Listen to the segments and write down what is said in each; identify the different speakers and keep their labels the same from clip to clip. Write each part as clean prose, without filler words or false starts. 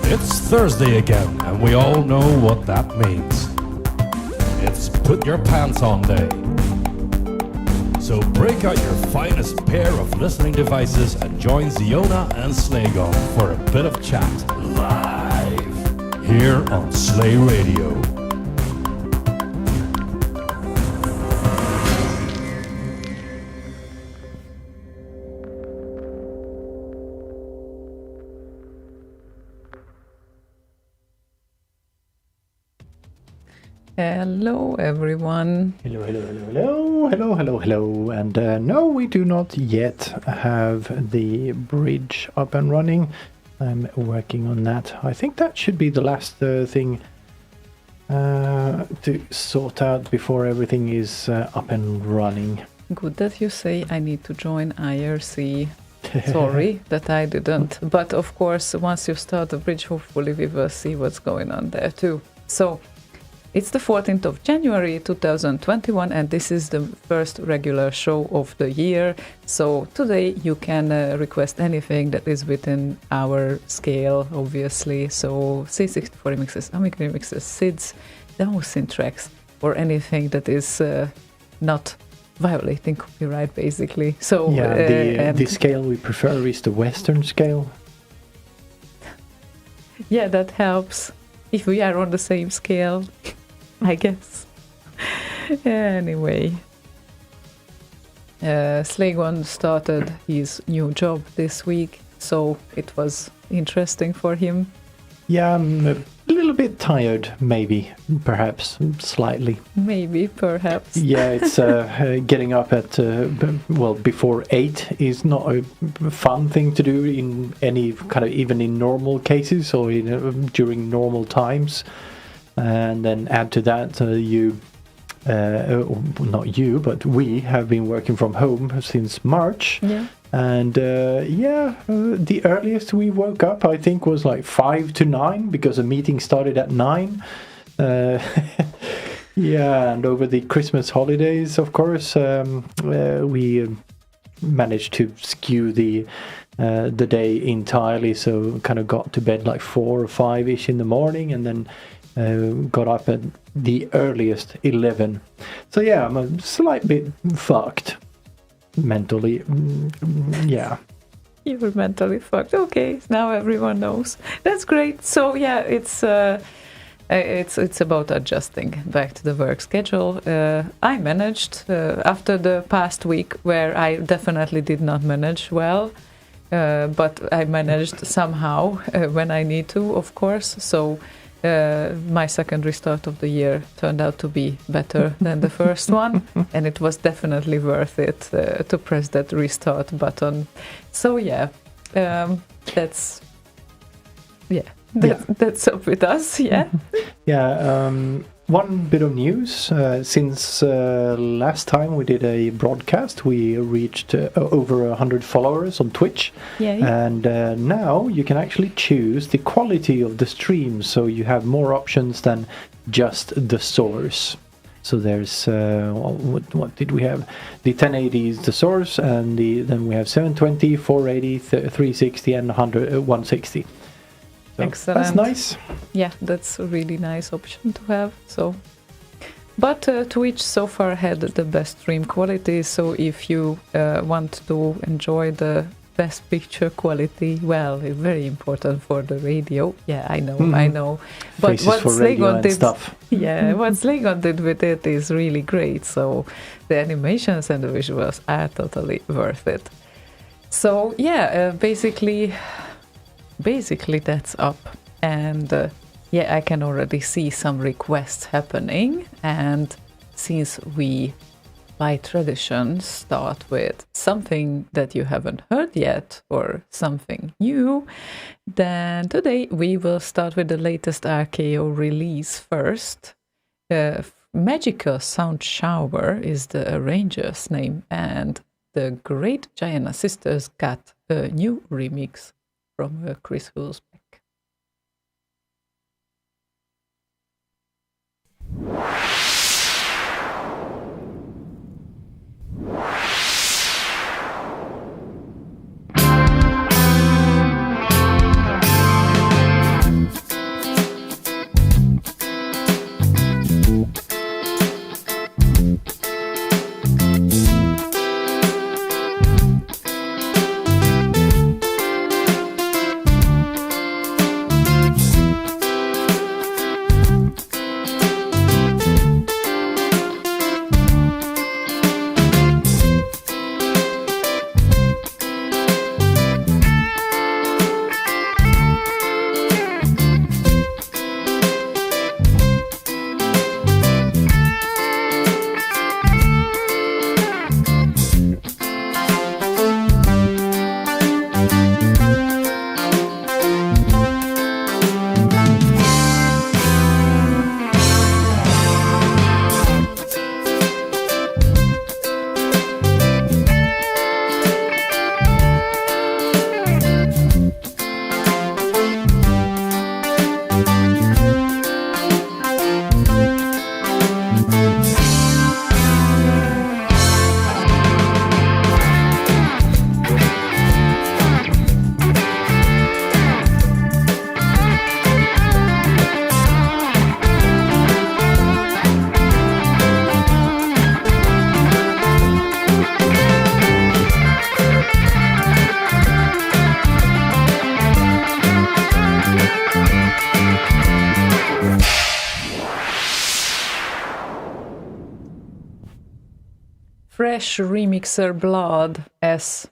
Speaker 1: It's Thursday again, and we all know what that means. It's put your pants on day. So break out your finest pair of listening devices and join Ziona and Slaygon for a bit of chat live here on Slay Radio.
Speaker 2: Hello, everyone.
Speaker 3: Hello. And no, we do not yet have the bridge up and running. I'm working on that. I think that should be the last thing to sort out before everything is up and running.
Speaker 2: Good that you say I need to join IRC. Sorry that I didn't. But of course, once you start the bridge, hopefully we will see what's going on there too. So, it's the 14th of January 2021 and this is the first regular show of the year. So today you can request anything that is within our scale, obviously. So C64 remixes, Amiga remixes, SIDs, demo-synth tracks, or anything that is not violating copyright, basically. So
Speaker 3: yeah, the scale we prefer is the Western scale.
Speaker 2: Yeah, that helps. If we are on the same scale, I guess. Anyway, Slaygon started his new job this week, so it was interesting for him.
Speaker 3: Yeah, I'm a little bit tired, maybe, perhaps, slightly.
Speaker 2: Maybe, perhaps.
Speaker 3: Yeah, it's getting up at, before 8 is not a fun thing to do in any kind of, even in normal cases or during normal times. And then add to that, not you, but we have been working from home since March.
Speaker 2: Yeah.
Speaker 3: And the earliest we woke up, I think, was like 5 to 9 because the meeting started at 9. Yeah, and over the Christmas holidays, of course, we managed to skew the day entirely. So kind of got to bed like 4 or 5-ish in the morning, and then got up at the earliest 11. So yeah, I'm a slight bit fucked mentally. Yeah.
Speaker 2: You were mentally fucked. Okay, now everyone knows. That's great. So yeah, it's about adjusting back to the work schedule. I managed after the past week where I definitely did not manage well, but I managed somehow when I need to, of course. So my second restart of the year turned out to be better than the first one, and it was definitely worth it to press that restart button. So yeah, that's up with us. Yeah.
Speaker 3: Yeah. One bit of news. Since last time we did a broadcast, we reached over 100 followers on Twitch.
Speaker 2: Yay.
Speaker 3: And now you can actually choose the quality of the stream, so you have more options than just the source. So there's, what did we have? The 1080 is the source, and then we have 720, 480, 360, and 160. So
Speaker 2: excellent.
Speaker 3: That's nice.
Speaker 2: Yeah, that's a really nice option to have. So, but Twitch so far had the best stream quality. So if you want to enjoy the best picture quality, well, it's very important for the radio. Yeah, I know. But
Speaker 3: Faces
Speaker 2: what
Speaker 3: for radio
Speaker 2: Slaygon
Speaker 3: and
Speaker 2: did,
Speaker 3: stuff.
Speaker 2: yeah, what Slaygon did with it is really great. So the animations and the visuals are totally worth it. So yeah, basically that's up, and I can already see some requests happening. And since we by tradition start with something that you haven't heard yet or something new, then today we will start with the latest RKO release first. Magical Sound Shower is the arranger's name, and the Great Giana Sisters got a new remix from Chris Hulsbeck. fresh remixer blood, as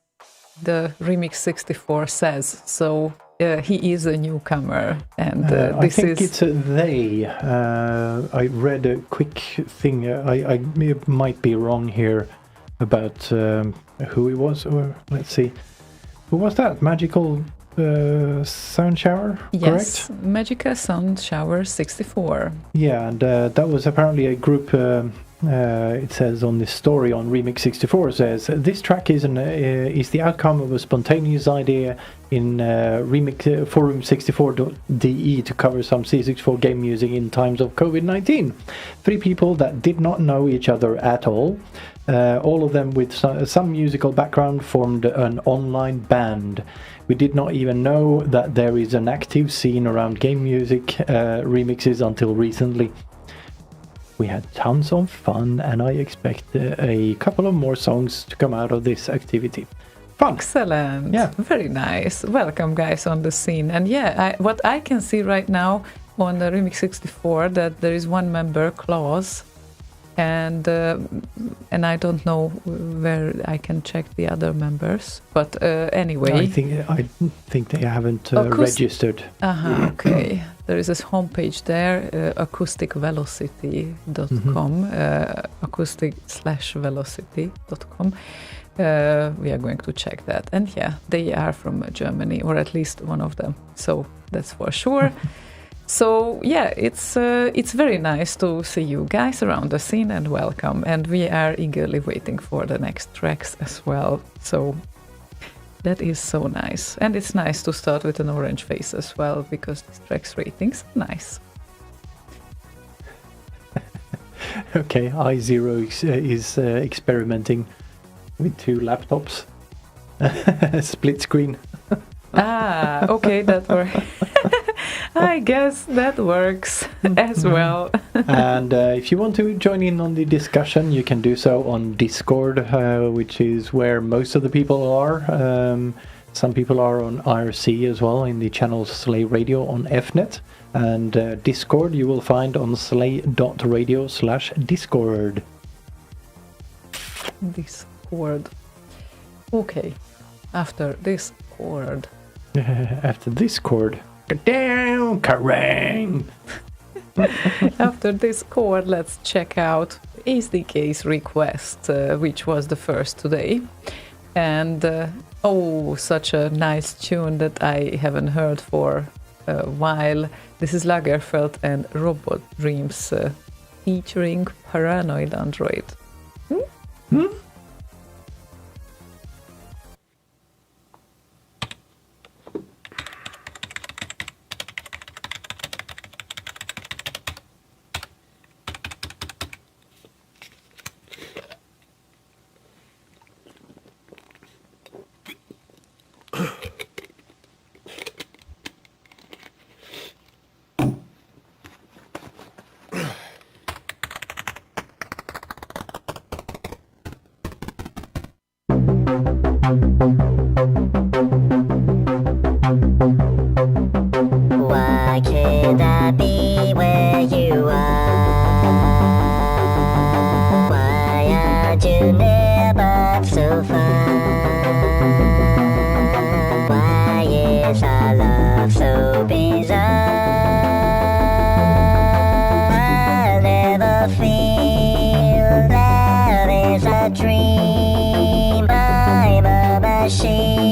Speaker 2: the Remix 64 says. So he is a newcomer, and
Speaker 3: I think it's a they. I read a quick thing. I might be wrong here about who it was. Or let's see, who was that? Magical Sound Shower,
Speaker 2: yes,
Speaker 3: correct?
Speaker 2: Magica Sound Shower 64.
Speaker 3: Yeah, and that was apparently a group. It says on this story on Remix 64 says this track is the outcome of a spontaneous idea in Remix Forum 64.de to cover some C64 game music in times of COVID-19. 3 people that did not know each other at all of them with some musical background, formed an online band. We did not even know that there is an active scene around game music remixes until recently. We had tons of fun, and I expect a couple of more songs to come out of this activity. Fun!
Speaker 2: Excellent.
Speaker 3: Yeah.
Speaker 2: Very nice. Welcome, guys, on the scene. And yeah, what I can see right now on the Remix 64, that there is one member, Klaus, and I don't know where I can check the other members. But anyway,
Speaker 3: I think they haven't registered.
Speaker 2: Okay. There is this homepage there, acousticvelocity.com, acoustic/velocity.com. We are going to check that. And yeah, they are from Germany, or at least one of them. So that's for sure. So yeah, it's very nice to see you guys around the scene, and welcome. And we are eagerly waiting for the next tracks as well. So that is so nice. And it's nice to start with an orange face as well, because this track's ratings are nice.
Speaker 3: Okay, I0 is experimenting with 2 laptops. Split screen.
Speaker 2: Okay, that works. I guess that works as well.
Speaker 3: And if you want to join in on the discussion, you can do so on Discord, which is where most of the people are. Some people are on IRC as well, in the channel Slay Radio on Fnet. And Discord you will find on slay.radio/Discord.
Speaker 2: Discord. Okay. After Discord.
Speaker 3: After Discord. Down, Karang!
Speaker 2: After Discord, let's check out SDK's request, which was the first today. And such a nice tune that I haven't heard for a while. This is Lagerfeld and Robot Dreams featuring Paranoid Android.
Speaker 4: Why can't I be where you are? Why are you never so far? Why is our love so bizarre? I never feel that is a dream. I'm a machine.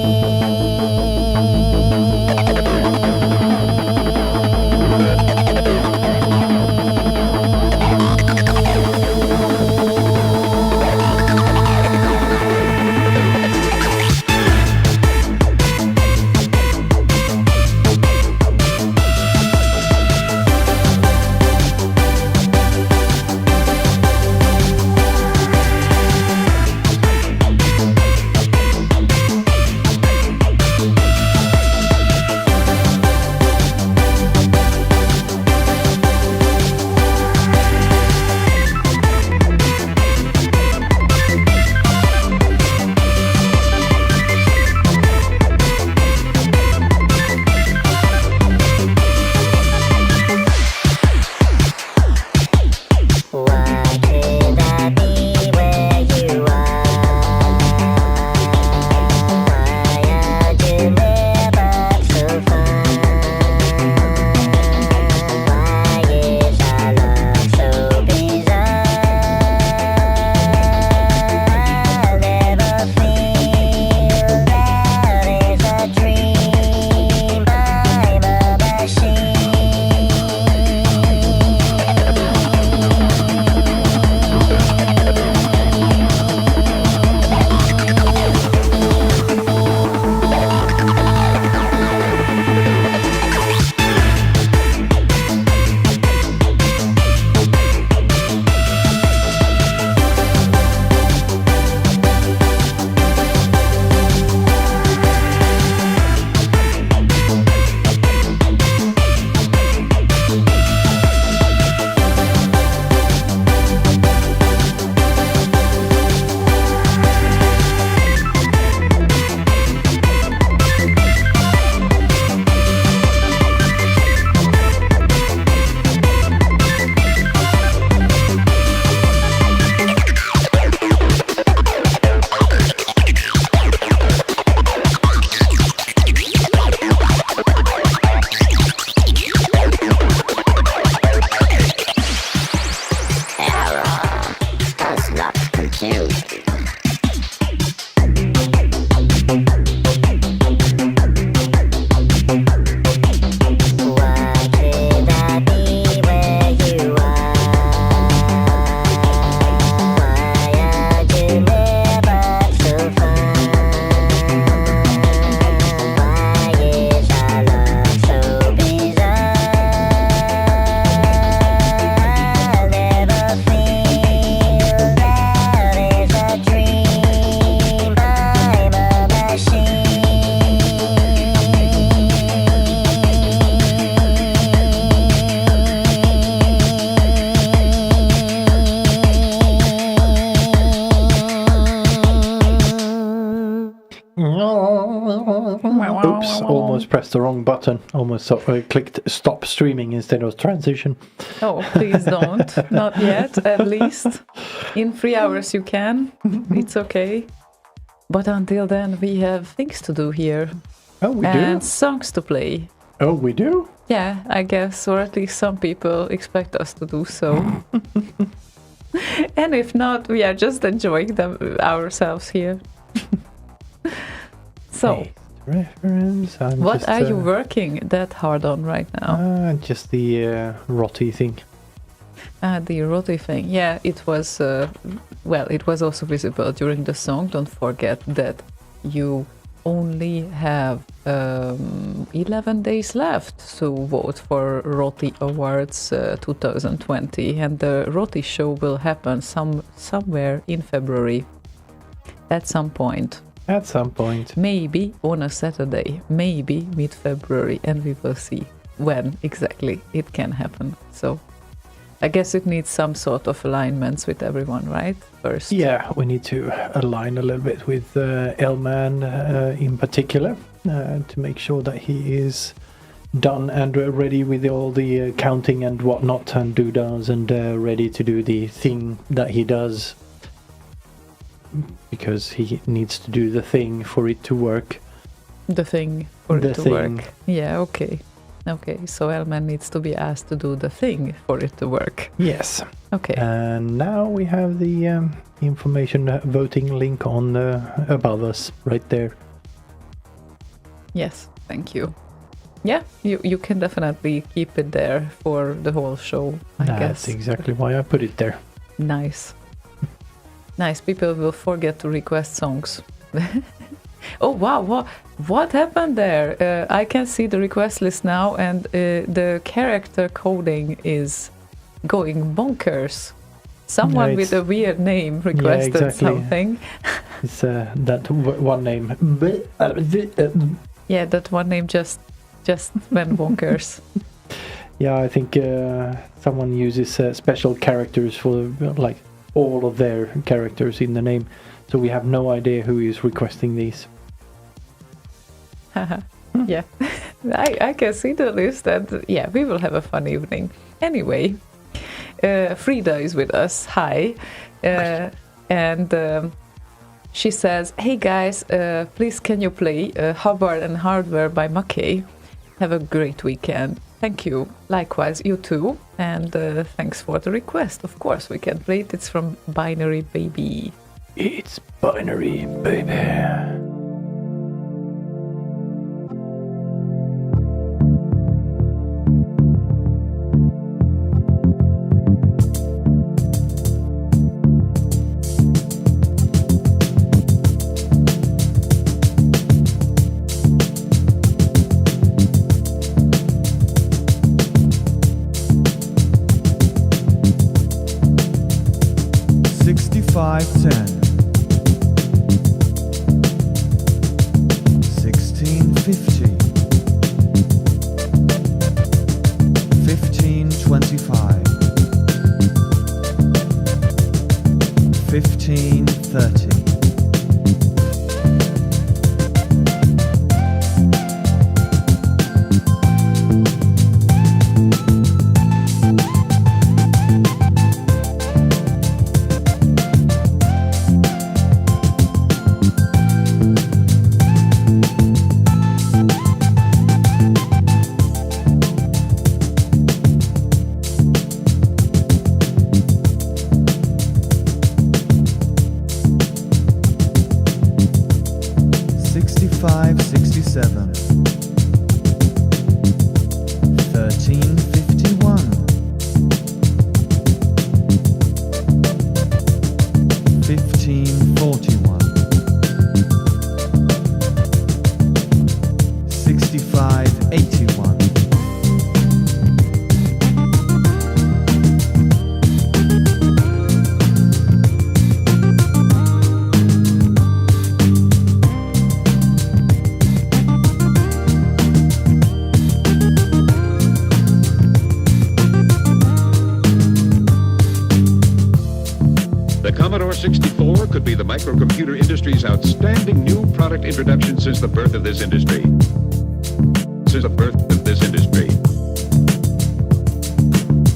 Speaker 3: the wrong button. Almost clicked stop streaming instead of transition.
Speaker 2: Oh, please don't. Not yet, at least. In 3 hours you can. It's okay. But until then, we have things to do here.
Speaker 3: Oh, we
Speaker 2: and
Speaker 3: do?
Speaker 2: songs to play.
Speaker 3: Oh, we do?
Speaker 2: Yeah, I guess, or at least some people expect us to do so. And if not, we are just enjoying them ourselves here. So,
Speaker 3: Hey, reference.
Speaker 2: what are you working that hard on right now?
Speaker 3: Just the rotty thing.
Speaker 2: The roti thing. Yeah, it was, it was also visible during the song. Don't forget that you only have 11 days left to vote for Roti Awards 2020, and the Roti show will happen somewhere in February at some point.
Speaker 3: At some point.
Speaker 2: Maybe on a Saturday, maybe mid-February, and we will see when exactly it can happen. So I guess it needs some sort of alignments with everyone, right? First.
Speaker 3: Yeah, we need to align a little bit with Elman in particular to make sure that he is done and ready with all the counting and whatnot and doodads and ready to do the thing that he does. Because he needs to do the thing for it to work.
Speaker 2: The thing for
Speaker 3: The
Speaker 2: it to
Speaker 3: thing.
Speaker 2: work. Yeah, okay. Okay, so Elman needs to be asked to do the thing for it to work.
Speaker 3: Yes.
Speaker 2: Okay.
Speaker 3: And now we have the information voting link on above us right there.
Speaker 2: Yes, thank you. Yeah, you can definitely keep it there for the whole show, I
Speaker 3: That's
Speaker 2: guess.
Speaker 3: exactly why I put it there.
Speaker 2: Nice. Nice. People will forget to request songs. Oh wow! What happened there? I can see the request list now, and the character coding is going bonkers. Someone
Speaker 3: Yeah,
Speaker 2: with a weird name requested
Speaker 3: exactly.
Speaker 2: something.
Speaker 3: It's that one name.
Speaker 2: Yeah, that one name just went bonkers.
Speaker 3: Yeah, I think someone uses special characters for like all of their characters in the name, so we have no idea who is requesting these.
Speaker 2: Yeah, I can see the list, and yeah, we will have a fun evening. Anyway, Frida is with us. Hi. And she says, hey guys, please can you play Hubbard and Hardware by McKay? Have a great weekend. Thank you. Likewise, you too. And thanks for the request. Of course, we can play it. It's from Binary Baby.
Speaker 3: It's Binary Baby.
Speaker 5: 6510 1650 1525 1530 65, 67 1351 1541 65, 81
Speaker 6: The Commodore 64 could be the microcomputer industry's outstanding new product introduction since the birth of this industry. This is the birth of this industry.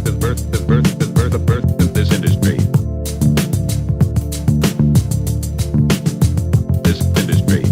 Speaker 6: The birth of this industry. This industry.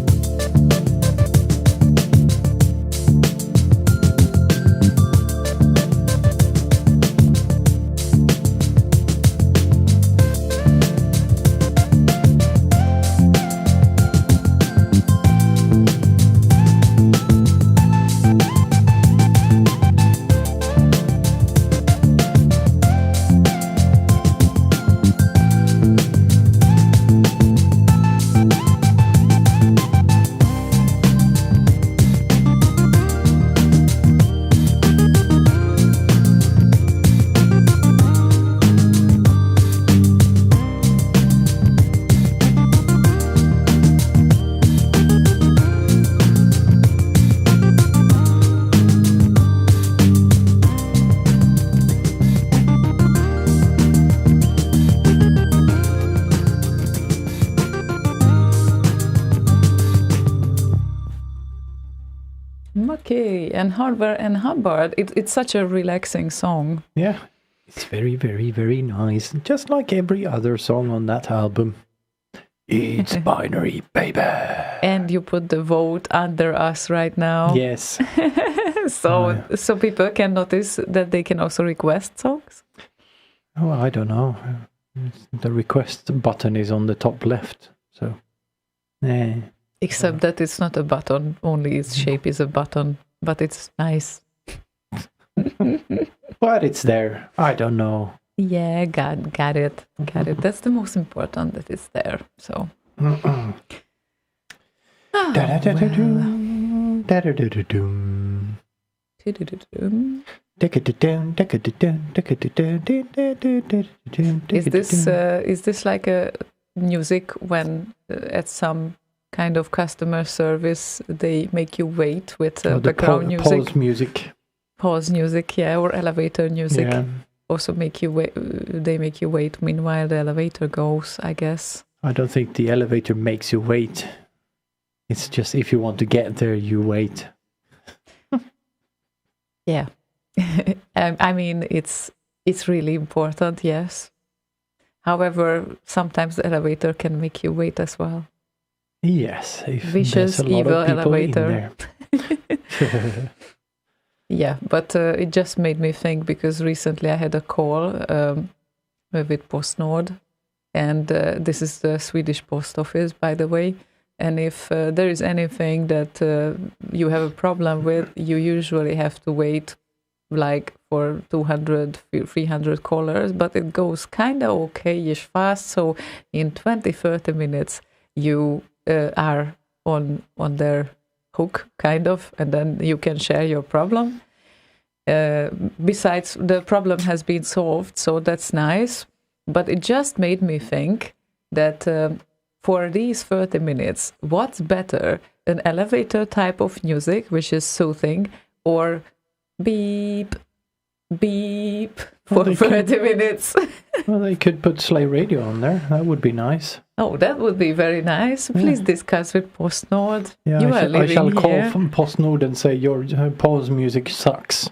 Speaker 2: Okay, and Hardware and Hubbard. It's such a relaxing song.
Speaker 3: Yeah, it's very, very, very nice. Just like every other song on that album. It's binary, baby.
Speaker 2: And you put the vote under us right now.
Speaker 3: Yes.
Speaker 2: So people can notice that they can also request songs.
Speaker 3: Oh, I don't know. The request button is on the top left. So,
Speaker 2: Except that it's not a button, only its shape is a button, but it's nice.
Speaker 3: but it's there. I don't know.
Speaker 2: Yeah, got it. That's the most important, that it's there. So. Is this like a music when at some kind of customer service they make you wait with background music?
Speaker 3: Pause music.
Speaker 2: Pause music, yeah, or elevator music.
Speaker 3: Yeah.
Speaker 2: Also make you wait. They make you wait meanwhile the elevator goes, I guess.
Speaker 3: I don't think the elevator makes you wait. It's just if you want to get there, you wait.
Speaker 2: Yeah. I mean, it's really important, yes. However, sometimes the elevator can make you wait as well.
Speaker 3: Yes, if
Speaker 2: vicious,
Speaker 3: there's a lot
Speaker 2: evil
Speaker 3: of people
Speaker 2: elevator.
Speaker 3: in there.
Speaker 2: Yeah, but it just made me think because recently I had a call with PostNord, and this is the Swedish post office, by the way. And if there is anything that you have a problem with, you usually have to wait like for 200, 300 callers, but it goes kind of okay-ish fast. So in 20, 30 minutes, you are on their hook, kind of, and then you can share your problem. Besides, the problem has been solved, so that's nice. But it just made me think that for these 30 minutes, what's better, an elevator type of music, which is soothing, or beep, beep for 30 minutes?
Speaker 3: Well, they could put Slay Radio on there. That would be nice.
Speaker 2: Oh, that would be very nice. Please discuss with PostNord.
Speaker 3: Yeah,
Speaker 2: you are
Speaker 3: I
Speaker 2: living
Speaker 3: shall
Speaker 2: here.
Speaker 3: call from PostNord and say your pause music sucks.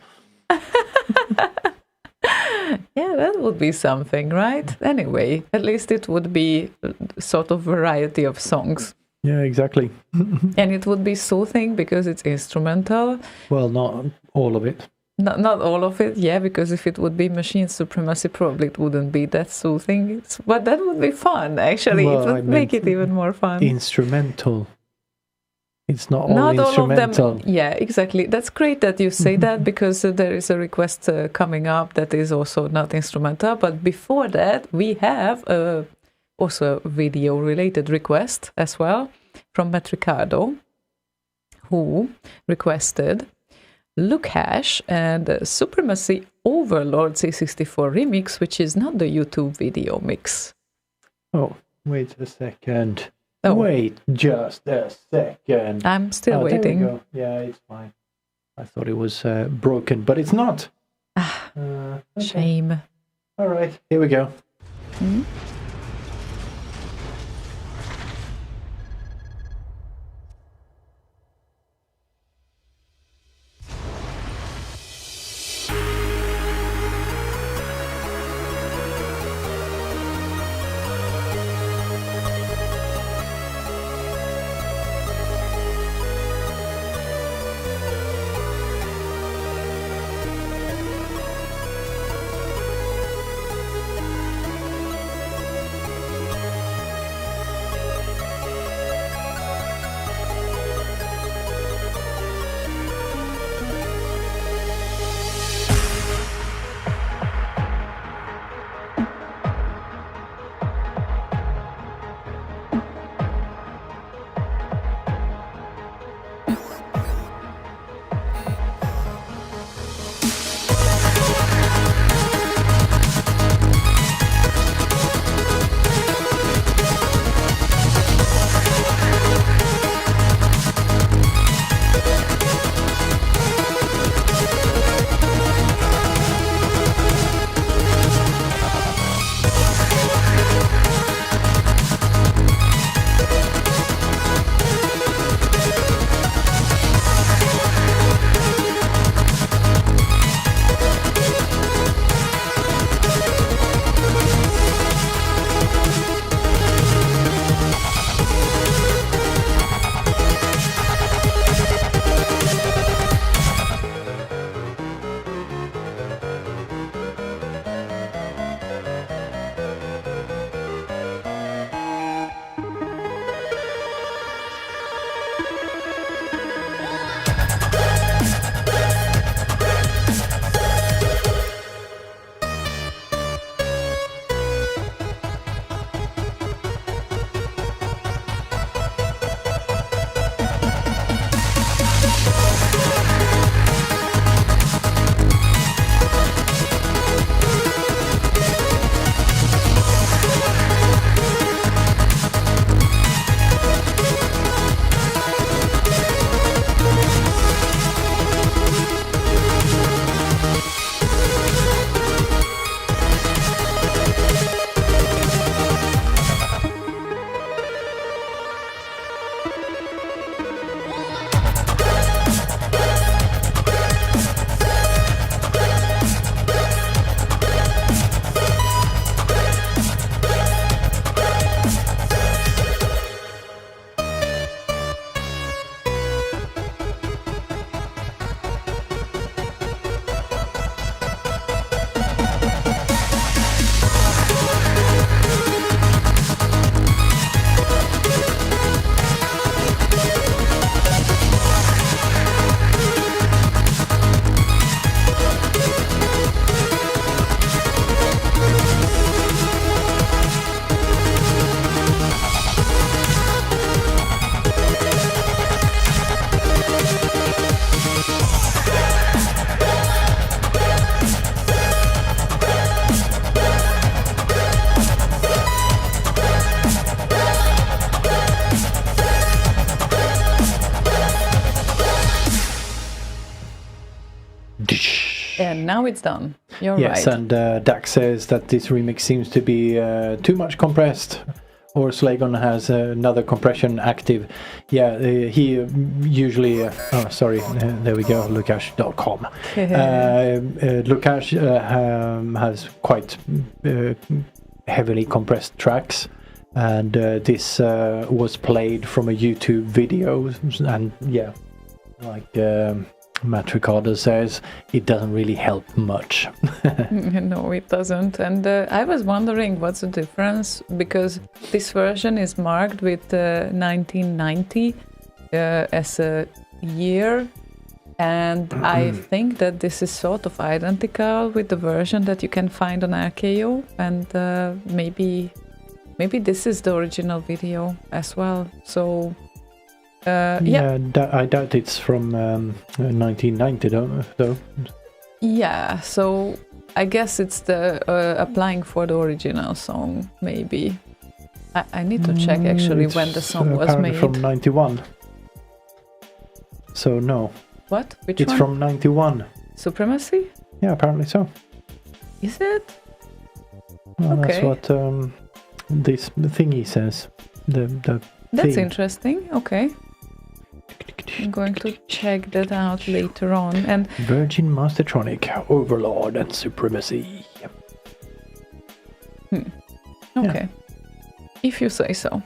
Speaker 2: Yeah, that would be something, right? Anyway, at least it would be sort of variety of songs.
Speaker 3: Yeah, exactly.
Speaker 2: And it would be soothing because it's instrumental.
Speaker 3: Well, not all of it.
Speaker 2: Not all of it, yeah, because if it would be machine supremacy, probably it wouldn't be that soothing. But that would be fun, actually.
Speaker 3: Well,
Speaker 2: it would make it even more fun.
Speaker 3: Instrumental. It's not all
Speaker 2: Not
Speaker 3: instrumental.
Speaker 2: all of them. Yeah, exactly. That's great that you say that because there is a request coming up that is also not instrumental. But before that, we have also a video-related request as well from Matt Ricardo, who requested Lukash and Supremacy Overlord C64 remix, which is not the YouTube video mix.
Speaker 3: Oh, wait a second.
Speaker 2: Oh.
Speaker 3: Wait just a second.
Speaker 2: I'm still
Speaker 3: There we
Speaker 2: waiting.
Speaker 3: go. Yeah, it's fine. I thought it was broken, but it's not. Okay.
Speaker 2: Shame.
Speaker 3: All right, here we go.
Speaker 2: Hmm? And now it's done. You're
Speaker 3: Yes,
Speaker 2: right.
Speaker 3: and Dax says that this remix seems to be too much compressed, or Slaygon has another compression active. Yeah, he usually... there we go, Lukash.com. Lukash has quite heavily compressed tracks, and this was played from a YouTube video, and yeah, like Matt Ricardo says, it doesn't really help much.
Speaker 2: No, it doesn't. And I was wondering what's the difference, because this version is marked with 1990 as a year, and I think that this is sort of identical with the version that you can find on RKO, and maybe this is the original video as well. So
Speaker 3: I doubt it's from 1990 though.
Speaker 2: Yeah, so I guess it's the applying for the original song, maybe. I need to check actually when the song was
Speaker 3: apparently
Speaker 2: made.
Speaker 3: from 91. So no.
Speaker 2: What? Which
Speaker 3: It's
Speaker 2: one?
Speaker 3: from 91.
Speaker 2: Supremacy?
Speaker 3: Yeah, apparently so.
Speaker 2: Is it?
Speaker 3: Well,
Speaker 2: Okay.
Speaker 3: That's what this thingy says. The
Speaker 2: That's
Speaker 3: thing.
Speaker 2: interesting. Okay. I'm going to check that out later on. And
Speaker 3: Virgin Mastertronic, Overlord and Supremacy.
Speaker 2: okay, if you say so.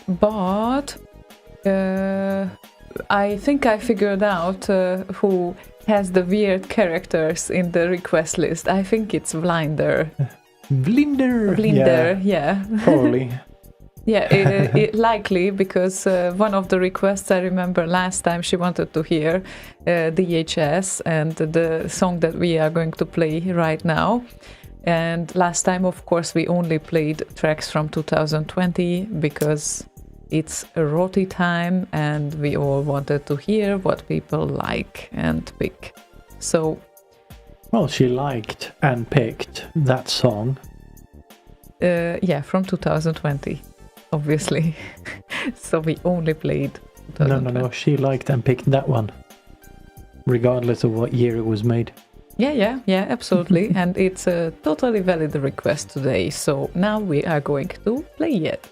Speaker 2: But I think I figured out who has the weird characters in the request list. I think it's Blinder.
Speaker 3: Blinder.
Speaker 2: Yeah.
Speaker 3: Probably.
Speaker 2: Yeah, likely, because one of the requests I remember last time she wanted to hear DHS and the song that we are going to play right now. And last time, of course, we only played tracks from 2020 because it's a roti time and we all wanted to hear what people like and pick. So,
Speaker 3: Well, she liked and picked that song.
Speaker 2: yeah, from 2020. Obviously. So we only played 2020.
Speaker 3: No. She liked and picked that one, regardless of what year it was made.
Speaker 2: Yeah, absolutely. And it's a totally valid request today. So now we are going to play it.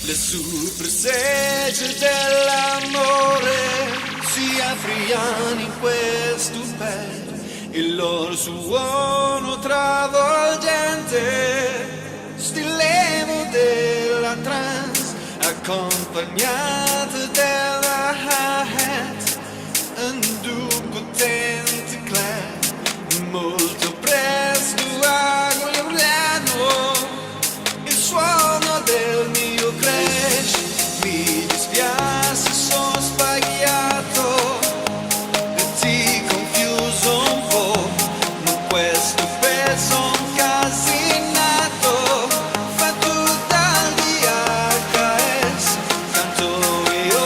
Speaker 7: Le sorprese dell'amore si apriano in questo petto, il loro suono travolgente, stillevo della trance, accompagnato dalla hi-hat, un duo potente clap, molto presto agogliano il suono del mio crash. Mi dispiace, sono sbagliato e ti confuso un po', ma questo pezzo è un casinato fatto dal DHS, tanto io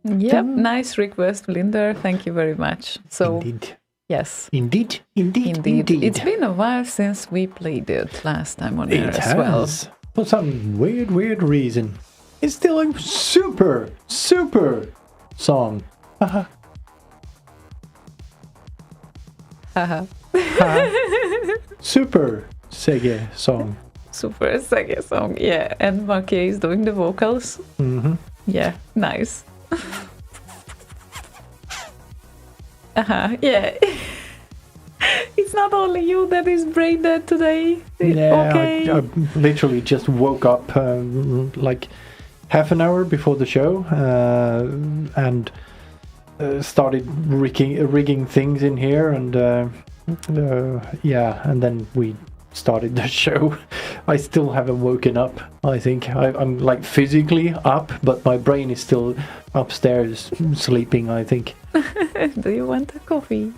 Speaker 2: Yep, nice request, Blinder. Thank you very much. So, yes.
Speaker 3: Indeed.
Speaker 2: It's been a while since we played it last time on air as well.
Speaker 3: For some weird reason. It's still a super song. Haha.
Speaker 2: Haha.
Speaker 3: Super Sega song.
Speaker 2: Super Sega song, yeah. And Marquet is doing the vocals.
Speaker 3: Mm-hmm.
Speaker 2: Yeah, nice. Yeah. It's not only you that is brain dead today.
Speaker 3: Yeah,
Speaker 2: Okay.
Speaker 3: I literally just woke up like half an hour before the show and started rigging things in here, and and then we started the show. I still haven't woken up. I think I'm like physically up, but my brain is still upstairs sleeping, I think.
Speaker 2: Do you want a coffee?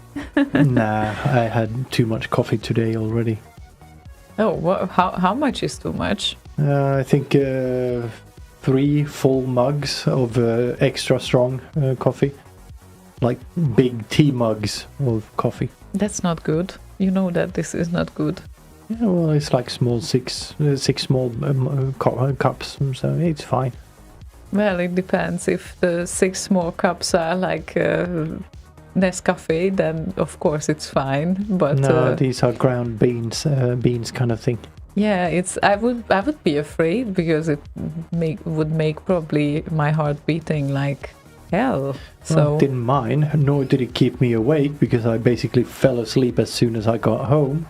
Speaker 3: Nah, I had too much coffee today already.
Speaker 2: Oh, how much is too much?
Speaker 3: I think 3 full mugs of extra strong coffee. Like big tea mugs of coffee.
Speaker 2: That's not good. You know that this is not good.
Speaker 3: Yeah, well, it's like six small cups, so it's fine.
Speaker 2: Well, it depends. If the 6 small cups are like Nescafe, then of course it's fine. But
Speaker 3: no, these are ground beans kind of thing.
Speaker 2: yeah, it's. I would be afraid because it would make probably my heart beating like hell. So
Speaker 3: Well, it didn't mind, nor did it keep me awake because I basically fell asleep as soon as I got home.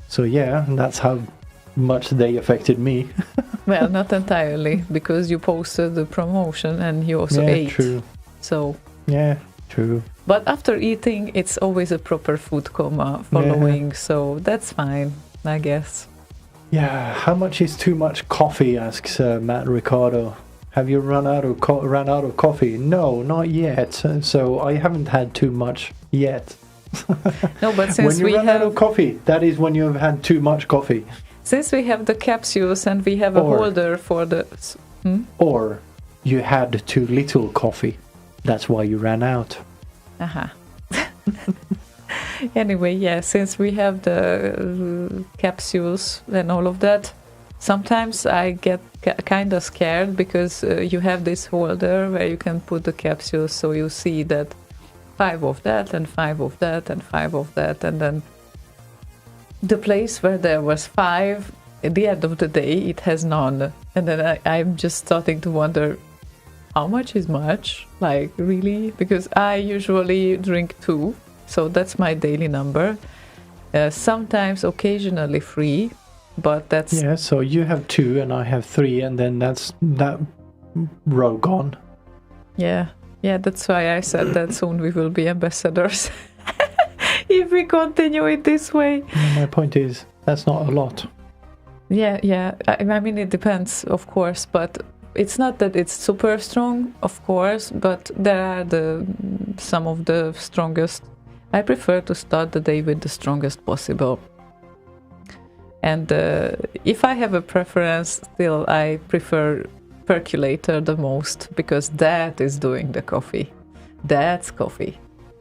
Speaker 3: So yeah, that's how much they affected me.
Speaker 2: well, not entirely because you posted the promotion and you also
Speaker 3: Yeah,
Speaker 2: ate.
Speaker 3: true.
Speaker 2: So.
Speaker 3: Yeah, true.
Speaker 2: But after eating, it's always a proper food coma following, so that's fine, I guess.
Speaker 3: Yeah, how much is too much coffee? Asks Matt Ricardo. Have you run out of coffee? No, not yet. So I haven't had too much yet.
Speaker 2: No, but
Speaker 3: When
Speaker 2: since
Speaker 3: you
Speaker 2: we
Speaker 3: run out of
Speaker 2: have
Speaker 3: coffee, that is when you have had too much coffee.
Speaker 2: the capsules and we have a
Speaker 3: Or-
Speaker 2: holder for the
Speaker 3: Or you had too little coffee. That's why you ran out.
Speaker 2: Anyway, yeah, since we have the capsules and all of that, sometimes I get kind of scared because you have this holder where you can put the capsules, so you see that 5 of that and 5 of that and 5 of that, and then the place where there was 5, at the end of the day it has none, and then I'm just starting to wonder how much is much, like really, because I usually drink 2, so that's my daily number. Sometimes occasionally 3, but that's
Speaker 3: Yeah, so you have 2 and I have 3, and then that's that row gone.
Speaker 2: yeah, that's why I said that soon we will be ambassadors if we continue it this way.
Speaker 3: And my point is, that's not a lot.
Speaker 2: Yeah. I mean, it depends, of course, but it's not that it's super strong, of course, but there are some of the strongest. I prefer to start the day with the strongest possible. And if I have a preference, still I prefer percolator the most, because that is doing the coffee. That's coffee.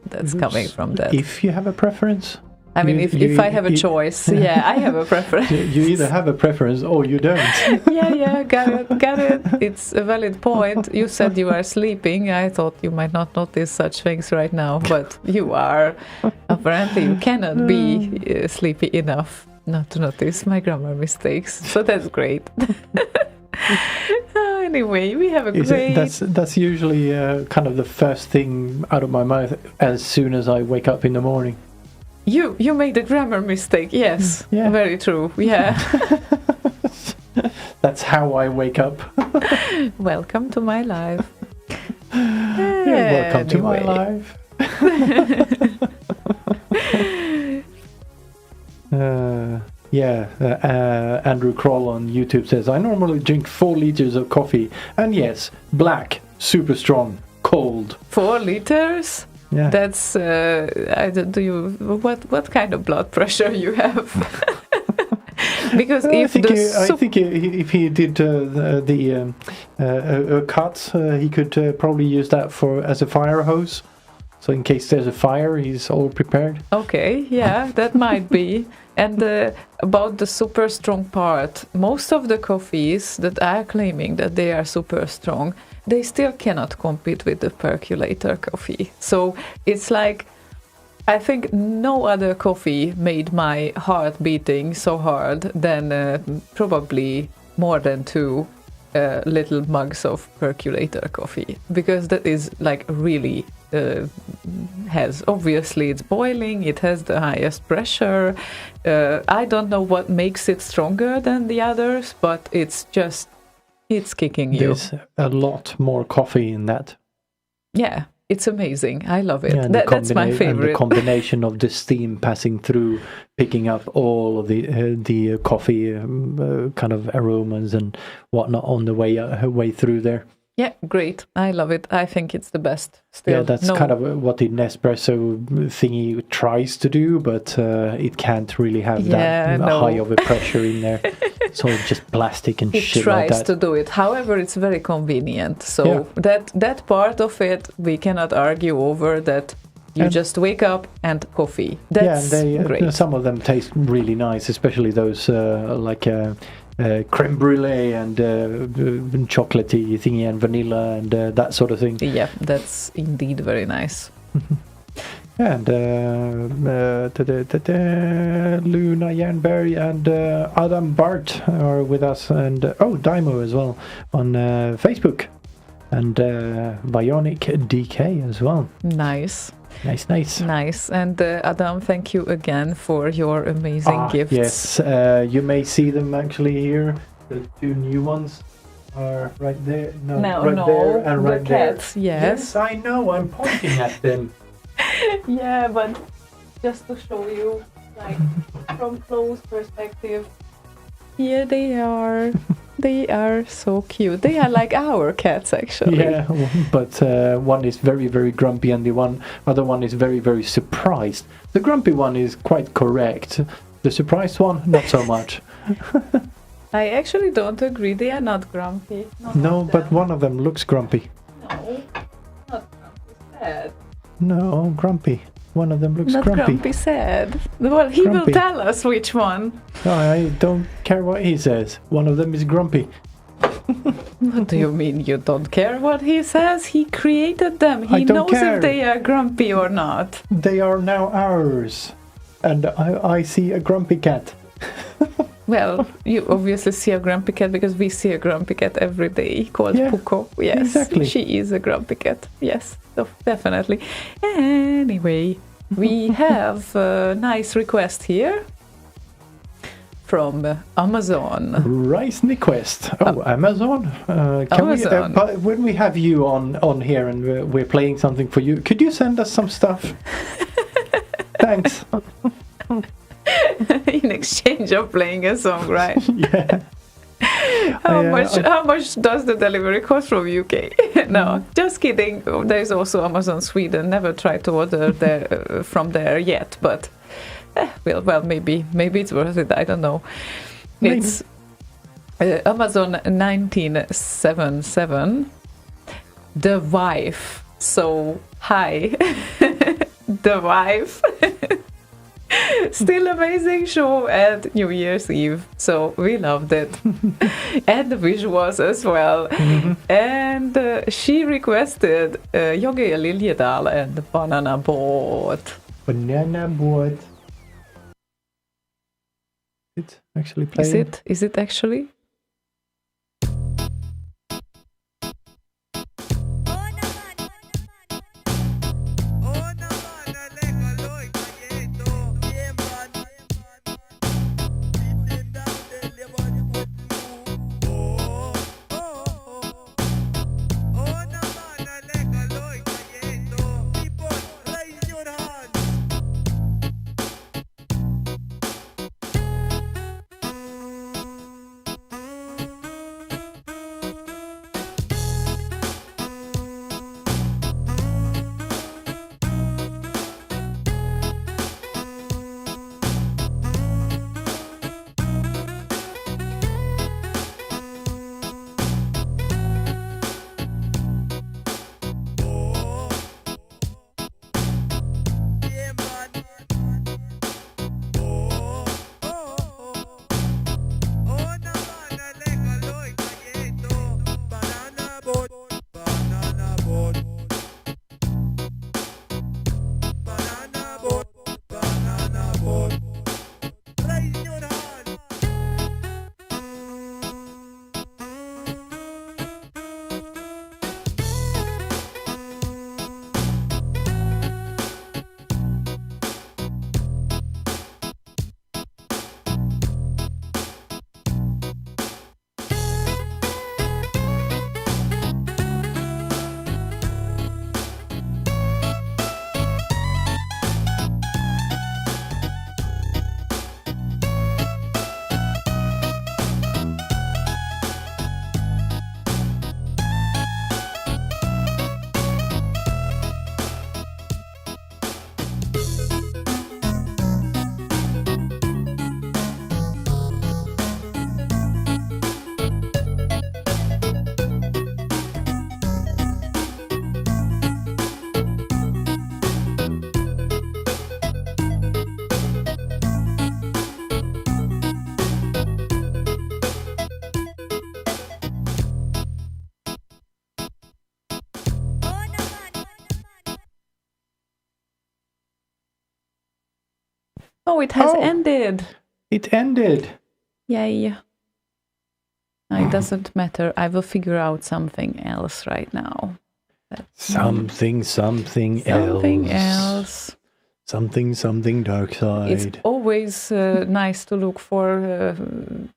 Speaker 2: That's coming from that.
Speaker 3: If you have a preference.
Speaker 2: I mean, if I have a choice, yeah, I have a preference.
Speaker 3: You either have a preference or you don't.
Speaker 2: Yeah, got it. It's a valid point. You said you are sleeping. I thought you might not notice such things right now, but you are. Apparently, you cannot be sleepy enough not to notice my grammar mistakes. So that's great. Anyway, we have a great...
Speaker 3: That's usually kind of the first thing out of my mouth as soon as I wake up in the morning.
Speaker 2: You made a grammar mistake, yes.
Speaker 3: Yeah.
Speaker 2: Very true, yeah.
Speaker 3: That's how I wake up.
Speaker 2: Welcome to my life.
Speaker 3: You're welcome to my
Speaker 2: Anyway.
Speaker 3: life. Andrew Kroll on YouTube says, I normally drink 4 liters of coffee. And yes, black, super strong, cold.
Speaker 2: 4 liters?
Speaker 3: Yeah.
Speaker 2: That's what kind of blood pressure you have? Because
Speaker 3: I
Speaker 2: if
Speaker 3: think,
Speaker 2: the
Speaker 3: I think if he did a cut, he could probably use that as a fire hose. So in case there's a fire, he's all prepared.
Speaker 2: Okay, yeah, that might be. And about the super strong part, most of the coffees that are claiming that they are super strong, they still cannot compete with the percolator coffee. So it's like, I think no other coffee made my heart beating so hard than probably more than 2 little mugs of percolator coffee, because that is like really obviously it's boiling, it has the highest pressure. I don't know what makes it stronger than the others, but it's kicking you.
Speaker 3: There's a lot more coffee in that.
Speaker 2: Yeah, it's amazing. I love it.
Speaker 3: Yeah,
Speaker 2: That's my
Speaker 3: and
Speaker 2: favorite.
Speaker 3: the combination of the steam passing through, picking up all of the coffee kind of aromas and whatnot on the way through there.
Speaker 2: Yeah, great. I love it. I think it's the best. Still,
Speaker 3: Yeah, that's kind of what the Nespresso thingy tries to do, but it can't really have that high of a pressure in there. So it's just plastic and shit like that. It tries
Speaker 2: to do it. However, it's very convenient. So that part of it, we cannot argue over that. You just wake up and coffee. That's great.
Speaker 3: Some of them taste really nice, especially those creme brulee and chocolatey thingy and vanilla and that sort of thing.
Speaker 2: Yeah, that's indeed very nice.
Speaker 3: And Luna Jernberg and Adam Bart are with us, and Daimo as well on Facebook, and Bionic DK as well.
Speaker 2: Nice.
Speaker 3: Nice.
Speaker 2: And Adam, thank you again for your amazing gifts.
Speaker 3: Yes, you may see them actually here. The 2 new ones are right there. No, there and right
Speaker 2: cats,
Speaker 3: there.
Speaker 2: Yes,
Speaker 3: I know. I'm pointing at them.
Speaker 2: Yeah, but just to show you, like, from close perspective, here they are. They are so cute. They are like our cats, actually.
Speaker 3: Yeah, but one is very, very grumpy, and the other one is very, very surprised. The grumpy one is quite correct. The surprised one, not so much.
Speaker 2: I actually don't agree. They are not grumpy.
Speaker 3: No, but one of them looks grumpy.
Speaker 2: No, not grumpy. Sad.
Speaker 3: No, grumpy. One of them looks
Speaker 2: not grumpy. Sad. Well, he will tell us which one.
Speaker 3: I don't care what he says. One of them is grumpy.
Speaker 2: What do you mean you don't care what he says? He created them. He knows if they are grumpy or not.
Speaker 3: They are now ours. And I see a grumpy cat.
Speaker 2: Well, you obviously see a grumpy cat because we see a grumpy cat every day called Puko. Yes,
Speaker 3: exactly.
Speaker 2: She is a grumpy cat. Yes, definitely. Anyway, we have a nice request here from Amazon.
Speaker 3: Rice request. Amazon.
Speaker 2: Amazon.
Speaker 3: When we have you on here and we're playing something for you, could you send us some stuff? Thanks.
Speaker 2: In exchange of playing a song, right?
Speaker 3: Yeah.
Speaker 2: How much does the delivery cost from UK? No, just kidding. There's also Amazon Sweden. Never tried to order from there yet, but well, maybe it's worth it. I don't know.
Speaker 3: Maybe.
Speaker 2: It's Amazon 1977. The Wife. So hi, The Wife. Still amazing show at New Year's Eve, so we loved it. And the visuals as well.
Speaker 3: Mm-hmm.
Speaker 2: And she requested Joge Liljedal and Banana Boat.
Speaker 3: Banana Boat. It's actually playing.
Speaker 2: Is it actually? Oh, it has
Speaker 3: Oh.
Speaker 2: ended.
Speaker 3: It ended.
Speaker 2: Yay. It doesn't matter. I will figure out something else right now.
Speaker 3: Something
Speaker 2: Something else.
Speaker 3: Something dark side.
Speaker 2: It's always nice to look for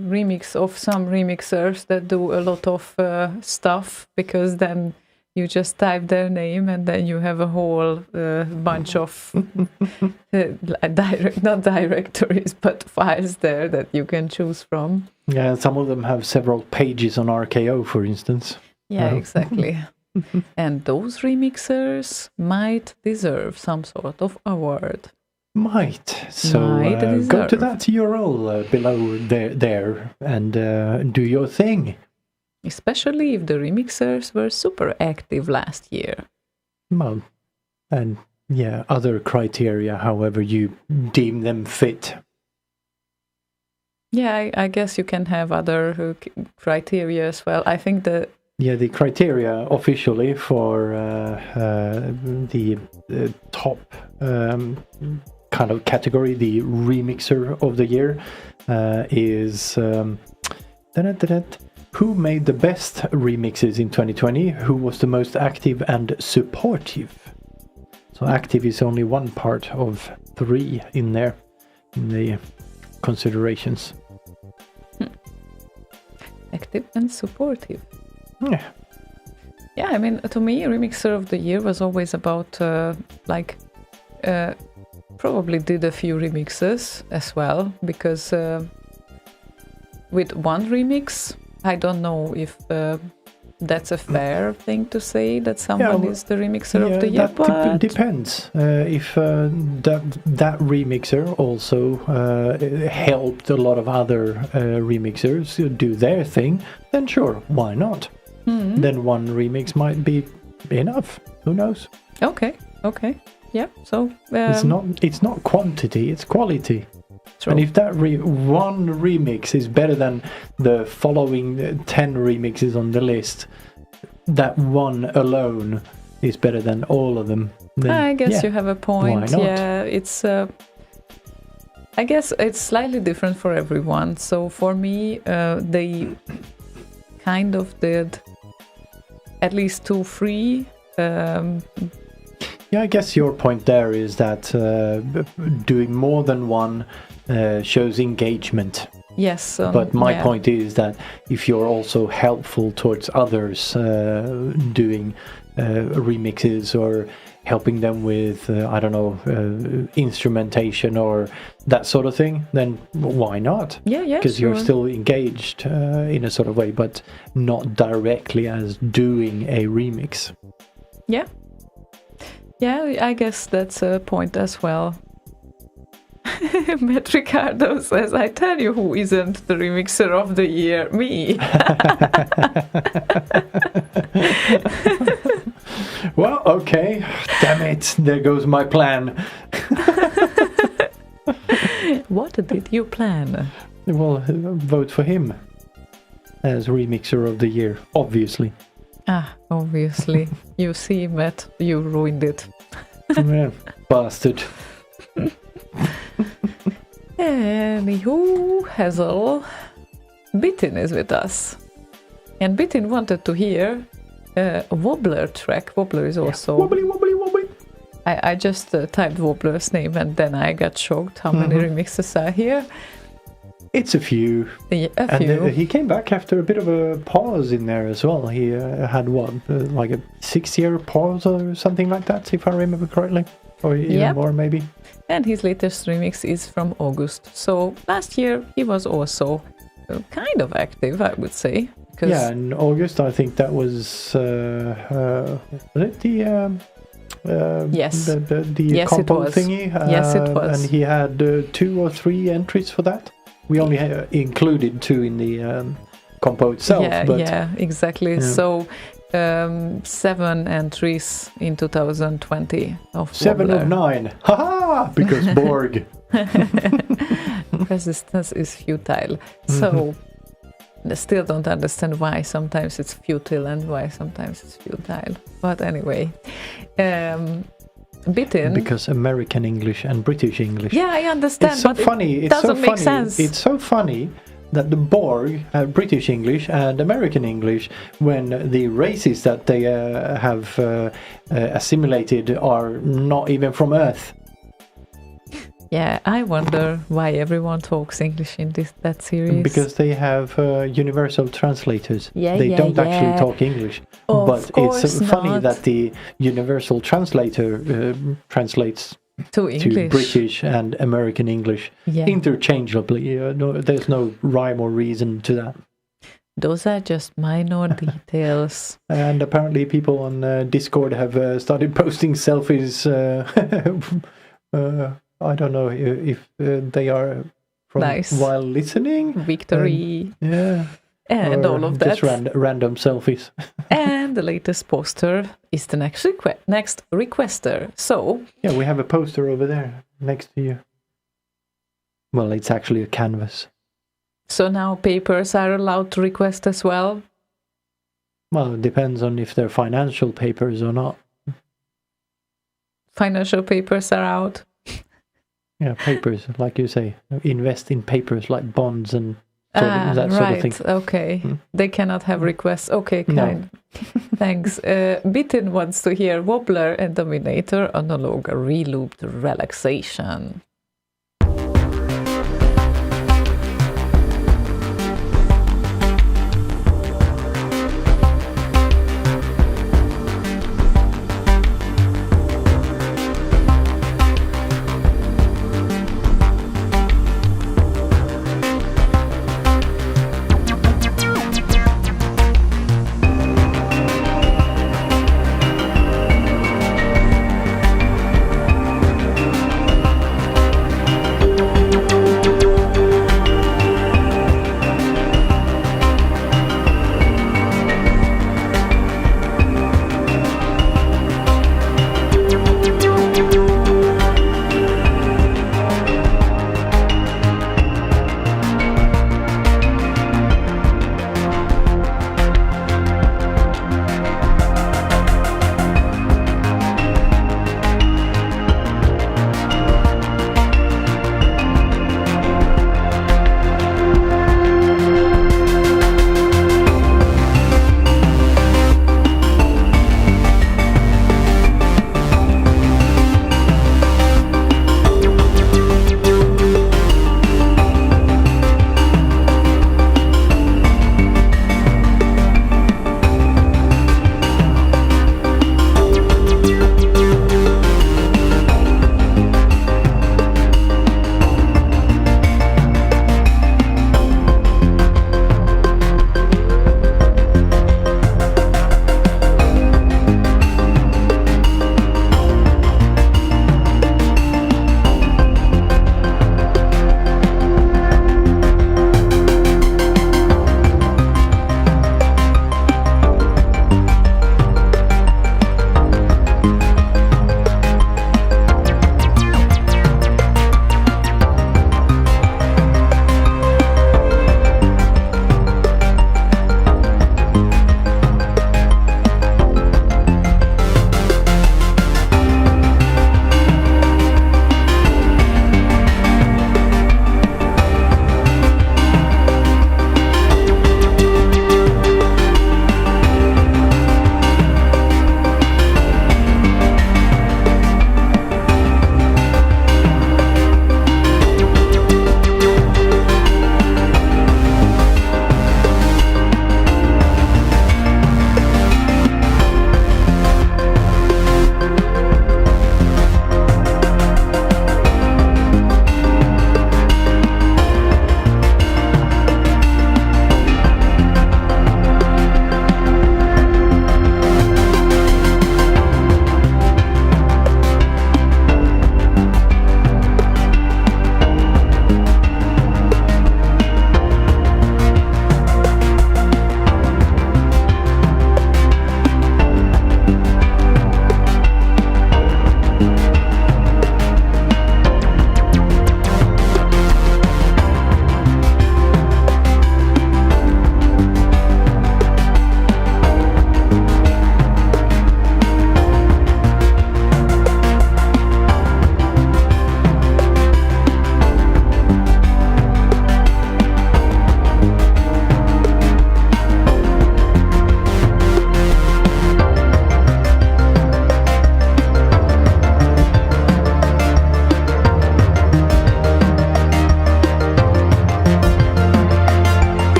Speaker 2: remix of some remixers that do a lot of stuff, because then you just type their name and then you have a whole bunch of not directories, but files there that you can choose from.
Speaker 3: Yeah, some of them have several pages on RKO, for instance.
Speaker 2: Yeah,
Speaker 3: Oh.
Speaker 2: exactly. And those remixers might deserve some sort of award.
Speaker 3: Might. So
Speaker 2: Might
Speaker 3: go to
Speaker 2: deserve.
Speaker 3: that URL below there and do your thing.
Speaker 2: Especially if the remixers were super active last year.
Speaker 3: Well, and yeah, other criteria, however you deem them fit.
Speaker 2: Yeah, I guess you can have other criteria as well. I think the
Speaker 3: Yeah, the criteria officially for the top kind of category, the remixer of the year, is who made the best remixes in 2020, who was the most active and supportive. So active is only one part of 3 in there, in the considerations.
Speaker 2: active and supportive.
Speaker 3: Yeah.
Speaker 2: Yeah, I mean, to me, remixer of the year was always about probably did a few remixes as well, because with one remix, I don't know if that's a fair thing to say that someone is the remixer of the year.
Speaker 3: That
Speaker 2: But
Speaker 3: depends. If that remixer also helped a lot of other remixers do their thing, then sure, why not? Then one remix might be enough. Who knows?
Speaker 2: Okay. Yeah. So
Speaker 3: It's not quantity; it's quality.
Speaker 2: true.
Speaker 3: And if that one remix is better than the following 10 remixes on the list, that one alone is better than all of them. Then,
Speaker 2: I guess
Speaker 3: yeah,
Speaker 2: you have a point.
Speaker 3: why not?
Speaker 2: Yeah, it's. I guess it's slightly different for everyone. So for me, they kind of did at least 2, 3.
Speaker 3: Yeah, I guess your point there is that doing more than one shows engagement.
Speaker 2: Yes.
Speaker 3: But my
Speaker 2: yeah.
Speaker 3: point is that if you're also helpful towards others, doing remixes or helping them with, instrumentation or that sort of thing, then why not?
Speaker 2: Yeah.
Speaker 3: Because
Speaker 2: Sure.
Speaker 3: you're still engaged in a sort of way, but not directly as doing a remix.
Speaker 2: Yeah. Yeah, I guess that's a point as well. Matt Ricardo says, I tell you who isn't the remixer of the year, me.
Speaker 3: Well, okay. Damn it. There goes my plan.
Speaker 2: What did you plan?
Speaker 3: Well, vote for him as remixer of the year, obviously.
Speaker 2: Obviously. You see, Matt, you ruined it.
Speaker 3: Yeah, bastard.
Speaker 2: Anywho, Hazel, Bitin is with us. And Bitin wanted to hear a Wobbler track. Wobbler is also...
Speaker 3: Wobbly, wobbly, wobbly.
Speaker 2: I just typed Wobbler's name and then I got shocked how many remixes are here.
Speaker 3: It's a few.
Speaker 2: Yeah, a
Speaker 3: And
Speaker 2: few.
Speaker 3: he came back after a bit of a pause in there as well. He had like a 6-year pause or something like that, if I remember correctly. Or even
Speaker 2: Yep.
Speaker 3: more, maybe.
Speaker 2: And his latest remix is from August. So last year he was also kind of active, I would say.
Speaker 3: Yeah, in August, I think that was it the
Speaker 2: Yes.
Speaker 3: the
Speaker 2: Yes, it
Speaker 3: compo
Speaker 2: was.
Speaker 3: thingy.
Speaker 2: Yes, it was.
Speaker 3: And he had 2 or 3 entries for that. We only included 2 in the compo itself.
Speaker 2: Yeah,
Speaker 3: but
Speaker 2: exactly.
Speaker 3: Yeah.
Speaker 2: So 7 entries in 2020 of
Speaker 3: 7
Speaker 2: Wobbler.
Speaker 3: of 9. Haha! Because Borg.
Speaker 2: Resistance is futile. So I still don't understand why sometimes it's futile and why sometimes it's futile. But anyway, Bitten.
Speaker 3: because American English and British English.
Speaker 2: Yeah, I understand.
Speaker 3: It's so
Speaker 2: but
Speaker 3: funny.
Speaker 2: It
Speaker 3: It's
Speaker 2: doesn't
Speaker 3: so
Speaker 2: make
Speaker 3: funny.
Speaker 2: sense.
Speaker 3: It's so funny that the Borg have British English and American English when the races that they have assimilated are not even from Earth.
Speaker 2: Yeah, I wonder why everyone talks English in that series.
Speaker 3: Because they have universal translators.
Speaker 2: Yeah,
Speaker 3: they
Speaker 2: yeah,
Speaker 3: don't
Speaker 2: yeah.
Speaker 3: actually talk English.
Speaker 2: Of
Speaker 3: but
Speaker 2: course
Speaker 3: it's funny
Speaker 2: not.
Speaker 3: that the universal translator translates
Speaker 2: to English.
Speaker 3: to British and American English
Speaker 2: Yeah.
Speaker 3: interchangeably. There's no rhyme or reason to that.
Speaker 2: Those are just minor details.
Speaker 3: And apparently people on Discord have started posting selfies. I don't know if they are from
Speaker 2: Nice.
Speaker 3: while listening.
Speaker 2: Victory.
Speaker 3: Yeah.
Speaker 2: And
Speaker 3: Or
Speaker 2: all of that.
Speaker 3: Just random selfies.
Speaker 2: And the latest poster is the next requester. So,
Speaker 3: Yeah, we have a poster over there next to you. Well, it's actually a canvas.
Speaker 2: so now papers are allowed to request as well.
Speaker 3: Well, it depends on if they're financial papers or not.
Speaker 2: Financial papers are out.
Speaker 3: Yeah, papers, like you say. Invest in papers like bonds and that sort of thing.
Speaker 2: Okay. They cannot have requests. Okay,
Speaker 3: No.
Speaker 2: kind. Thanks. Bitten wants to hear Wobbler and Dominator analog relooped relaxation.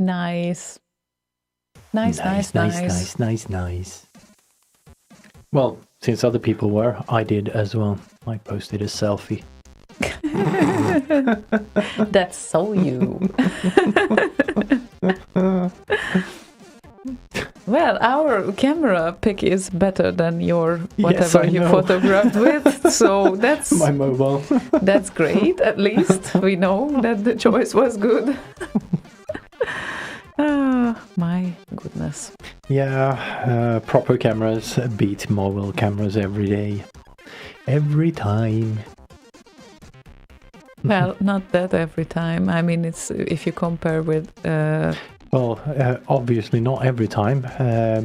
Speaker 2: Nice. Nice.
Speaker 3: Well, since other people were, I did as well. I posted a selfie.
Speaker 2: That's so you. Well, our camera pic is better than your whatever
Speaker 3: I
Speaker 2: you
Speaker 3: know.
Speaker 2: photographed with, so that's
Speaker 3: My mobile.
Speaker 2: that's great. At least we know that the choice was good. My goodness.
Speaker 3: Yeah, proper cameras beat mobile cameras every day. Every time.
Speaker 2: Well, not that every time. I mean, it's if you compare with.
Speaker 3: Well, obviously not every time,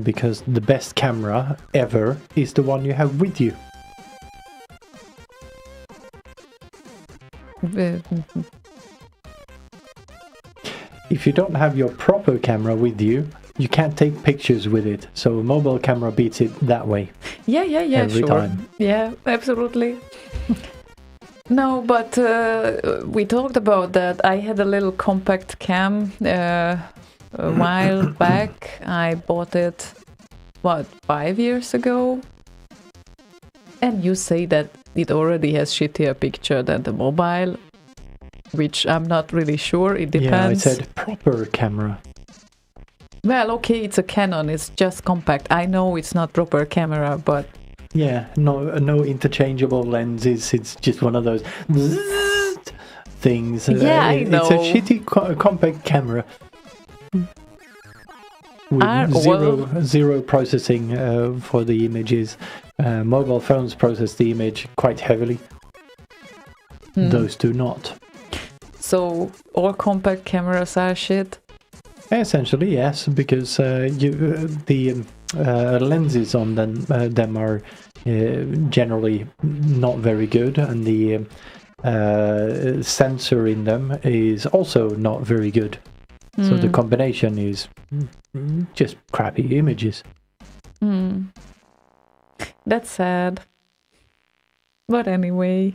Speaker 3: because the best camera ever is the one you have with you. If you don't have your proper camera with you, you can't take pictures with it. So a mobile camera beats it that way.
Speaker 2: Yeah,
Speaker 3: Every
Speaker 2: sure.
Speaker 3: time.
Speaker 2: Yeah, absolutely. No, but we talked about that. I had a little compact cam a while back. I bought it, 5 years ago? And you say that it already has shittier picture than the mobile, which I'm not really sure. It depends.
Speaker 3: Yeah, I said proper camera.
Speaker 2: Well, okay, it's a Canon. It's just compact. I know it's not proper camera, but
Speaker 3: Yeah, no interchangeable lenses. It's just one of those things.
Speaker 2: Yeah, I
Speaker 3: It's
Speaker 2: know.
Speaker 3: a shitty compact camera with zero processing for the images. Mobile phones process the image quite heavily. Those do not.
Speaker 2: so all compact cameras are shit.
Speaker 3: Essentially, yes, because the lenses on them are generally not very good, and the sensor in them is also not very good. So the combination is just crappy images.
Speaker 2: That's sad. But anyway,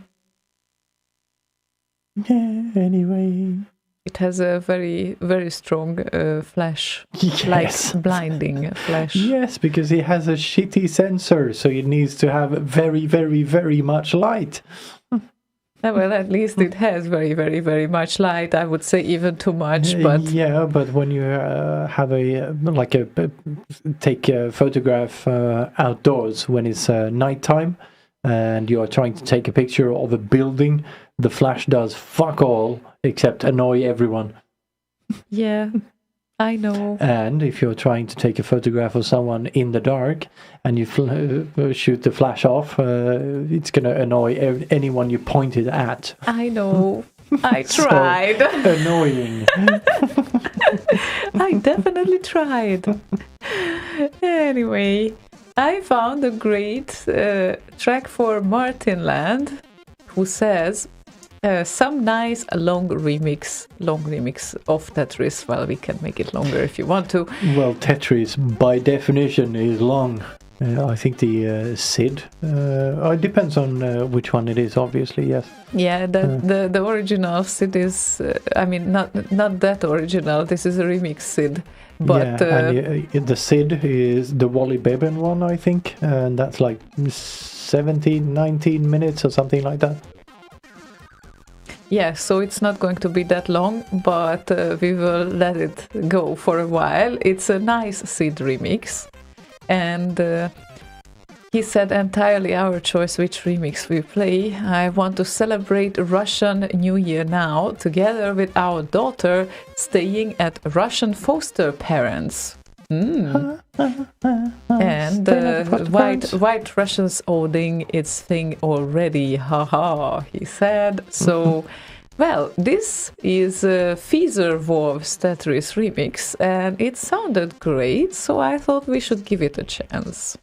Speaker 3: Yeah, anyway.
Speaker 2: it has a very, very strong flash,
Speaker 3: Yes.
Speaker 2: like blinding flash.
Speaker 3: Yes, because it has a shitty sensor, so it needs to have very, very, very much light.
Speaker 2: Well, at least it has very, very, very much light. I would say even too much, but
Speaker 3: Yeah, but when you have take a photograph outdoors when it's nighttime and you are trying to take a picture of a building, the flash does fuck all except annoy everyone.
Speaker 2: yeah, I know.
Speaker 3: And if you're trying to take a photograph of someone in the dark and you shoot the flash off, it's going to annoy anyone you point it at.
Speaker 2: I know. I
Speaker 3: So
Speaker 2: tried.
Speaker 3: annoying.
Speaker 2: I definitely tried. Anyway, I found a great track for Martin Land, who says some nice long remix of Tetris. Well, we can make it longer if you want to.
Speaker 3: Well, Tetris, by definition, is long. I think the SID. It depends on which one it is, obviously, yes.
Speaker 2: Yeah, the original Sid is, I mean, not that original. This is a remix Sid. But
Speaker 3: and the SID is the Wally Beben one, I think. And that's like 17, 19 minutes or something like that.
Speaker 2: yeah, so it's not going to be that long, but we will let it go for a while. It's a nice Sid remix. And he said entirely our choice which remix we play. I want to celebrate Russian New Year now, together with our daughter staying at Russian foster parents. And White Russians owning its thing already, haha, he said. So, well, this is Feezer Wolf's Tetris remix, and it sounded great, so I thought we should give it a chance.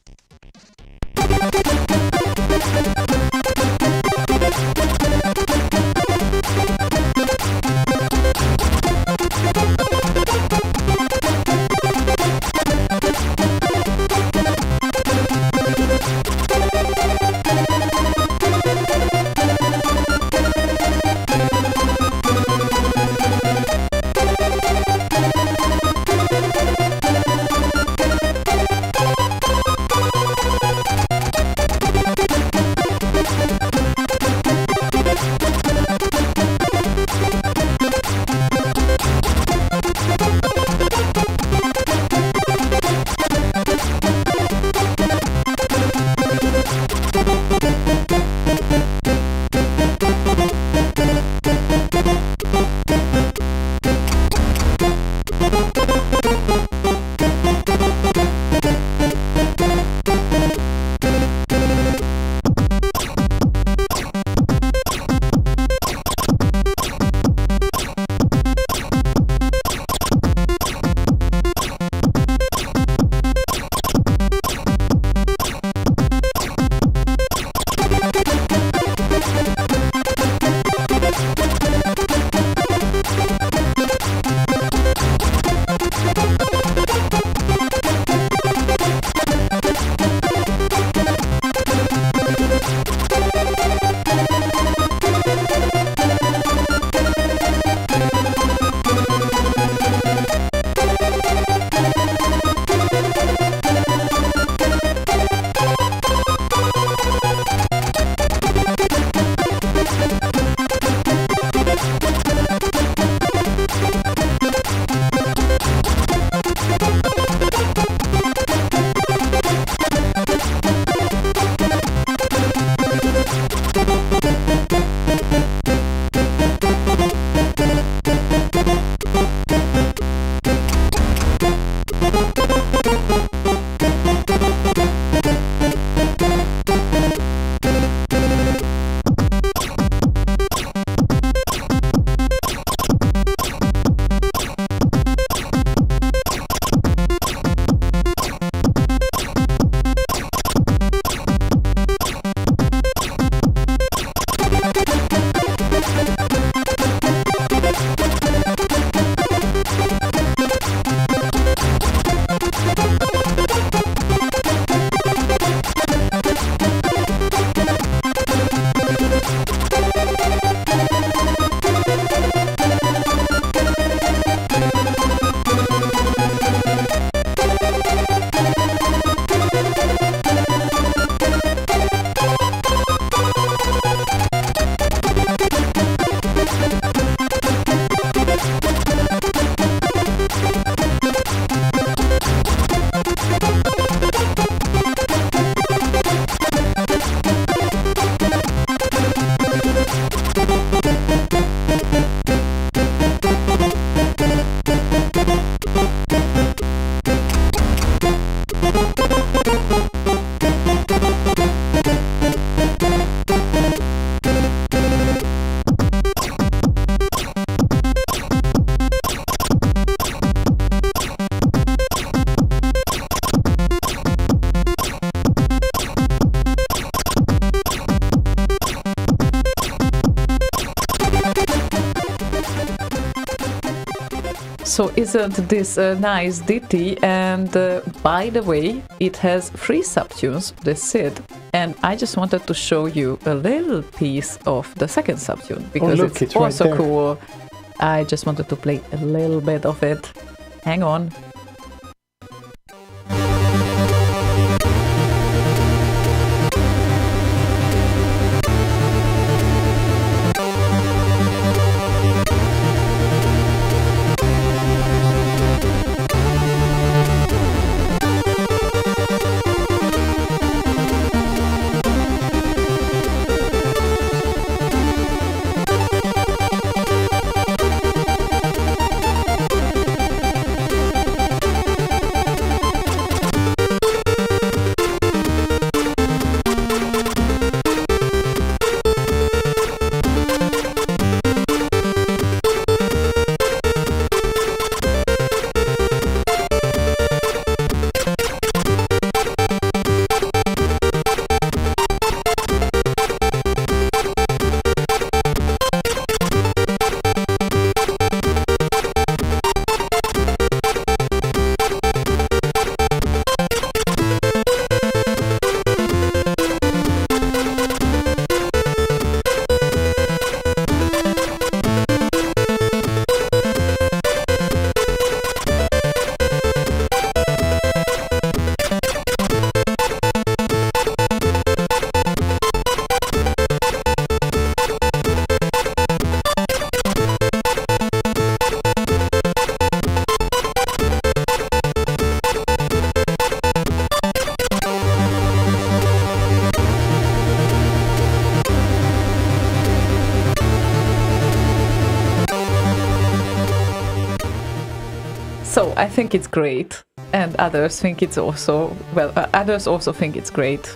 Speaker 2: So isn't this a nice ditty? And by the way, it has 3 subtunes, the Sid, and I just wanted to show you a little piece of the second subtune because
Speaker 3: look,
Speaker 2: it's
Speaker 3: it's right
Speaker 2: also
Speaker 3: there.
Speaker 2: cool. I just wanted to play a little bit of it. Hang on. So I think it's great, and others think it's also others also think it's great.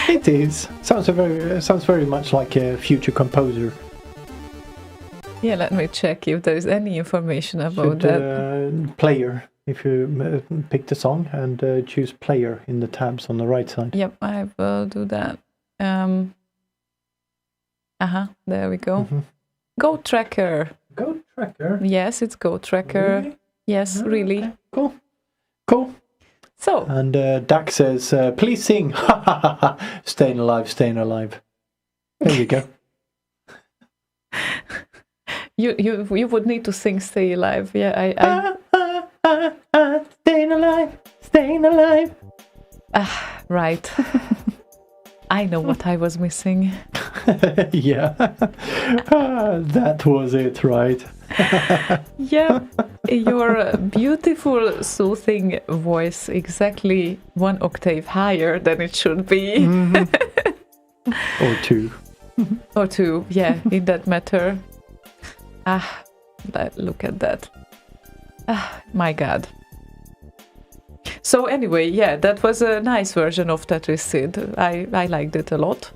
Speaker 3: It is. Sounds very much like a future composer.
Speaker 2: Yeah, let me check if there is any information about that.
Speaker 3: Player. If you pick the song and choose player in the tabs on the right side.
Speaker 2: Yep, I will do that. There we go.
Speaker 3: Mm-hmm.
Speaker 2: Go Tracker.
Speaker 3: Go Tracker.
Speaker 2: Yes, it's Go Tracker.
Speaker 3: Really?
Speaker 2: Yes, really.
Speaker 3: Okay. Cool.
Speaker 2: So,
Speaker 3: And Dak says, please sing. Staying alive, staying alive. There you go.
Speaker 2: you would need to sing "Stay Alive." Yeah, I
Speaker 3: Staying alive, staying alive.
Speaker 2: right. I know what I was missing.
Speaker 3: Yeah. That was it, right?
Speaker 2: Yeah, your beautiful, soothing voice exactly 1 octave higher than it should be.
Speaker 3: Mm-hmm. Or 2.
Speaker 2: Or 2, yeah, in that matter. Look at that. My God. So anyway, yeah, that was a nice version of Tetris Sid. I liked it a lot.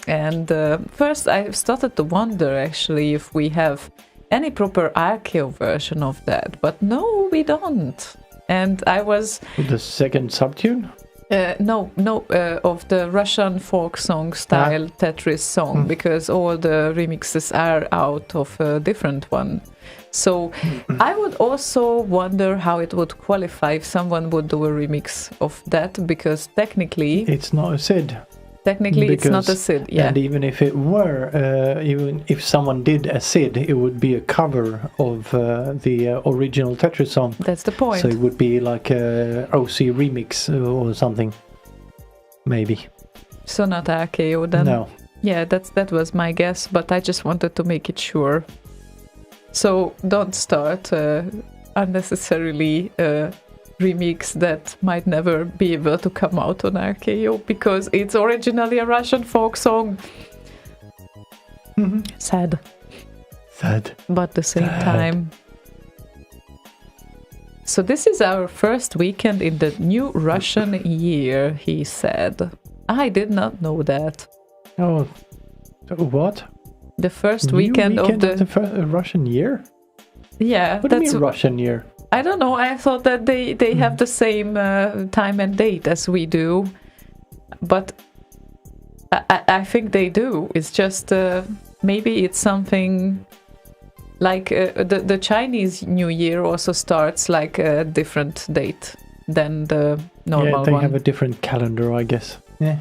Speaker 2: And first I started to wonder actually if we have any proper Archeo version of that, but no, we don't. And I was...
Speaker 3: The second subtune?
Speaker 2: No, of the Russian folk song style Tetris song, because all the remixes are out of a different one. So I would also wonder how it would qualify if someone would do a remix of that, because technically...
Speaker 3: It's not a Sid.
Speaker 2: Technically, it's not a Sid, yeah.
Speaker 3: And even if it were, even if someone did a Sid, it would be a cover of the original Tetris song.
Speaker 2: That's the point.
Speaker 3: So it would be like a OC remix or something, maybe.
Speaker 2: So not Archeo then?
Speaker 3: No.
Speaker 2: Yeah, that was my guess, but I just wanted to make it sure. So don't start unnecessarily remix that might never be able to come out on Archeo, because it's originally a Russian folk song.
Speaker 3: Mm-hmm.
Speaker 2: Sad. But at the same
Speaker 3: Sad.
Speaker 2: time. So this is our first weekend in the new Russian year, he said. I did not know that.
Speaker 3: Oh, what?
Speaker 2: The first
Speaker 3: New
Speaker 2: weekend of the
Speaker 3: Russian year?
Speaker 2: Yeah,
Speaker 3: What do you
Speaker 2: that's
Speaker 3: mean Russian year?
Speaker 2: I don't know. I thought that they have the same time and date as we do, but I think they do. It's just maybe it's something Like the Chinese New Year also starts like a different date than the normal
Speaker 3: Yeah, they
Speaker 2: one.
Speaker 3: have a different calendar, I guess. Yeah.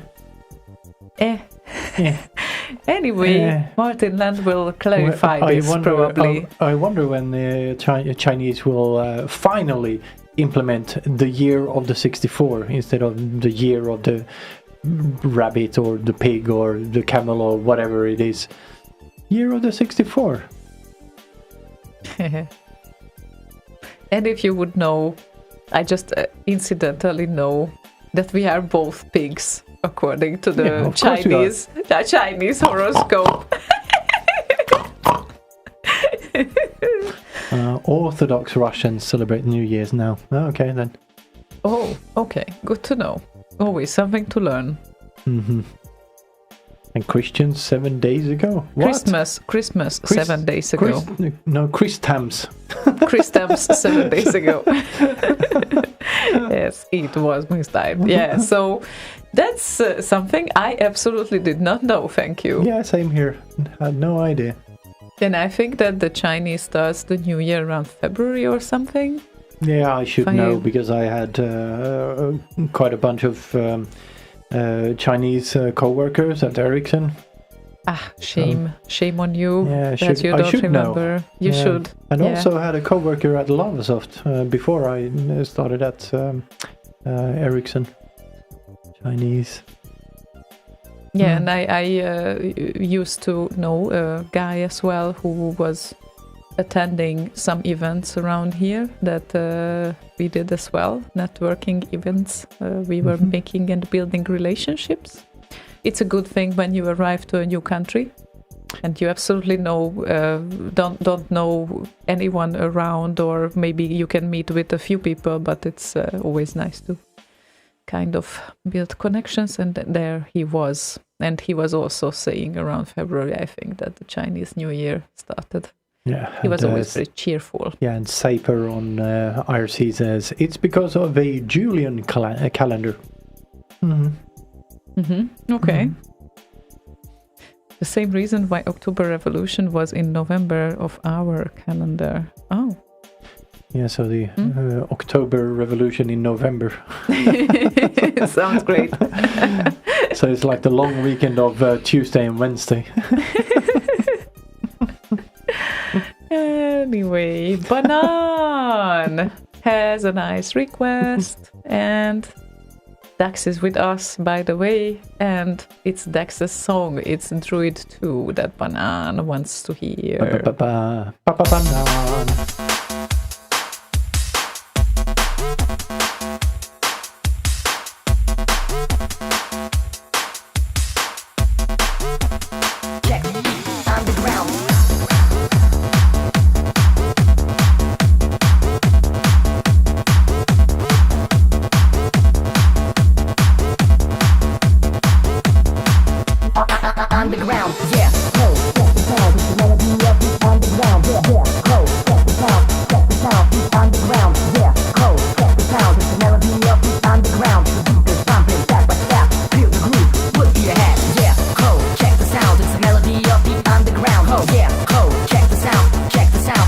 Speaker 2: Eh.
Speaker 3: Yeah.
Speaker 2: Anyway,
Speaker 3: Eh.
Speaker 2: Martin Land will clarify
Speaker 3: Well,
Speaker 2: this probably.
Speaker 3: I wonder when the Chinese will finally implement the year of the 64 instead of the year of the rabbit or the pig or the camel or whatever it is. Year of the 64.
Speaker 2: And if you would know, I just incidentally know that we are both pigs according to
Speaker 3: Yeah,
Speaker 2: the
Speaker 3: of course we are.
Speaker 2: Chinese horoscope.
Speaker 3: Orthodox Russians celebrate New Year's now. Okay, then.
Speaker 2: Oh, okay, good to know. Always something to learn.
Speaker 3: Mm-hmm. And Christians 7 days ago. What?
Speaker 2: Christmas 7 days ago.
Speaker 3: Christams.
Speaker 2: Christmas 7 days ago. Yes, it was my time. Yeah, so that's something I absolutely did not know. Thank you.
Speaker 3: Yeah, same here. Had no idea.
Speaker 2: And I think that the Chinese starts the New Year around February or something.
Speaker 3: Yeah, I should
Speaker 2: Fine.
Speaker 3: know because I had quite a bunch of Chinese co-workers at Ericsson.
Speaker 2: Ah, shame on you
Speaker 3: Yeah,
Speaker 2: that you
Speaker 3: I
Speaker 2: don't
Speaker 3: should know.
Speaker 2: remember. You
Speaker 3: Yeah.
Speaker 2: should.
Speaker 3: And
Speaker 2: Yeah.
Speaker 3: also had a co-worker at Lavasoft before I started at Ericsson. Chinese.
Speaker 2: Yeah, and I used to know a guy as well who was attending some events around here that we did as well, networking events. We were making and building relationships. It's a good thing when you arrive to a new country and you absolutely don't know anyone around, or maybe you can meet with a few people, but it's always nice to kind of build connections. And there he was. And he was also saying around February, I think, that the Chinese New Year started.
Speaker 3: Yeah,
Speaker 2: He was
Speaker 3: and,
Speaker 2: always very cheerful.
Speaker 3: Yeah, and Saper on IRC says it's because of a Julian calendar.
Speaker 2: Okay. The same reason why October Revolution was in November of our calendar. Oh.
Speaker 3: Yeah, so the October Revolution in November.
Speaker 2: Sounds great.
Speaker 3: So it's like the long weekend of Tuesday and Wednesday.
Speaker 2: Anyway, Banan has a nice request, and Dax is with us, by the way, and it's Dax's song. It's Druid 2 that Banan wants to hear.
Speaker 3: Ba-ba-ba-ba-ba-ba-ba-ba.
Speaker 4: Underground, yeah, go, check the sound, it's the melody of the underground, yeah, go, check the sound, the underground, yeah, go, check the sound, it's the melody of the underground, the beat is pumping, step by step, feel the groove, look to your head, yeah, go, check the sound, it's the melody of the underground, oh yeah, go, check the sound,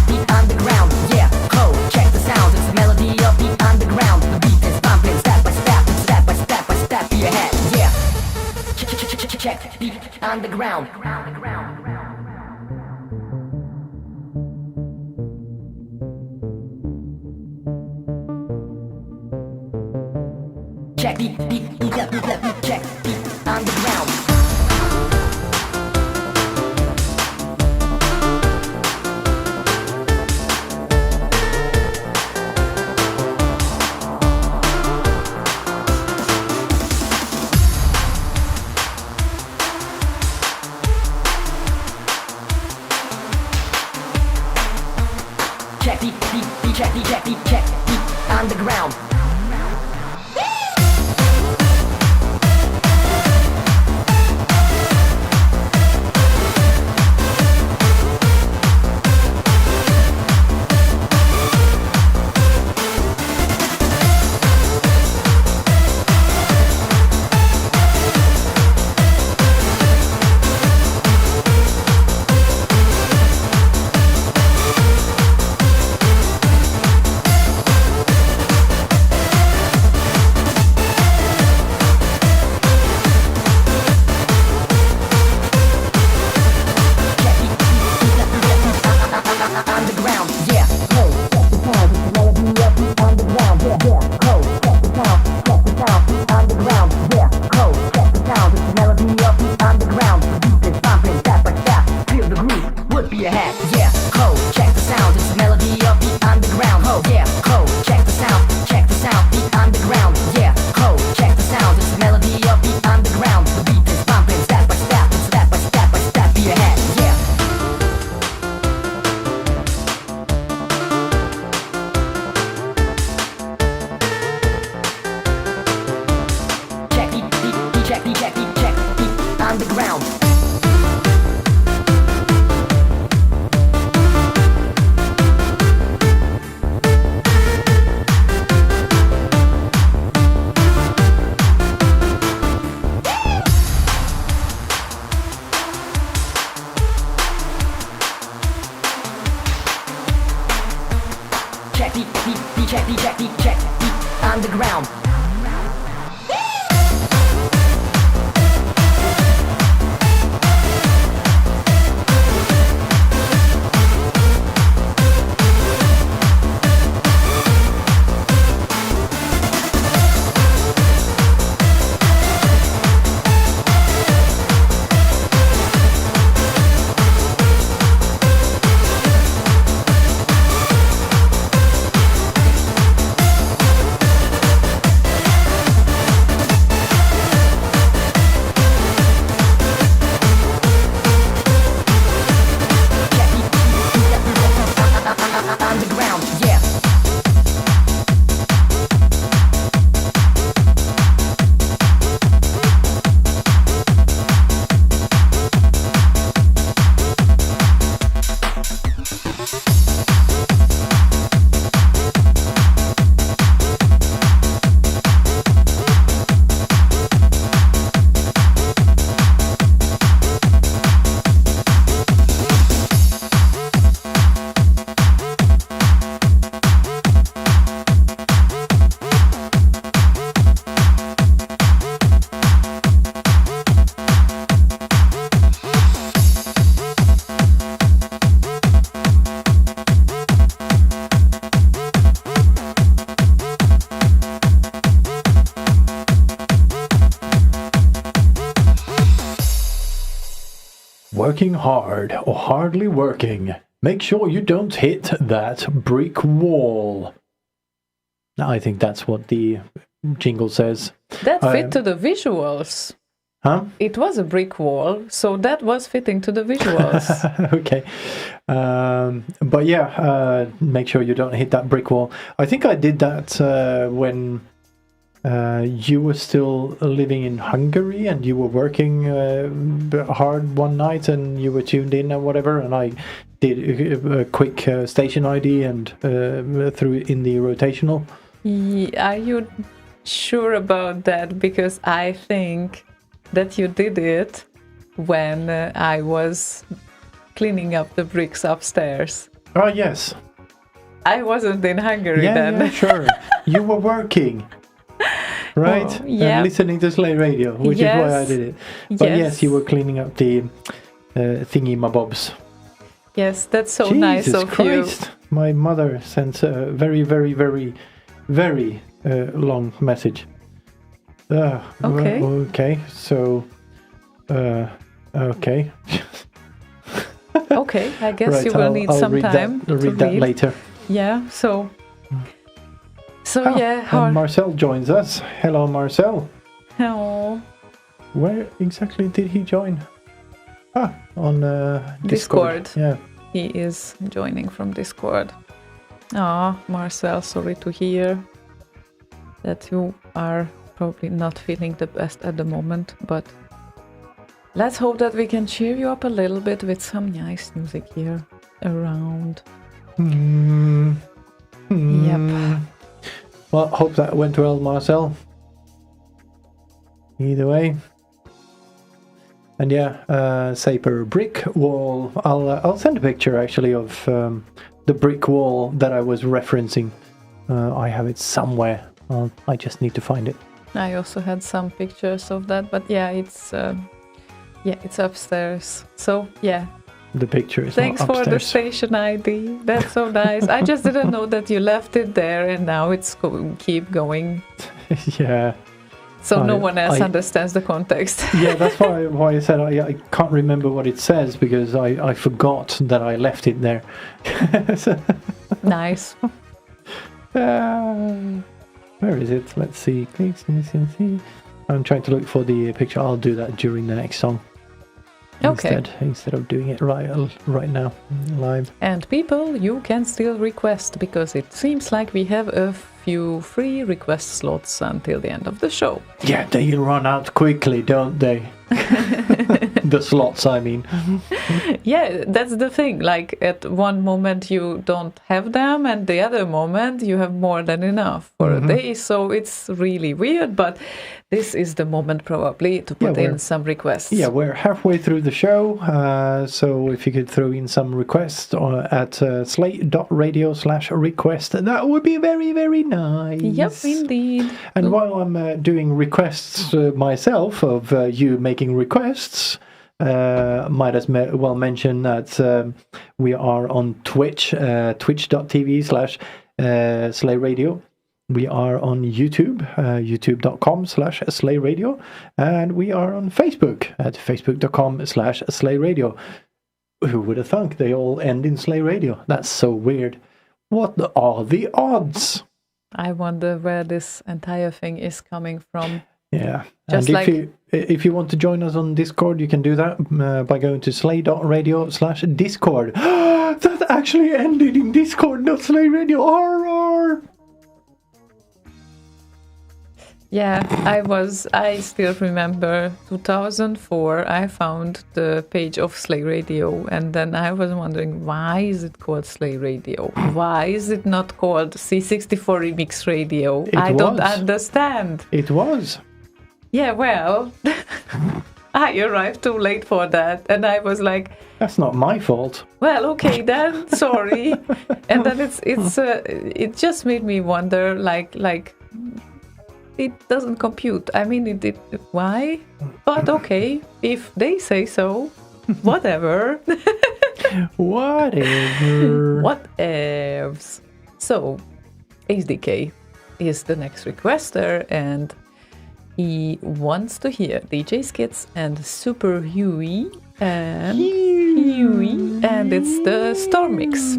Speaker 4: the underground, yeah, go, check the sound, it's the melody of the underground, the beat is pumping, step by step, to your head, yeah. Check the underground. Check the check the underground. Check the underground. underground. Underground, yeah.
Speaker 3: Working hard or hardly working. Make sure you don't hit that brick wall. I think that's what the jingle says.
Speaker 2: That fit to the visuals.
Speaker 3: Huh?
Speaker 2: It was a brick wall, so that was fitting to the visuals.
Speaker 3: Okay. But yeah, make sure you don't hit that brick wall. I think I did that when you were still living in Hungary and you were working hard one night and you were tuned in or whatever, and I did a quick station ID and threw it in the rotational.
Speaker 2: Are you sure about that? Because I think that you did it when I was cleaning up the bricks upstairs.
Speaker 3: Oh, yes.
Speaker 2: I wasn't in Hungary then.
Speaker 3: Yeah, sure. You were working. Right?
Speaker 2: Oh, yeah.
Speaker 3: And listening to Slay Radio, which is why I did it. But yes, you were cleaning up the thingy-mabobs.
Speaker 2: Yes, that's so
Speaker 3: Jesus
Speaker 2: nice of
Speaker 3: Christ.
Speaker 2: you.
Speaker 3: My mother sent a very, very, very, very long message.
Speaker 2: Okay.
Speaker 3: Okay, so... okay.
Speaker 2: Okay, I guess
Speaker 3: Right,
Speaker 2: you will need
Speaker 3: I'll
Speaker 2: some
Speaker 3: read
Speaker 2: time
Speaker 3: I'll read that later.
Speaker 2: Yeah, so yeah.
Speaker 3: And Marcel joins us. Hello, Marcel.
Speaker 2: Oh,
Speaker 3: Where exactly did he join? On
Speaker 2: Discord.
Speaker 3: Yeah.
Speaker 2: He is joining from Discord. Marcel, sorry to hear that you are probably not feeling the best at the moment, but let's hope that we can cheer you up a little bit with some nice music here around. Yep.
Speaker 3: Well, hope that went well, Marcel. Either way. And yeah, Saper brick wall. I'll send a picture actually of the brick wall that I was referencing. I have it somewhere. I just need to find it.
Speaker 2: I also had some pictures of that, but yeah, it's upstairs. So yeah.
Speaker 3: The picture is
Speaker 2: Thanks
Speaker 3: not
Speaker 2: for the
Speaker 3: upstairs.
Speaker 2: station ID. That's so nice. I just didn't know that you left it there, and now it's keep going.
Speaker 3: Yeah.
Speaker 2: So no one else understands the context.
Speaker 3: Yeah, that's why I said I can't remember what it says, because I forgot that I left it there.
Speaker 2: Nice.
Speaker 3: Where is it? Let's see. I'm trying to look for the picture. I'll do that during the next song.
Speaker 2: Okay.
Speaker 3: Instead of doing it right now, live.
Speaker 2: And people, you can still request, because it seems like we have a few free request slots until the end of the show.
Speaker 3: Yeah, they run out quickly, don't they? The slots, I mean.
Speaker 2: Yeah, that's the thing. Like at one moment you don't have them, and the other moment you have more than enough for a day. So it's really weird, but this is the moment probably to put in some requests.
Speaker 3: Yeah, we're halfway through the show, so if you could throw in some requests at slay.radio/request, that would be very, very nice.
Speaker 2: Yep, indeed.
Speaker 3: And while I'm doing requests myself of you making requests, might as well mention that we are on Twitch, twitch.tv/slayradio. We are on YouTube, youtube.com/slayradio, and we are on Facebook at facebook.com/slayradio. Who would have thunk they all end in Slay Radio? That's so weird. What are the odds?
Speaker 2: I wonder where this entire thing is coming from.
Speaker 3: Yeah,
Speaker 2: Just
Speaker 3: and if you want to join us on Discord, you can do that by going to slay.radio/discord. That actually ended in Discord, not Slay Radio. RR.
Speaker 2: Yeah, I still remember 2004, I found the page of Slay Radio, and then I was wondering, why is it called Slay Radio? Why is it not called C64 Remix Radio? I don't understand.
Speaker 3: It was.
Speaker 2: Yeah, well, I arrived too late for that, and I was like,
Speaker 3: that's not my fault.
Speaker 2: Well, okay then, sorry. And then it just made me wonder, like it doesn't compute. I mean, why? But okay, if they say so, whatever.
Speaker 3: Whatever.
Speaker 2: Whatevs. So, HDK is the next requester, and he wants to hear DJ Skits and Super Huey and Huey, and it's the Storm Mix.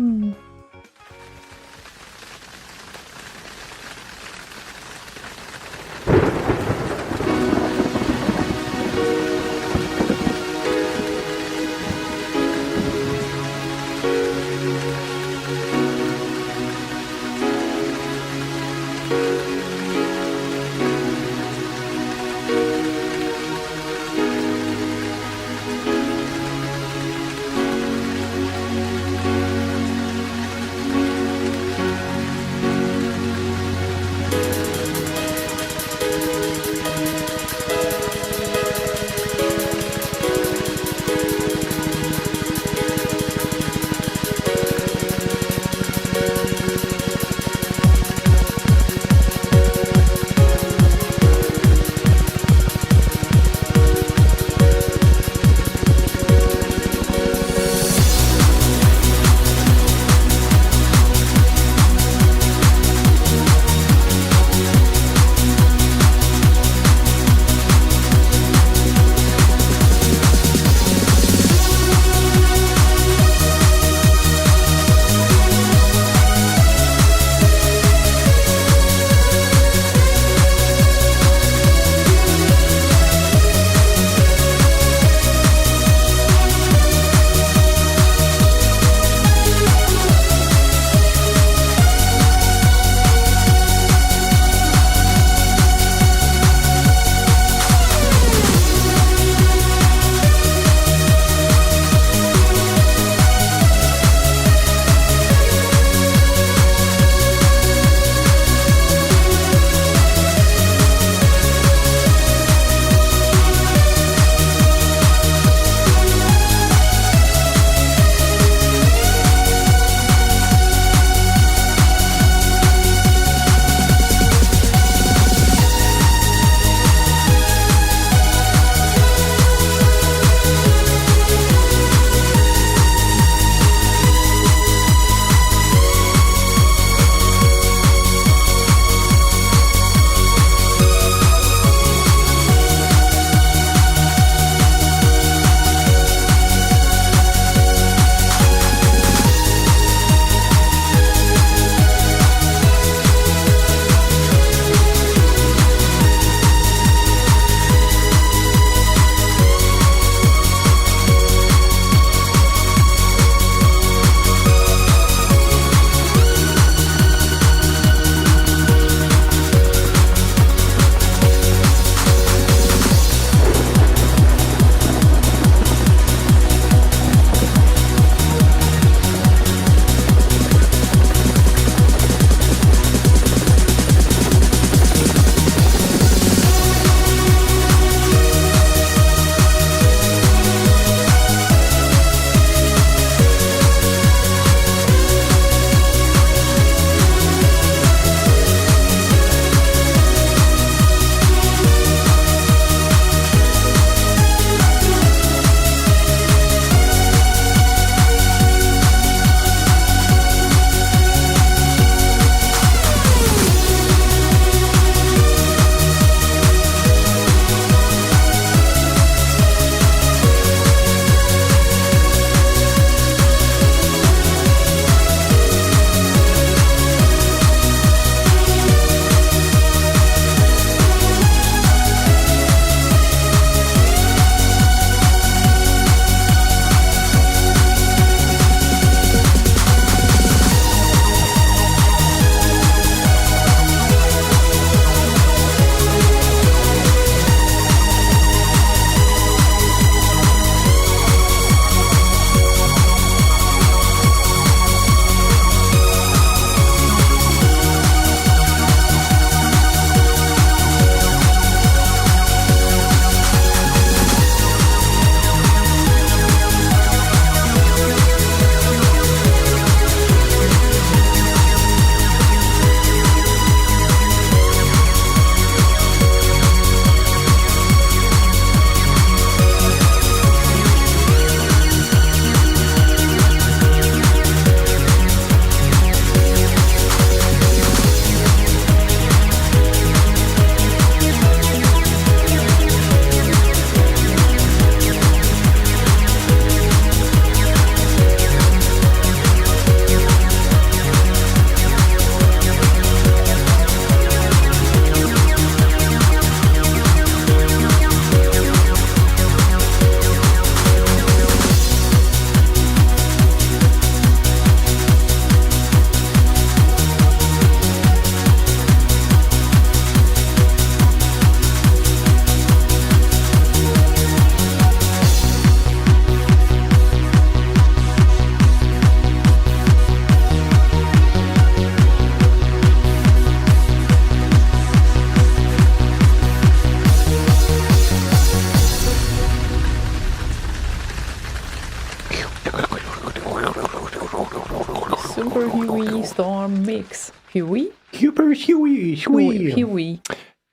Speaker 2: Super Huey Storm Mix. Huey?
Speaker 3: Super Huey.
Speaker 2: Huey.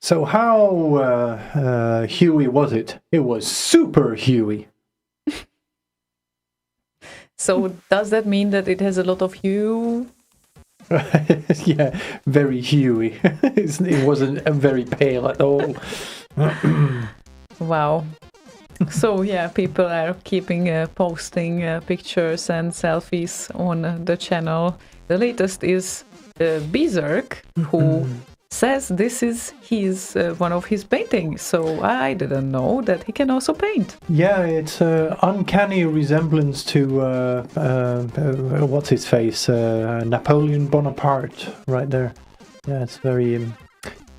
Speaker 3: So how Huey was it? It was Super Huey.
Speaker 2: So does that mean that it has a lot of hue?
Speaker 3: Yeah, very Huey. It wasn't very pale at all.
Speaker 2: Wow. So yeah, people are keeping posting pictures and selfies on the channel. The latest is Berserk, who says this is his one of his paintings. So I didn't know that he can also paint.
Speaker 3: Yeah, it's an uncanny resemblance to what's his face, Napoleon Bonaparte, right there. Yeah, it's very.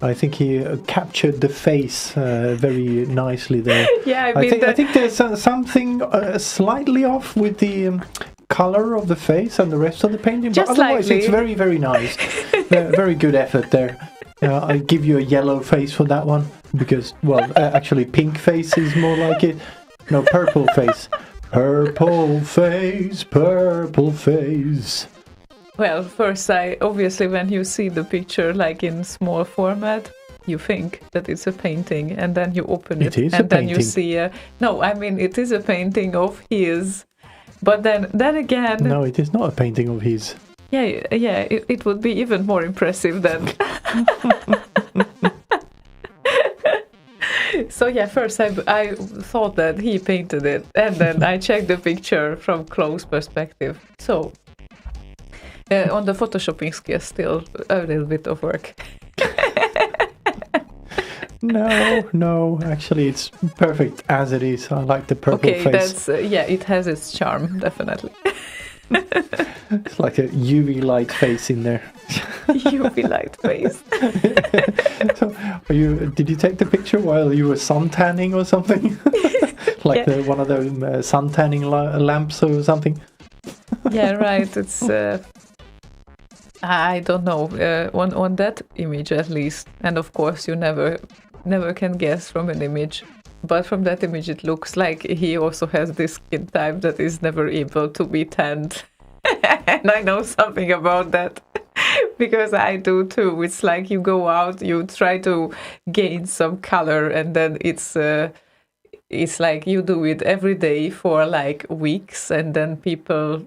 Speaker 3: I think he captured the face very nicely there.
Speaker 2: Yeah, I
Speaker 3: think there's something slightly off with the color of the face and the rest of the painting,
Speaker 2: Just
Speaker 3: but otherwise
Speaker 2: slightly.
Speaker 3: it's very, very nice. Very good effort there. I give you a yellow face for that one because, well, actually pink face is more like it. No, purple face. Purple face, purple face.
Speaker 2: Well, first, obviously when you see the picture like in small format, you think that it's a painting, and then you open it,
Speaker 3: It is a
Speaker 2: and then you
Speaker 3: painting.
Speaker 2: see no, I mean it is a painting of his, but then again,
Speaker 3: No, it is not a painting of his.
Speaker 2: yeah, it would be even more impressive then. So yeah, first I thought that he painted it, and then I checked the picture from close perspective. So on the photoshopping skill, still a little bit of work.
Speaker 3: No, actually it's perfect as it is. I like the purple
Speaker 2: Okay,
Speaker 3: face.
Speaker 2: that's it has its charm, definitely.
Speaker 3: It's like a UV light face in there.
Speaker 2: UV light face.
Speaker 3: So, did you take the picture while you were sun tanning or something? Like
Speaker 2: Yeah.
Speaker 3: one of those sun tanning lamps or something?
Speaker 2: Yeah, right. It's I don't know on that image at least, and of course you never can guess from an image. But from that image, it looks like he also has this skin type that is never able to be tanned. And I know something about that because I do too. It's like you go out, you try to gain some color, and then it's like you do it every day for like weeks, and then people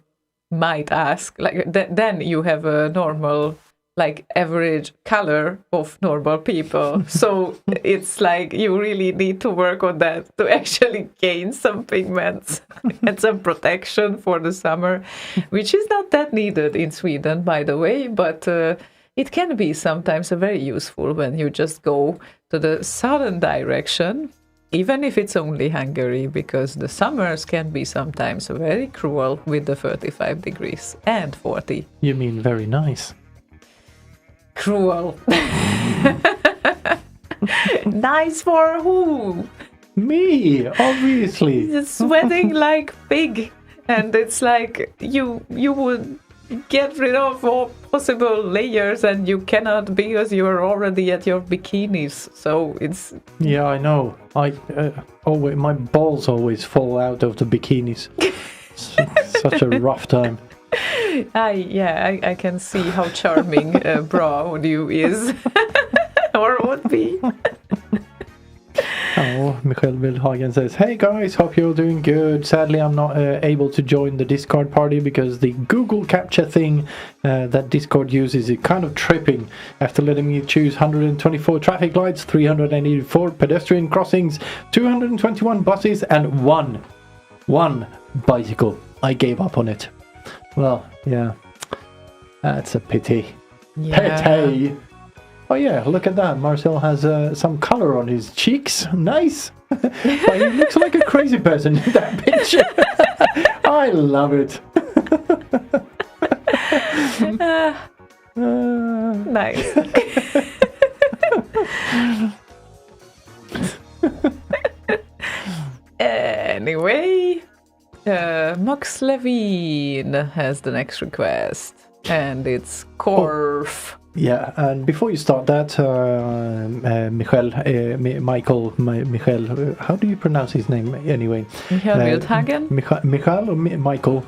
Speaker 2: might ask, like, then you have a normal, like average color of normal people. So it's like you really need to work on that to actually gain some pigments and some protection for the summer, which is not that needed in Sweden, by the way, but it can be sometimes very useful when you just go to the southern direction, even if it's only Hungary, because the summers can be sometimes very cruel with the 35 degrees and 40.
Speaker 3: You mean very nice?
Speaker 2: Cruel. Nice for who?
Speaker 3: Me, obviously.
Speaker 2: It's sweating like pig, and it's like you would get rid of all possible layers, and you cannot because you're already at your bikinis. So it's
Speaker 3: Yeah, I know. Always my balls always fall out of the bikinis. Such a rough time.
Speaker 2: I can see how charming bra you is or would be.
Speaker 3: Oh, Michael Wildhagen says, "Hey guys, hope you're doing good. Sadly, I'm not able to join the Discord party because the Google Capture thing that Discord uses is kind of tripping. After letting me choose 124 traffic lights, 384 pedestrian crossings, 221 buses, and one bicycle, I gave up on it. Well, yeah, that's a pity. Pity." Oh yeah, look at that. Marcel has some color on his cheeks. Nice. He looks like a crazy person in that picture. I love it.
Speaker 2: Nice. Anyway, Max Levine has the next request, and it's Corf.
Speaker 3: Yeah, and before you start that, Michael, how do you pronounce his name anyway?
Speaker 2: Michael Wildhagen?
Speaker 3: Michael or Michael?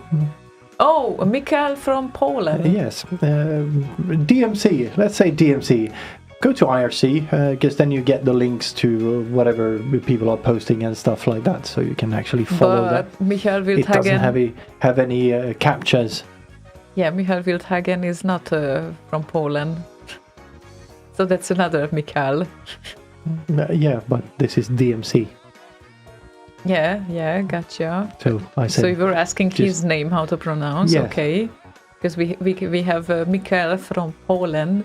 Speaker 2: Oh, Mikael from Poland.
Speaker 3: Yes, DMC. Let's say DMC. Go to IRC, because then you get the links to whatever people are posting and stuff like that, so you can actually follow that.
Speaker 2: But Mikael
Speaker 3: It doesn't
Speaker 2: Wildhagen,
Speaker 3: have any captures.
Speaker 2: yeah, Mikael Wildhagen is not from Poland. So that's another Mikael.
Speaker 3: Yeah, but this is DMC.
Speaker 2: Yeah, gotcha.
Speaker 3: So I said.
Speaker 2: So you were asking his
Speaker 3: just-
Speaker 2: name how to pronounce,
Speaker 3: Yes.
Speaker 2: okay? Because we have Mikael from Poland,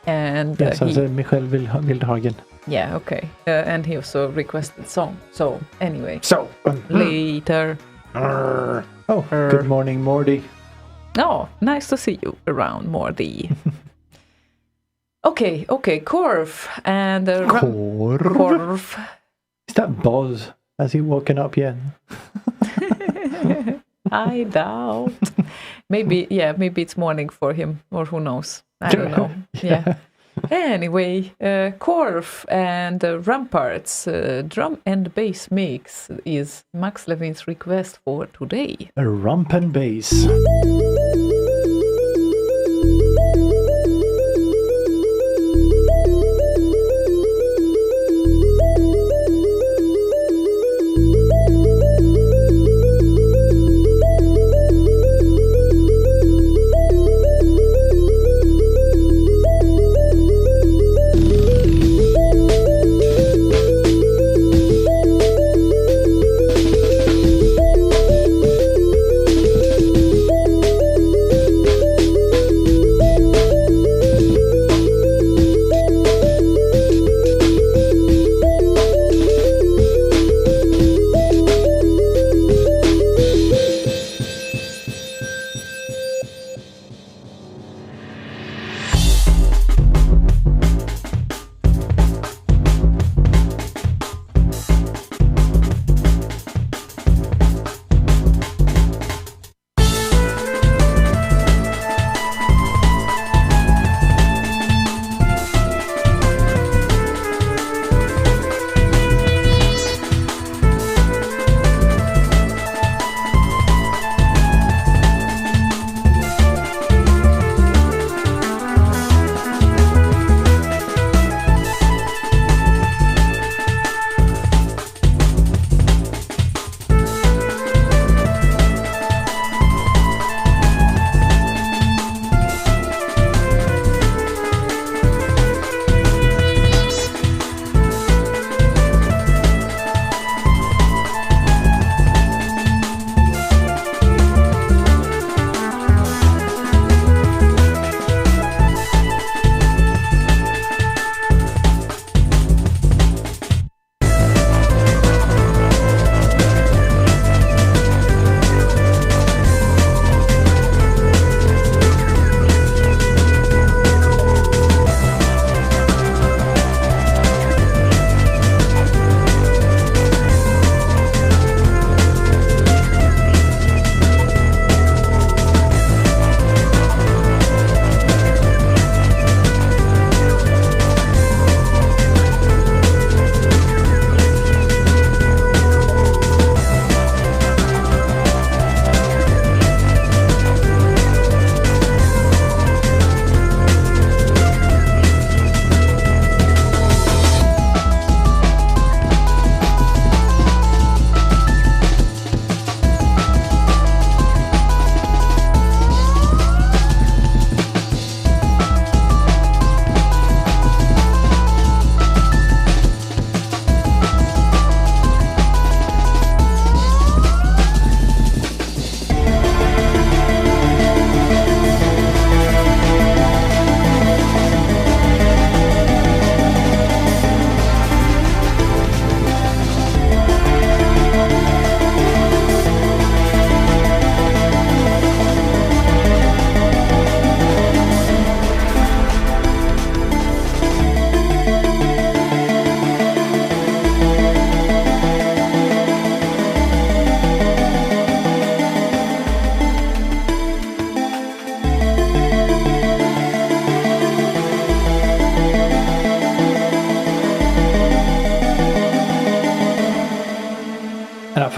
Speaker 2: and
Speaker 3: Yes, I
Speaker 2: he,
Speaker 3: said Michael Wildhagen.
Speaker 2: yeah, okay, and he also requested song. So anyway,
Speaker 3: So.
Speaker 2: later.
Speaker 3: Oh, good morning, Morty.
Speaker 2: Oh, nice to see you around, Morty. okay, Korf and Korf.
Speaker 3: Is that Boz? Has he woken up yet?
Speaker 2: I doubt. Maybe it's morning for him, or who knows? I don't know. Yeah. Anyway, Korf and Ramparts drum and bass mix is Max Levin's request for today.
Speaker 3: A rump and bass.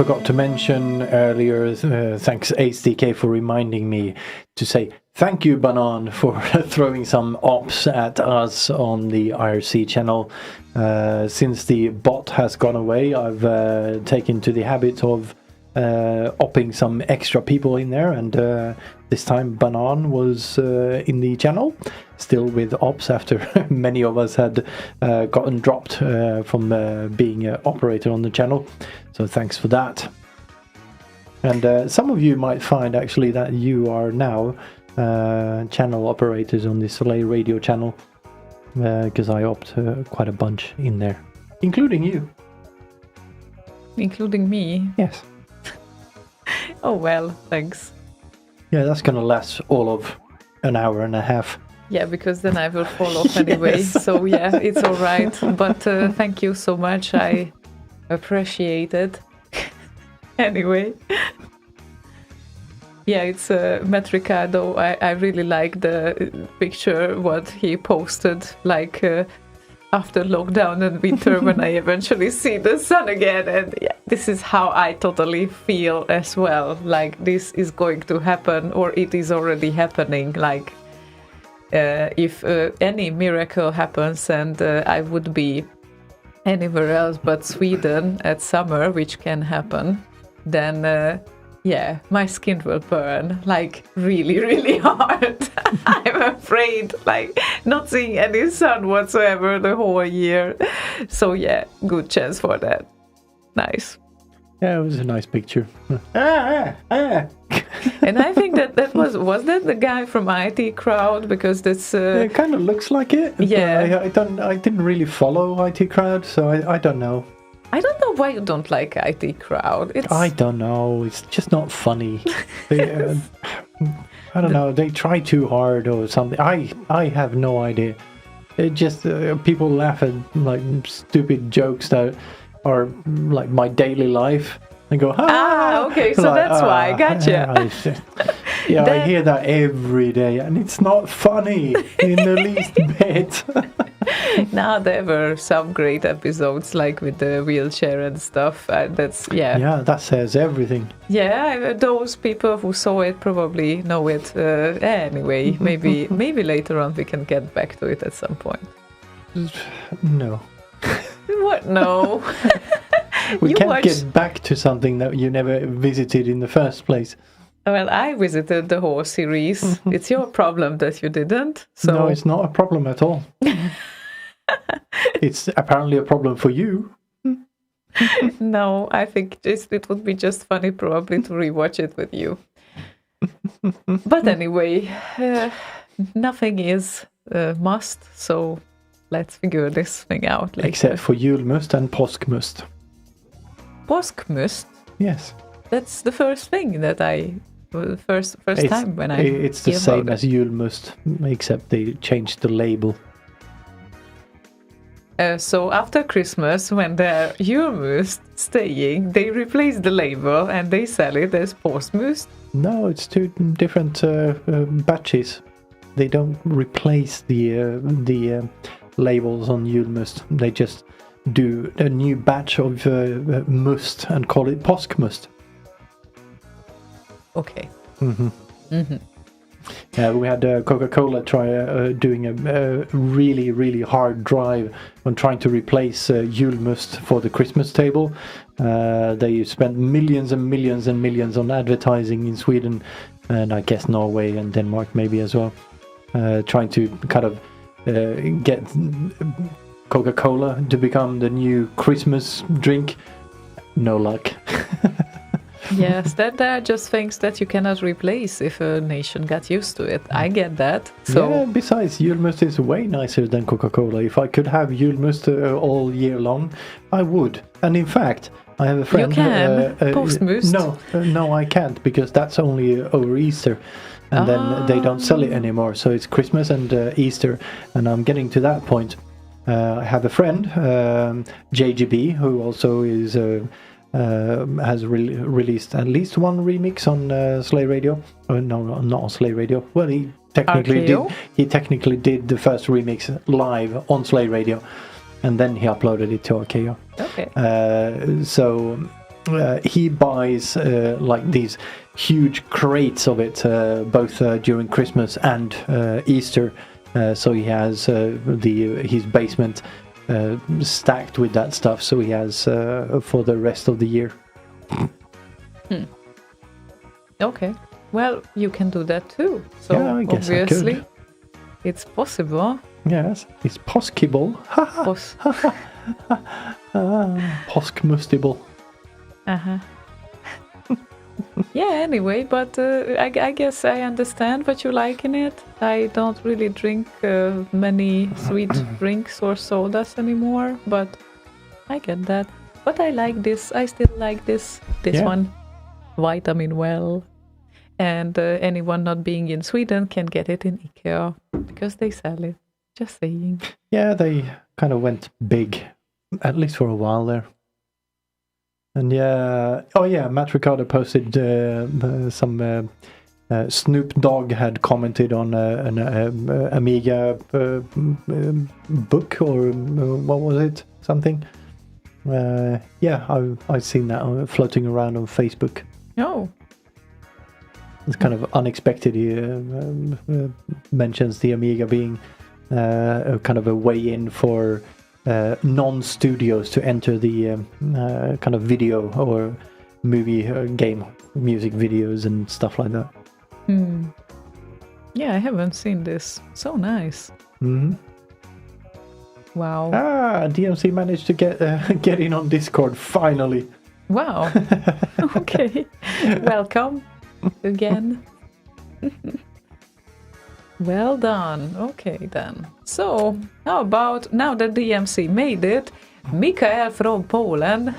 Speaker 3: forgot to mention earlier, thanks HDK for reminding me to say thank you, Banan, for throwing some ops at us on the IRC channel. Since the bot has gone away, I've taken to the habit of opping some extra people in there, and this time Banan was in the channel, still with ops after many of us had gotten dropped from being an operator on the channel. So thanks for that. And some of you might find actually that you are now channel operators on the Slay Radio channel, because I opt quite a bunch in there, including you.
Speaker 2: Including me?
Speaker 3: Yes.
Speaker 2: Oh well, thanks.
Speaker 3: Yeah, that's gonna last all of an hour and a half.
Speaker 2: Yeah, because then I will fall off anyway.
Speaker 3: Yes.
Speaker 2: So yeah, it's all right. But thank you so much. I appreciate it. Anyway. Yeah, it's Metricado. I really like the picture what he posted, like after lockdown and winter when I eventually see the sun again. And yeah, this is how I totally feel as well. Like this is going to happen, or it is already happening. Like if any miracle happens and I would be anywhere else but Sweden at summer, which can happen, then yeah, my skin will burn like really, really hard. I'm afraid, like not seeing any sun whatsoever the whole year. So yeah, good chance for that. Nice.
Speaker 3: Yeah, it was a nice picture.
Speaker 2: And I think that was that the guy from IT Crowd, because that's
Speaker 3: It kind of looks like it.
Speaker 2: Yeah.
Speaker 3: I didn't really follow IT Crowd, so I don't know.
Speaker 2: I don't know why you don't like IT Crowd.
Speaker 3: I don't know. It's just not funny. They, I don't know. They try too hard or something. I have no idea. It just people laugh at like stupid jokes that are like my daily life and go,
Speaker 2: okay, so
Speaker 3: like,
Speaker 2: that's why. Gotcha.
Speaker 3: Yeah, I
Speaker 2: Then-
Speaker 3: hear that every day, and it's not funny in the least bit.
Speaker 2: Now there were some great episodes, like with the wheelchair and stuff. That's
Speaker 3: Yeah, that says everything.
Speaker 2: Yeah, those people who saw it probably know it. Anyway, maybe later on we can get back to it at some point.
Speaker 3: No.
Speaker 2: What? No.
Speaker 3: We
Speaker 2: You
Speaker 3: can't
Speaker 2: watched-
Speaker 3: get back to something that you never visited in the first place.
Speaker 2: Well, I visited the whole series. It's your problem that you didn't. So
Speaker 3: No, it's not a problem at all. It's apparently a problem for you.
Speaker 2: no, I think it would be just funny probably to rewatch it with you. But anyway, nothing is must, so let's figure this thing out later.
Speaker 3: Except for julmust and påskmust.
Speaker 2: Påskmust,
Speaker 3: Yes.
Speaker 2: that's the first thing that first time when I
Speaker 3: It's the
Speaker 2: hear
Speaker 3: same
Speaker 2: about
Speaker 3: as julmust, except they changed the label.
Speaker 2: So after Christmas, when they're julmust staying, they replace the label and they sell it as påskmust.
Speaker 3: No, it's two different batches. They don't replace the labels on julmust. They just do a new batch of must and call it påskmust.
Speaker 2: Okay.
Speaker 3: We had Coca-Cola try doing a really, really hard drive on trying to replace julmust for the Christmas table. They spent millions and millions and millions on advertising in Sweden, and I guess Norway and Denmark maybe as well, trying to kind of get Coca-Cola to become the new Christmas drink. No luck.
Speaker 2: Yes, there are just things that you cannot replace if a nation got used to it. I get that. So
Speaker 3: Yeah, besides, julmust is way nicer than Coca-Cola. If I could have julmust all year long, I would. And in fact, I have a friend...
Speaker 2: You can. Påskmust.
Speaker 3: No, I can't, because that's only over Easter. And then they don't sell it anymore. So it's Christmas and Easter. And I'm getting to that point. I have a friend, JGB, who also is... has released at least one remix on Slay Radio. No, not on Slay Radio. Well, he technically did the first remix live on Slay Radio, and then he uploaded it to RKO.
Speaker 2: okay.
Speaker 3: So he buys like these huge crates of it, both during Christmas and Easter. So he has his basement stacked with that stuff. So he has for the rest of the year.
Speaker 2: Okay. Well, you can do that too. So
Speaker 3: Yeah, I guess I
Speaker 2: obviously,
Speaker 3: could.
Speaker 2: it's possible.
Speaker 3: Yes, it's possible.
Speaker 2: Pos-
Speaker 3: Påskmustibel.
Speaker 2: uh-huh. Yeah, anyway, but I guess I understand what you like in it. I don't really drink many sweet drinks or sodas anymore, but I get that. But I like this. I still like this
Speaker 3: Yeah.
Speaker 2: one. Vitamin Well. And anyone not being in Sweden can get it in IKEA because they sell it. Just saying.
Speaker 3: Yeah, they kind of went big, at least for a while there. And yeah, oh yeah, Matt Ricardo posted some Snoop Dogg had commented on an Amiga book, or what was it? Something. Yeah, I've seen that floating around on Facebook.
Speaker 2: Oh,
Speaker 3: It's kind of unexpected. He mentions the Amiga being a kind of a way in for non-studios to enter the kind of video or movie game music videos and stuff like that.
Speaker 2: yeah, I haven't seen this. So nice.
Speaker 3: Hmm.
Speaker 2: Wow.
Speaker 3: DMC managed to get in on Discord finally.
Speaker 2: Wow. Okay. Welcome again. Well done. Okay then. So, how about now that DMC made it, Mikael from Poland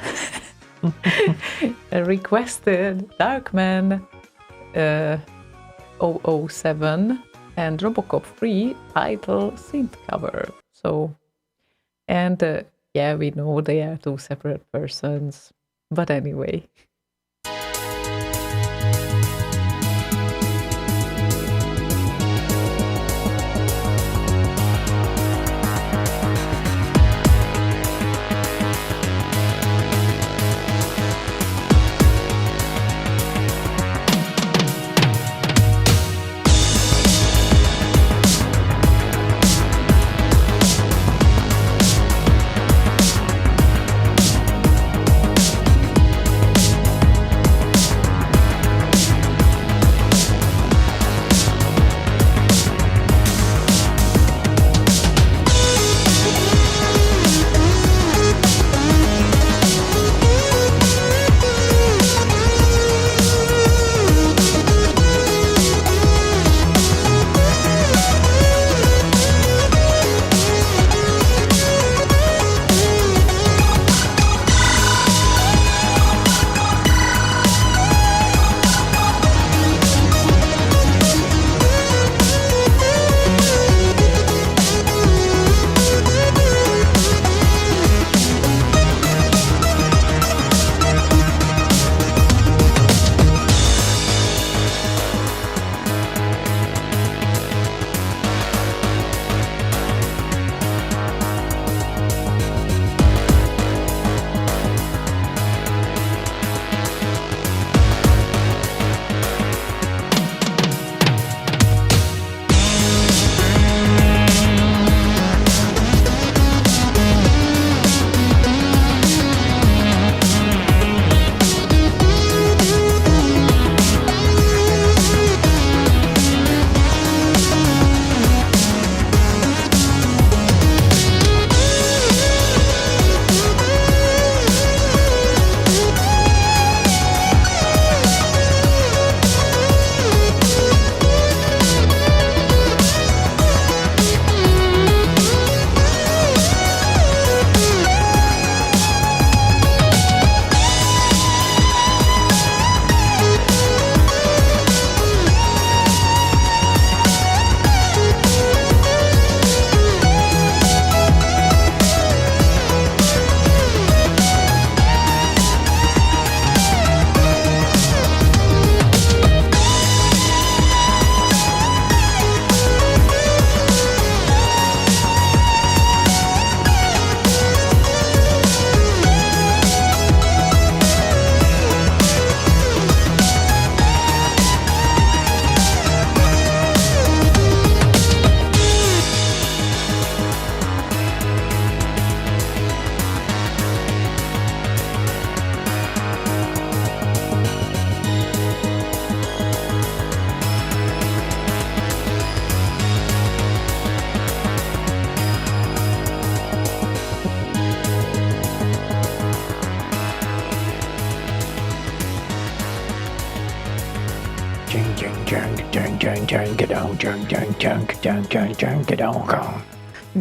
Speaker 2: requested Darkman 007 and Robocop 3 title synth cover. So, and yeah, we know they are two separate persons. But anyway.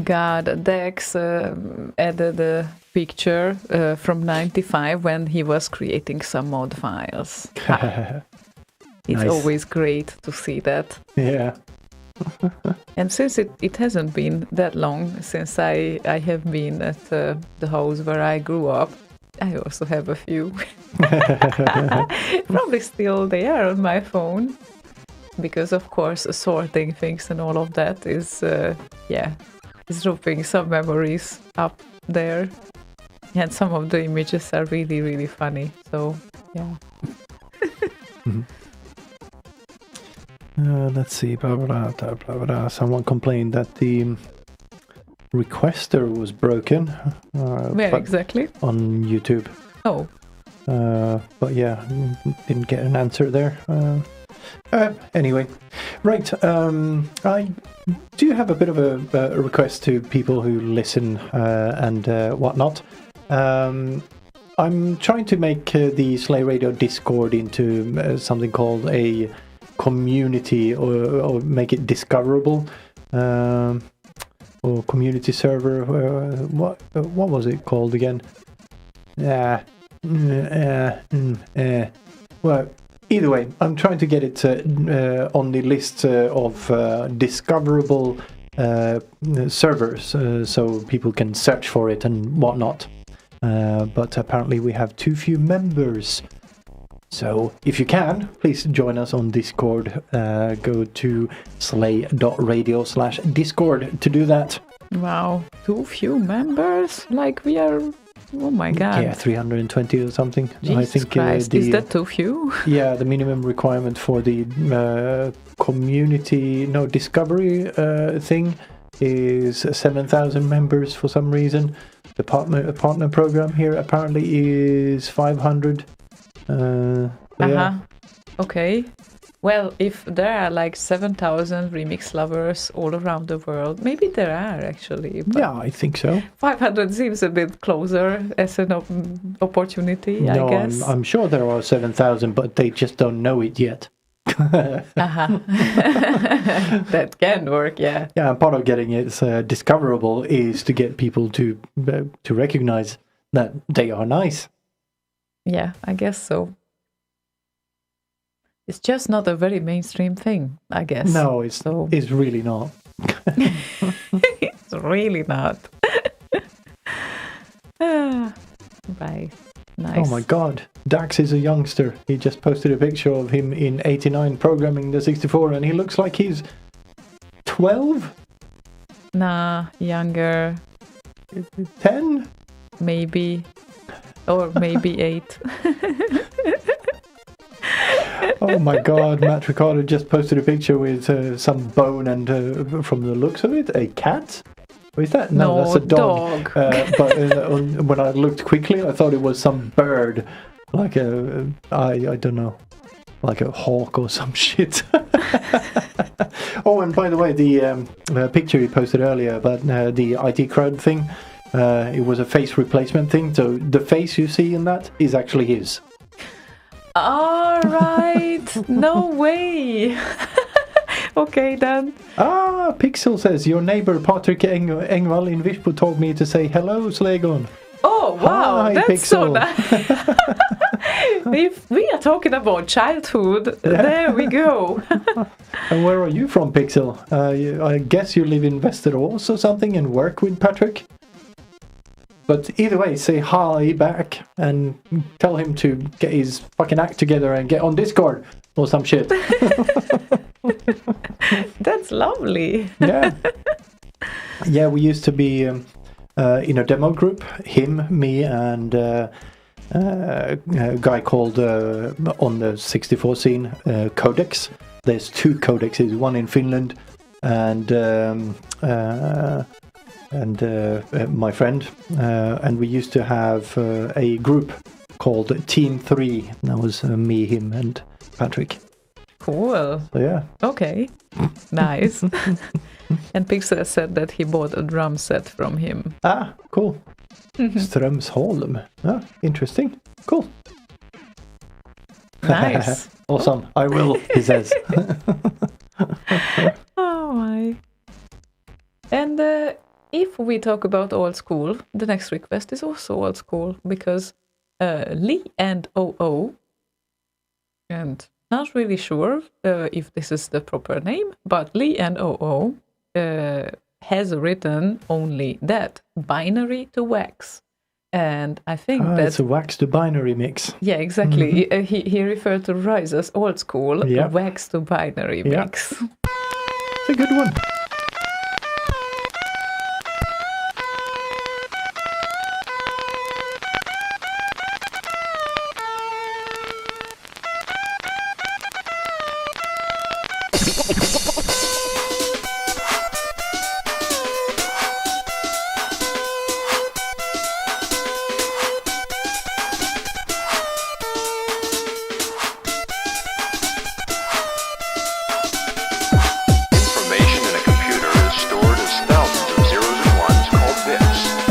Speaker 2: God, Dex added a picture from 95 when he was creating some mod files. It's
Speaker 3: Nice.
Speaker 2: always great to see that.
Speaker 3: Yeah.
Speaker 2: And since it hasn't been that long since I have been at the house where I grew up, I also have a few. Probably still there on my phone. Because of course sorting things and all of that is dropping some memories up there. And some of the images are really, really funny. So yeah.
Speaker 3: Let's see. Blah, blah, blah, blah, blah. Someone complained that the requester was broken.
Speaker 2: Where
Speaker 3: but
Speaker 2: exactly?
Speaker 3: on YouTube.
Speaker 2: Oh.
Speaker 3: But yeah, didn't get an answer there. Anyway, right. I do have a bit of a request to people who listen and whatnot. I'm trying to make the Slay Radio Discord into something called a community or make it discoverable. Or community server. What was it called again? Well, either way, I'm trying to get it on the list of discoverable servers so people can search for it and whatnot. But apparently we have too few members. So if you can, please join us on Discord. Go to slay.radio/Discord to do that.
Speaker 2: Wow. Too few members? Like we are... Oh my god.
Speaker 3: Yeah, 320 or something.
Speaker 2: Jesus
Speaker 3: I think
Speaker 2: Christ. Is that too few?
Speaker 3: Yeah, the minimum requirement for the discovery thing is 7,000 members for some reason. The partner program here apparently is 500. Yeah.
Speaker 2: Okay. Well, if there are like 7,000 remix lovers all around the world, maybe there are actually. But
Speaker 3: Yeah, I think so.
Speaker 2: 500 seems a bit closer as an opportunity, I guess.
Speaker 3: No, I'm sure there are 7,000, but they just don't know it yet.
Speaker 2: That can work, yeah.
Speaker 3: Yeah, and part of getting it discoverable is to get people to recognize that they are nice.
Speaker 2: Yeah, I guess so. It's just not a very mainstream thing, I guess.
Speaker 3: No, it's really not.
Speaker 2: It's really not. Right. Nice.
Speaker 3: Oh my god, Dax is a youngster. He just posted a picture of him in 89 programming the 64 and he looks like he's 12?
Speaker 2: Nah, younger.
Speaker 3: 10?
Speaker 2: Maybe. Or maybe 8.
Speaker 3: Oh my god, Matt Ricardo just posted a picture with some bone and from the looks of it, a cat? Or is that? No, that's a dog. But when I looked quickly, I thought it was some bird. Like I don't know, like a hawk or some shit. Oh, and by the way, the picture he posted earlier about the IT crowd thing, it was a face replacement thing. So the face you see in that is actually his.
Speaker 2: All right. No way. Okay, then.
Speaker 3: Pixel says, your neighbor Patrick Engvall in Visbo told me to say hello, Slaygon.
Speaker 2: Oh, wow.
Speaker 3: Hi,
Speaker 2: That's
Speaker 3: Pixel.
Speaker 2: so nice. If we are talking about childhood, there we go.
Speaker 3: And where are you from, Pixel? I guess you live in Västerås or something and work with Patrick? But either way, say hi back and tell him to get his fucking act together and get on Discord or some shit.
Speaker 2: That's lovely.
Speaker 3: Yeah. Yeah, we used to be in a demo group, him, me, and a guy called on the 64 scene, Codex. There's 2 codexes, one in Finland and my friend. And we used to have a group called Team 3. That was me, him, and Patrick.
Speaker 2: Cool.
Speaker 3: So yeah.
Speaker 2: Okay. Nice. And Pixel said that he bought a drum set from him.
Speaker 3: Ah, cool. Strömsholm. Ah, interesting. Cool.
Speaker 2: Nice.
Speaker 3: Awesome. I will, he says.
Speaker 2: Oh my. And if we talk about old school, the next request is also old school because Lee and OO, and not really sure if this is the proper name, but Lee and OO has written only that, binary to wax. And I think
Speaker 3: It's a wax to binary mix.
Speaker 2: yeah, exactly. He referred to Rise as old school,
Speaker 3: Yeah.
Speaker 2: wax to binary
Speaker 3: Yeah.
Speaker 2: mix.
Speaker 3: It's a good one.
Speaker 6: Information in a computer is stored as thousands of zeros and ones called bits.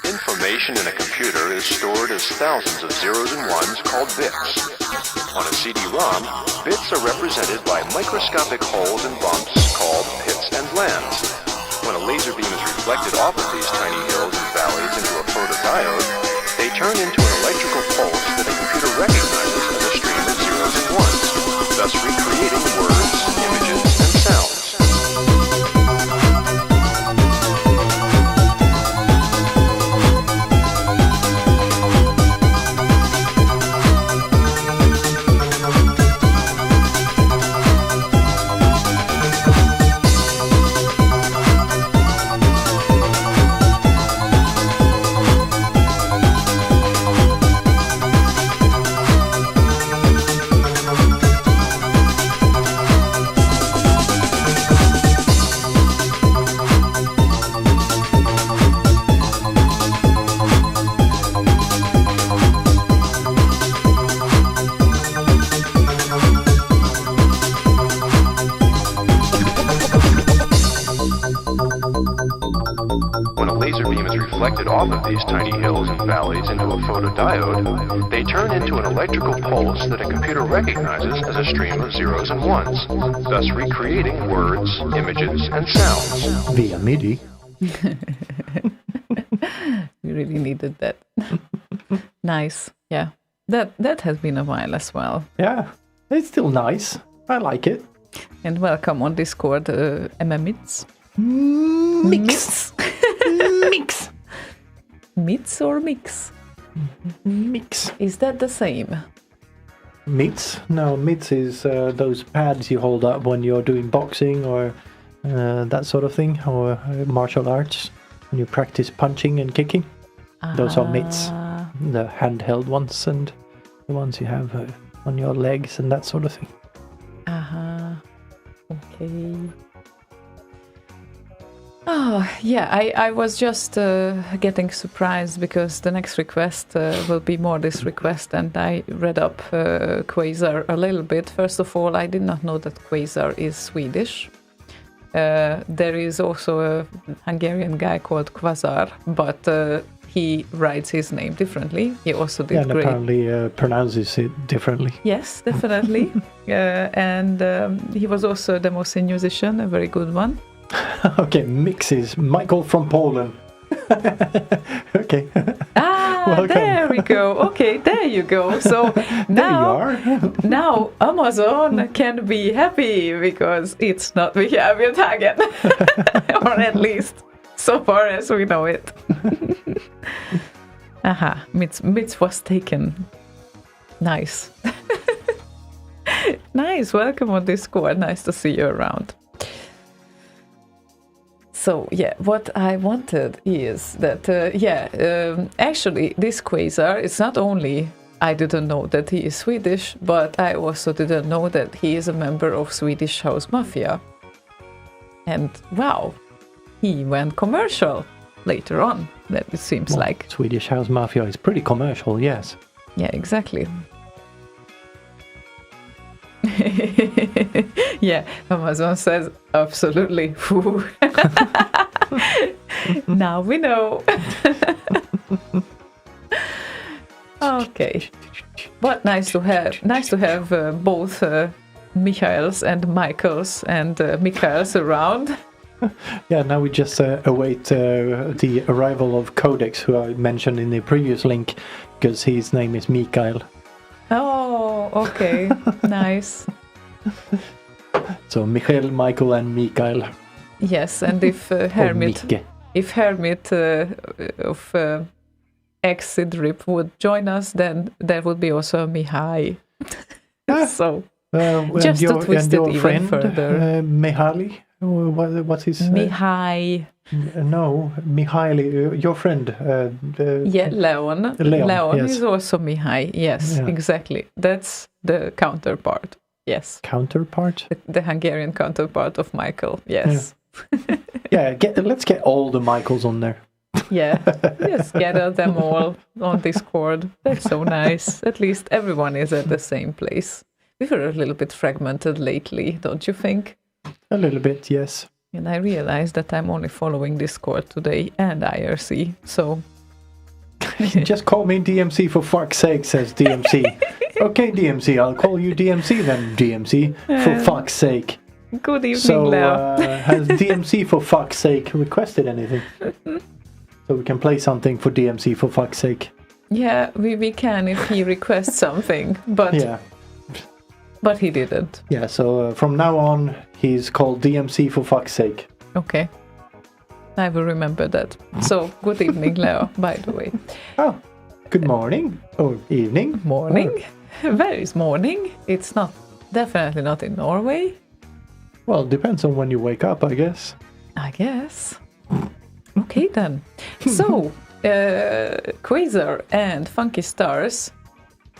Speaker 6: Information in a computer is stored as thousands of zeros and ones called bits. On a CD-ROM, bits are represented by microscopic holes and bumps called pits and lands. When a laser beam is reflected off of these tiny hills and valleys into a photodiode, they turn into an electrical pulse that a computer recognizes as a stream of zeros and ones, thus recreating words, images, and sounds. When a laser beam is reflected off of these tiny hills and valleys into a photodiode, they turn into an electrical pulse that a computer recognizes as a stream of zeros and ones, thus recreating words, images, and sounds.
Speaker 3: Via MIDI.
Speaker 2: We really needed that. Nice. Yeah. That has been a while as well.
Speaker 3: Yeah, it's still nice. I like it.
Speaker 2: And welcome on Discord, MMits.
Speaker 3: Mix. Mix.
Speaker 2: Mits or mix?
Speaker 3: Mix.
Speaker 2: Is that the same?
Speaker 3: Mitts? No, mitts is those pads you hold up when you're doing boxing or that sort of thing, or martial arts, when you practice punching and kicking. Those are mitts. The handheld ones and the ones you have on your legs and that sort of thing.
Speaker 2: Okay. Oh, yeah, I was just getting surprised because the next request will be more this request, and I read up Quasar a little bit. First of all, I did not know that Quasar is Swedish. There is also a Hungarian guy called Quasar, but he writes his name differently. He also did
Speaker 3: and
Speaker 2: great.
Speaker 3: apparently pronounces it differently.
Speaker 2: Yes, definitely. And he was also a demo scene musician, a very good one.
Speaker 3: Okay, mixes. Michael from Poland. Okay. Welcome.
Speaker 2: there we go. Okay, there you go. So
Speaker 3: There you
Speaker 2: now,
Speaker 3: are.
Speaker 2: now Amazon can be happy because it's not Vikäviötagen, or at least so far as we know it. Aha, Mitz was taken. Nice. Nice, welcome on Discord. Nice to see you around. So yeah, what I wanted is that actually this Quasar is not only I didn't know that he is Swedish, but I also didn't know that he is a member of Swedish House Mafia. And wow, he went commercial later on. That it seems
Speaker 3: Well,
Speaker 2: like.
Speaker 3: Swedish House Mafia is pretty commercial, yes.
Speaker 2: Yeah, exactly. Yeah, Amazon says absolutely. Phew. Now we know. Okay, but nice to have both Michaels and Michaels and Michaels around.
Speaker 3: Yeah, now we just await the arrival of Codex, who I mentioned in the previous link, because his name is Mikael.
Speaker 2: Oh, okay, nice.
Speaker 3: So Michael, Michael, and Mikael.
Speaker 2: Yes, and if
Speaker 3: Or
Speaker 2: Hermit,
Speaker 3: Micke.
Speaker 2: if Hermit of Exidrip would join us, then there would be also Mihai. So
Speaker 3: And
Speaker 2: Just to twist it
Speaker 3: your
Speaker 2: even
Speaker 3: friend,
Speaker 2: further.
Speaker 3: Mihaly? What's his...
Speaker 2: Mihai,
Speaker 3: no, Mihaly, your friend.
Speaker 2: yeah, Leon.
Speaker 3: Leon, yes.
Speaker 2: is also Mihai. Yes,
Speaker 3: Yeah.
Speaker 2: exactly. That's the counterpart. Yes,
Speaker 3: Counterpart?
Speaker 2: the Hungarian counterpart of Michael. Yes.
Speaker 3: Yeah, let's get all the Michaels on there.
Speaker 2: Yeah, just gather them all on Discord. That's so nice. At least everyone is at the same place. We were a little bit fragmented lately, don't you think?
Speaker 3: A little bit, yes.
Speaker 2: And I realized that I'm only following Discord today and IRC, so...
Speaker 3: Just call me DMC for fuck's sake, says DMC. Okay, DMC, I'll call you DMC then, DMC, for fuck's sake.
Speaker 2: Good evening,
Speaker 3: So,
Speaker 2: Leo.
Speaker 3: has DMC for fuck's sake requested anything? So we can play something for DMC for fuck's sake.
Speaker 2: Yeah, we can if he requests something, but
Speaker 3: Yeah.
Speaker 2: but he didn't.
Speaker 3: Yeah, so from now on, he's called DMC for fuck's sake.
Speaker 2: Okay. I will remember that. So, good evening, Leo, by the way.
Speaker 3: Oh, good morning or evening.
Speaker 2: Morning? Where is morning? It's not, definitely not in Norway,
Speaker 3: Well, depends on when you wake up, I guess.
Speaker 2: I guess. Okay, then. So, Quasar and Funky Stars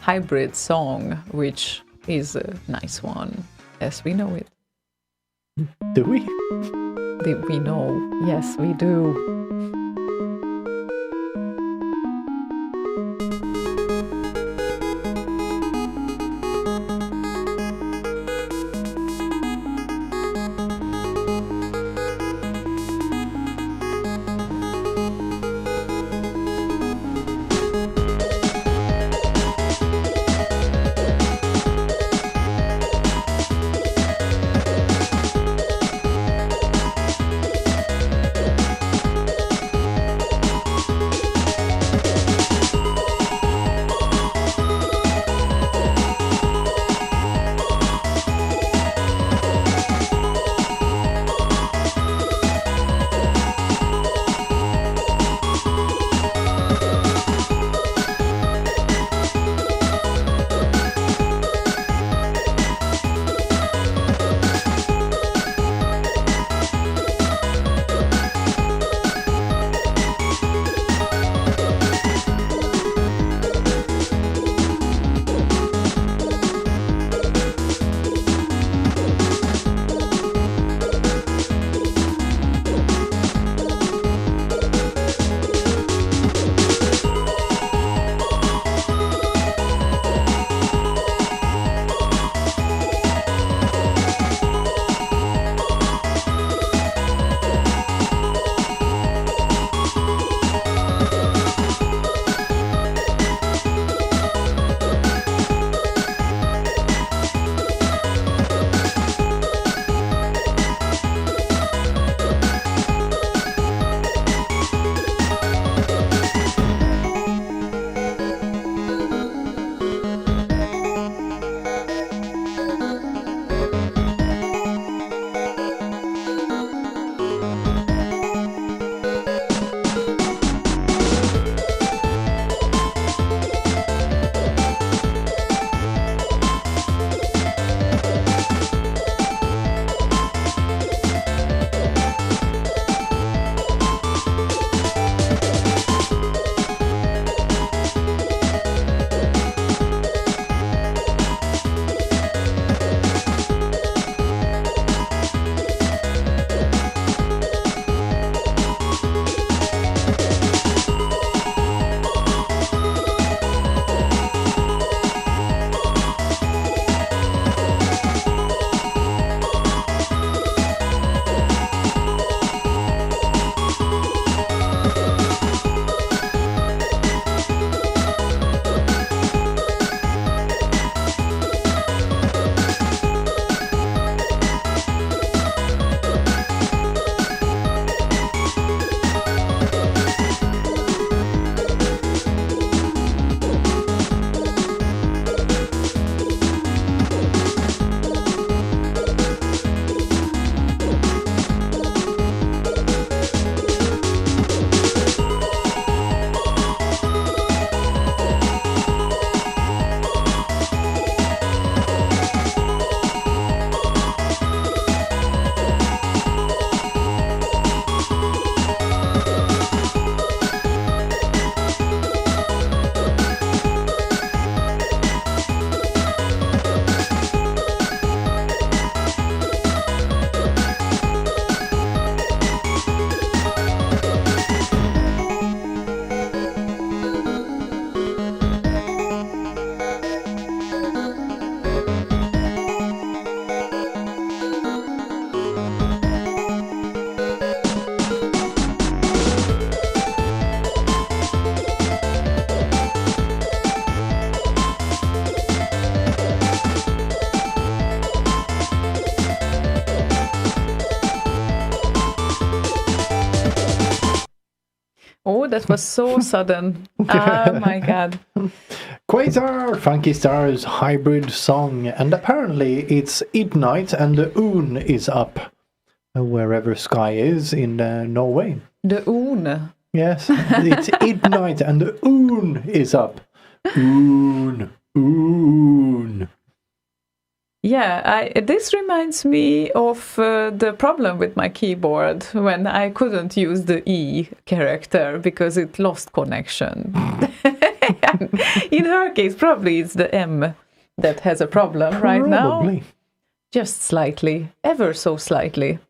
Speaker 2: hybrid song, which is a nice one, as we know it.
Speaker 3: Do we?
Speaker 2: Did we know? Yes, we do. Oh, that was so sudden. Oh my god.
Speaker 3: Quasar, Funky Stars hybrid song, and apparently it's midnight and the moon is up wherever sky is in Norway.
Speaker 2: The oon.
Speaker 3: Yes, it's midnight and the moon is up. Oon.
Speaker 2: Yeah, this reminds me of the problem with my keyboard when I couldn't use the E character because it lost connection. In her case, probably it's the M that has a problem right now.
Speaker 3: Probably.
Speaker 2: Just slightly, ever so slightly.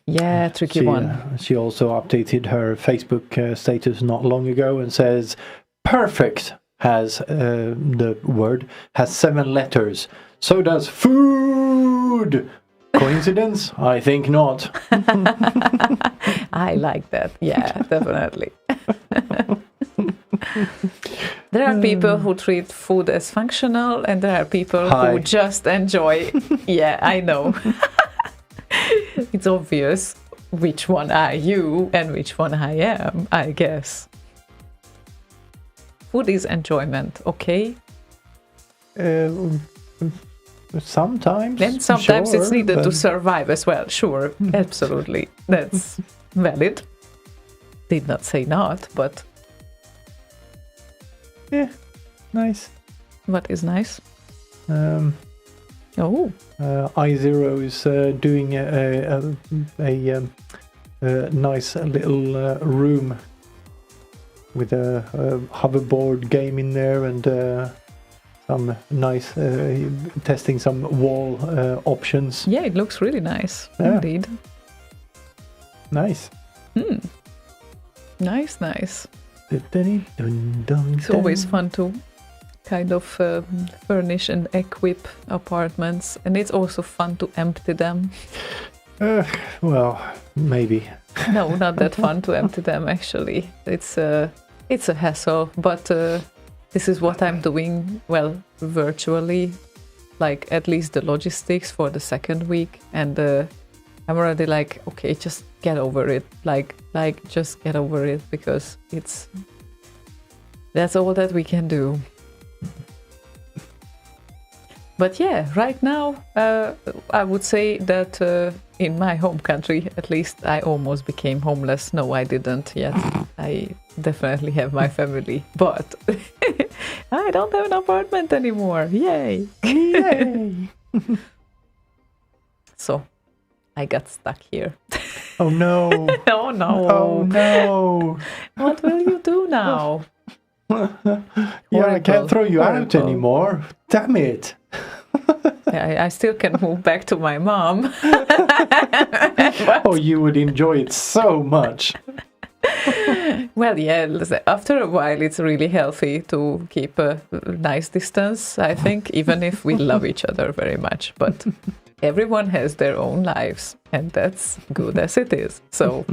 Speaker 2: Yeah, tricky one.
Speaker 3: She also updated her Facebook status not long ago and says, perfect has the word has 7 letters. So does food. Coincidence? I think not.
Speaker 2: I like that. Yeah, definitely. There are people who treat food as functional, and there are people who just enjoy. Yeah, I know. It's obvious which one are you and which one I am, I guess. Food is enjoyment, okay?
Speaker 3: Sometimes.
Speaker 2: And sometimes
Speaker 3: sure,
Speaker 2: it's needed to
Speaker 3: but-
Speaker 2: survive as well. Sure, absolutely. That's valid. Did not say not, but
Speaker 3: Yeah, nice.
Speaker 2: what is nice? Oh,
Speaker 3: I0 is doing a nice little room with a hoverboard game in there and some nice testing some wall options.
Speaker 2: yeah, it looks really nice.
Speaker 3: Yeah.
Speaker 2: Indeed.
Speaker 3: Nice.
Speaker 2: Nice.
Speaker 3: It's
Speaker 2: It's always fun to kind of furnish and equip apartments, and it's also fun to empty them.
Speaker 3: Well, maybe.
Speaker 2: No, not that fun to empty them, actually. It's a hassle, but this is what I'm doing, well, virtually, like at least the logistics for the second week, and I'm already like, okay, just get over it, like just get over it, because that's all that we can do. But yeah, right now, I would say that in my home country, at least, I almost became homeless. No, I didn't yet. I definitely have my family, but I don't have an apartment anymore. Yay!
Speaker 3: Yay!
Speaker 2: So I got stuck here.
Speaker 3: Oh no!
Speaker 2: Oh no!
Speaker 3: Oh no!
Speaker 2: What will you do now?
Speaker 3: Yeah, I can't throw you out
Speaker 2: Horrible.
Speaker 3: anymore. Damn it!
Speaker 2: I still can move back to my mom.
Speaker 3: Oh, you would enjoy it so much.
Speaker 2: Well, yeah, after a while, it's really healthy to keep a nice distance, I think, even if we love each other very much. But everyone has their own lives, and that's good as it is. So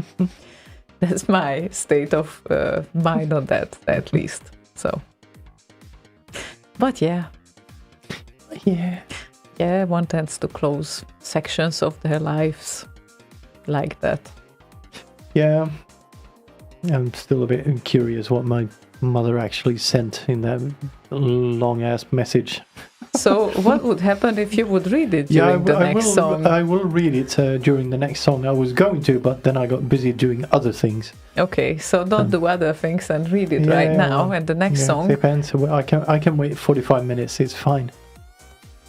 Speaker 2: that's my state of mind on that, at least. So, but yeah, one tends to close sections of their lives like that.
Speaker 3: Yeah. I'm still a bit curious what my mother actually sent in that long ass message.
Speaker 2: So, what would happen if you would read it during the next song?
Speaker 3: I will read it during the next song. I was going to, but then I got busy doing other things.
Speaker 2: Okay, so don't do other things and read it right now.
Speaker 3: well,
Speaker 2: And the next song,
Speaker 3: depends. Well, I can wait 45 minutes. It's fine.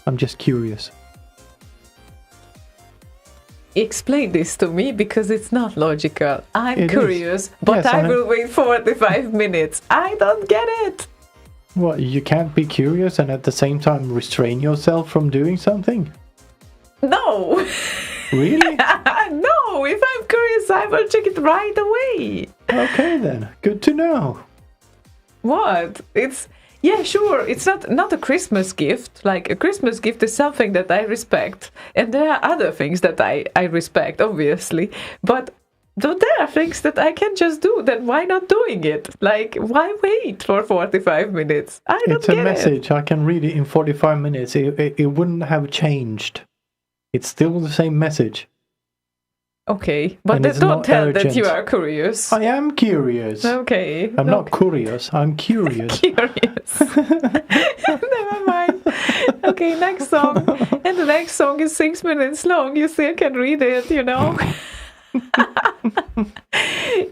Speaker 3: I'm just curious.
Speaker 2: explain this to me because it's not logical. I'm
Speaker 3: It
Speaker 2: curious,
Speaker 3: is.
Speaker 2: but
Speaker 3: Yes,
Speaker 2: I
Speaker 3: I-
Speaker 2: will wait 45 minutes. I don't get it.
Speaker 3: What, you can't be curious and at the same time restrain yourself from doing something?
Speaker 2: No.
Speaker 3: Really?
Speaker 2: No, if I'm curious, I will check it right away.
Speaker 3: Okay then. Good to know.
Speaker 2: What? Yeah, sure. It's not a Christmas gift. Like, a Christmas gift is something that I respect. And there are other things that I respect, obviously. But there are things that I can just do. Then why not doing it? Like, why wait for 45 minutes? I don't
Speaker 3: It's a
Speaker 2: get it.
Speaker 3: message. I can read it in 45 minutes. It wouldn't have changed. It's still the same message.
Speaker 2: Okay, but
Speaker 3: And it's
Speaker 2: don't
Speaker 3: not
Speaker 2: tell that you
Speaker 3: urgent.
Speaker 2: are curious.
Speaker 3: I am curious.
Speaker 2: Okay.
Speaker 3: I'm not curious. I'm curious.
Speaker 2: Curious. Never mind. Okay, next song. And the next song is 6 minutes long. You still can read it, you know.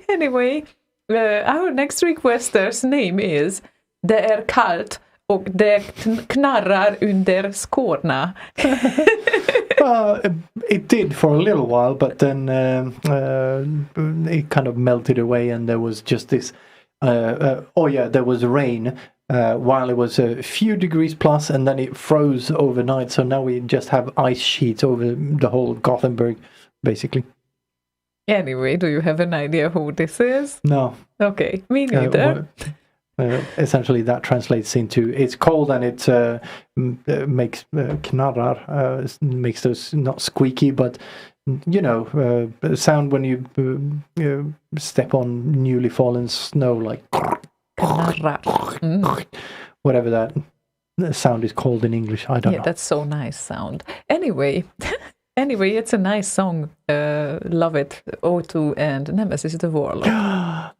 Speaker 2: Anyway, our next requester's name is Det är kallt och det knarrar under skorna.
Speaker 3: It did for a little while, but then it kind of melted away, and there was just this. There was rain while it was a few degrees plus, and then it froze overnight. So now we just have ice sheets over the whole Gothenburg, basically.
Speaker 2: Anyway, do you have an idea who this is?
Speaker 3: No.
Speaker 2: Okay, me neither.
Speaker 3: Essentially, that translates into it's cold and it makes knarrar, makes those not squeaky, but sound when you step on newly fallen snow, like
Speaker 2: Knarrar.
Speaker 3: whatever that sound is called in English. I don't know.
Speaker 2: That's so nice sound. Anyway, it's a nice song. Love it. O2 and Nemesis the Warlock.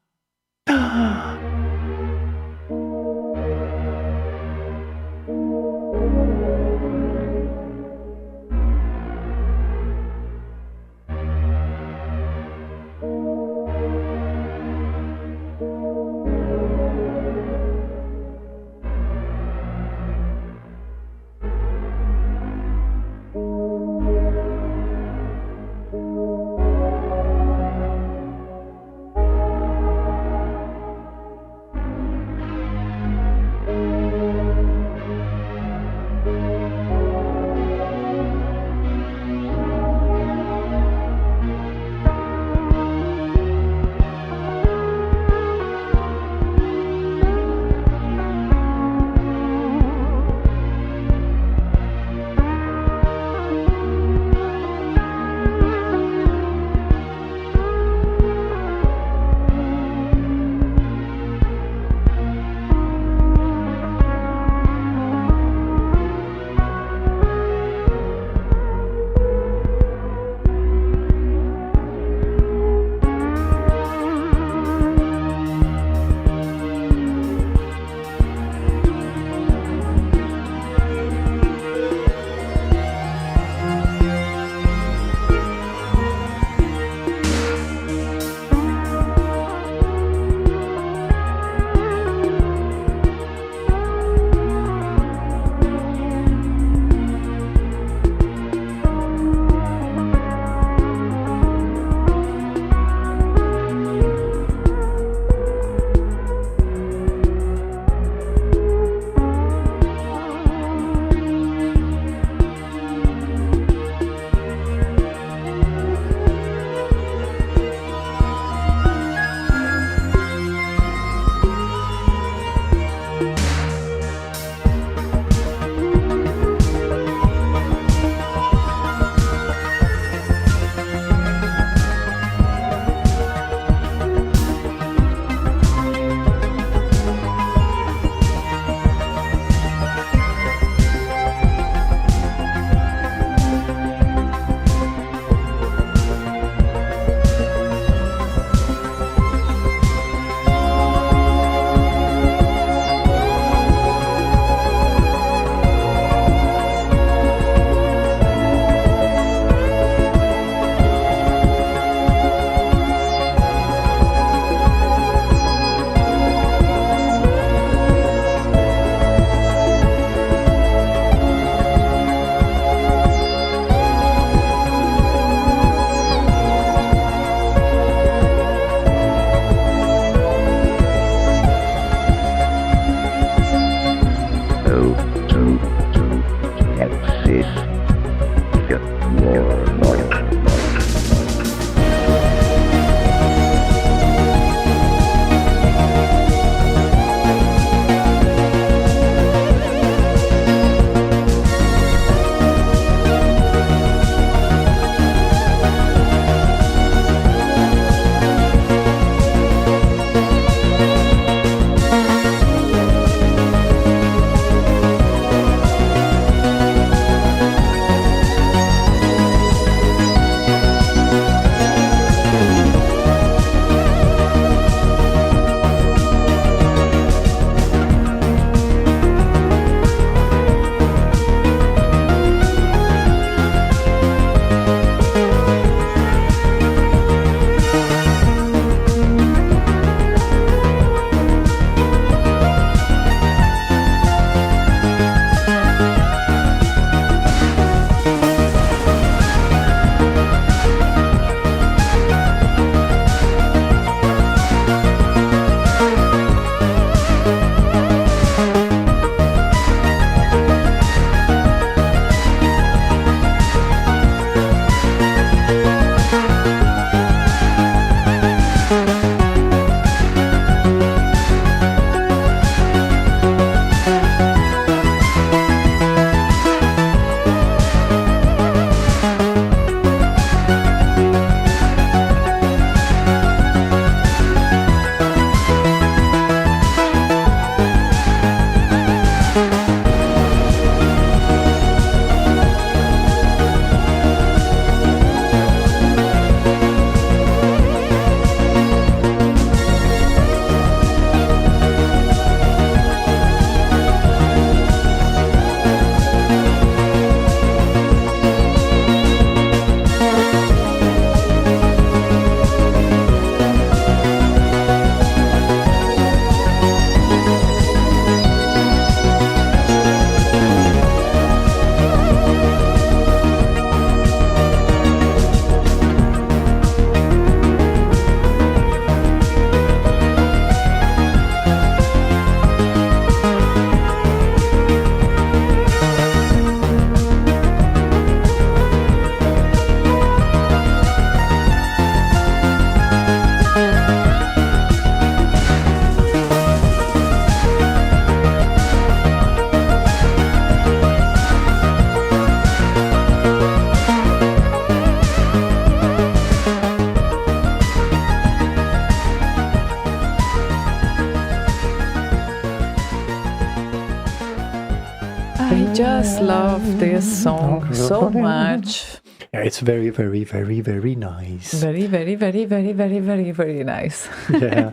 Speaker 2: just love this song so much.
Speaker 3: Yeah, it's very, very, very, very nice.
Speaker 2: Very, very, very, very, very, very, very nice.
Speaker 3: Yeah.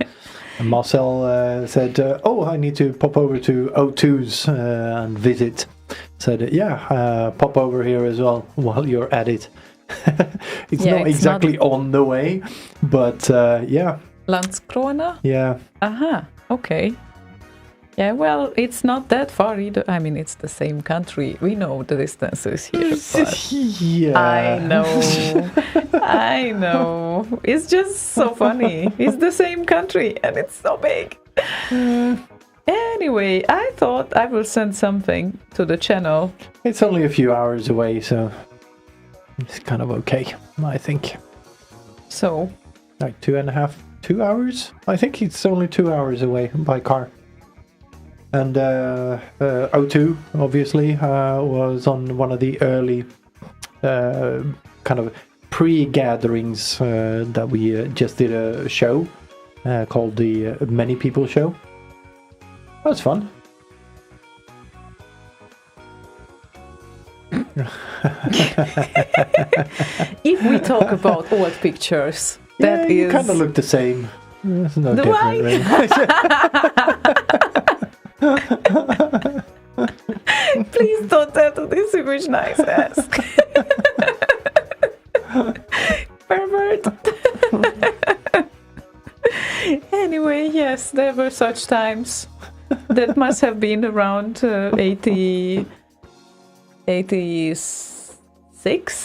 Speaker 3: And Marcel said, "Oh, I need to pop over to O2's and visit." Said, "Yeah, pop over here as well while you're at it." It's
Speaker 2: Yeah,
Speaker 3: not
Speaker 2: it's
Speaker 3: exactly
Speaker 2: not-
Speaker 3: on the way, but yeah,
Speaker 2: Landskrona?
Speaker 3: yeah.
Speaker 2: Aha, okay. Yeah, well, it's not that far either. I mean, it's the same country. We know the distances here, but
Speaker 3: Yeah.
Speaker 2: I know. It's just so funny. It's the same country and it's so big. Anyway, I thought I will send something to the channel.
Speaker 3: It's only a few hours away, so it's kind of okay, I think.
Speaker 2: So,
Speaker 3: Like 2 hours? I think it's only 2 hours away by car. And O2, obviously, was on one of the early kind of pre-gatherings that we just did a show called the Many People Show. That was fun.
Speaker 2: if we talk about old pictures, that
Speaker 3: you
Speaker 2: is
Speaker 3: kind of look the same. It's no
Speaker 2: Do
Speaker 3: different,
Speaker 2: I?
Speaker 3: really.
Speaker 2: Please don't tattoo this image nice ass. Pervert. Anyway, yes, there were such times. That must have been around 86,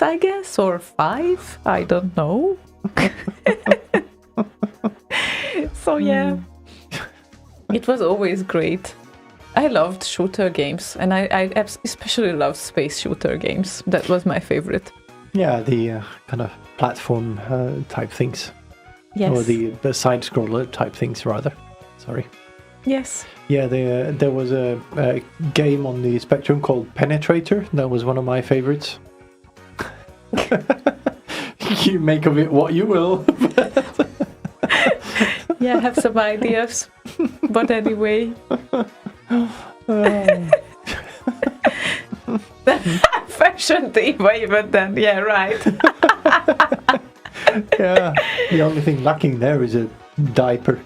Speaker 2: I guess, or 5. I don't know. So yeah, it was always great. I loved shooter games, and I especially loved space shooter games. That was my favorite.
Speaker 3: Yeah, the kind of platform type things.
Speaker 2: Yes.
Speaker 3: Or the side-scroller type things, rather. Sorry.
Speaker 2: Yes.
Speaker 3: Yeah, there was a game on the Spectrum called Penetrator. That was one of my favorites. You make of it what you will.
Speaker 2: Yeah, I have some ideas. But anyway. Fashion diva even then. Yeah, right.
Speaker 3: Yeah, the only thing lacking there is a diaper.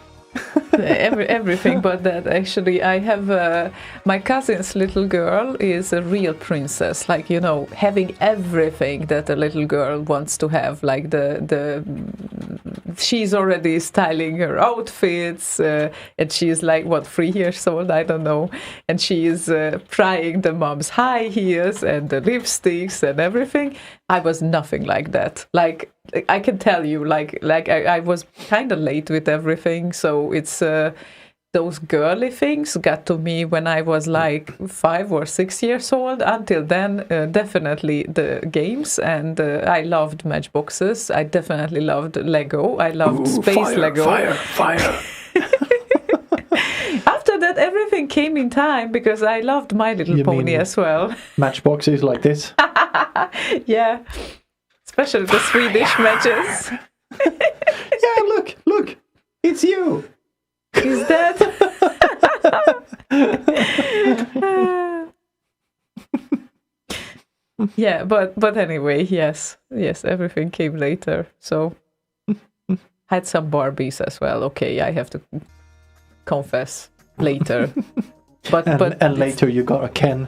Speaker 2: Everything but that. Actually, I have my cousin's little girl is a real princess, like, you know, having everything that a little girl wants to have, like the she's already styling her outfits, and she's like, what, 3 years old, I don't know, and she is trying the mom's high heels and the lipsticks and everything. I was nothing like that. Like, I can tell you, like I was kind of late with everything, so it's those girly things got to me when I was like 5 or 6 years old. Until then, definitely the games, and I loved matchboxes. I definitely loved Lego. I loved space Lego.
Speaker 3: Fire!
Speaker 2: After that, everything came in time because I loved My Little
Speaker 3: You
Speaker 2: Pony
Speaker 3: mean-
Speaker 2: as well.
Speaker 3: Matchboxes like this.
Speaker 2: Yeah, especially the Swedish matches.
Speaker 3: Yeah, look, it's you.
Speaker 2: Is that? Yeah, but anyway, yes, everything came later. So had some Barbies as well. Okay, I have to confess later. But
Speaker 3: And
Speaker 2: it's-
Speaker 3: later you got a Ken.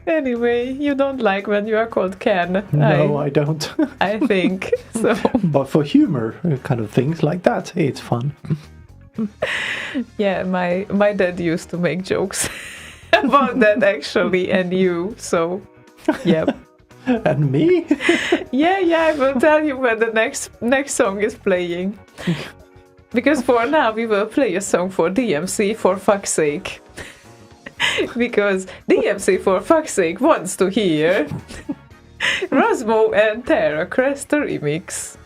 Speaker 2: Anyway, you don't like when you are called Ken.
Speaker 3: No, I don't.
Speaker 2: I think so.
Speaker 3: But for humor, kind of things like that, it's fun.
Speaker 2: Yeah, my dad used to make jokes about that actually, and you. So, yeah,
Speaker 3: And me?
Speaker 2: yeah. I will tell you when the next song is playing. Because for now we will play a song for DMC, for fuck's sake. Because DMC, for fuck's sake, wants to hear Rosmo and Tara Cresta remix.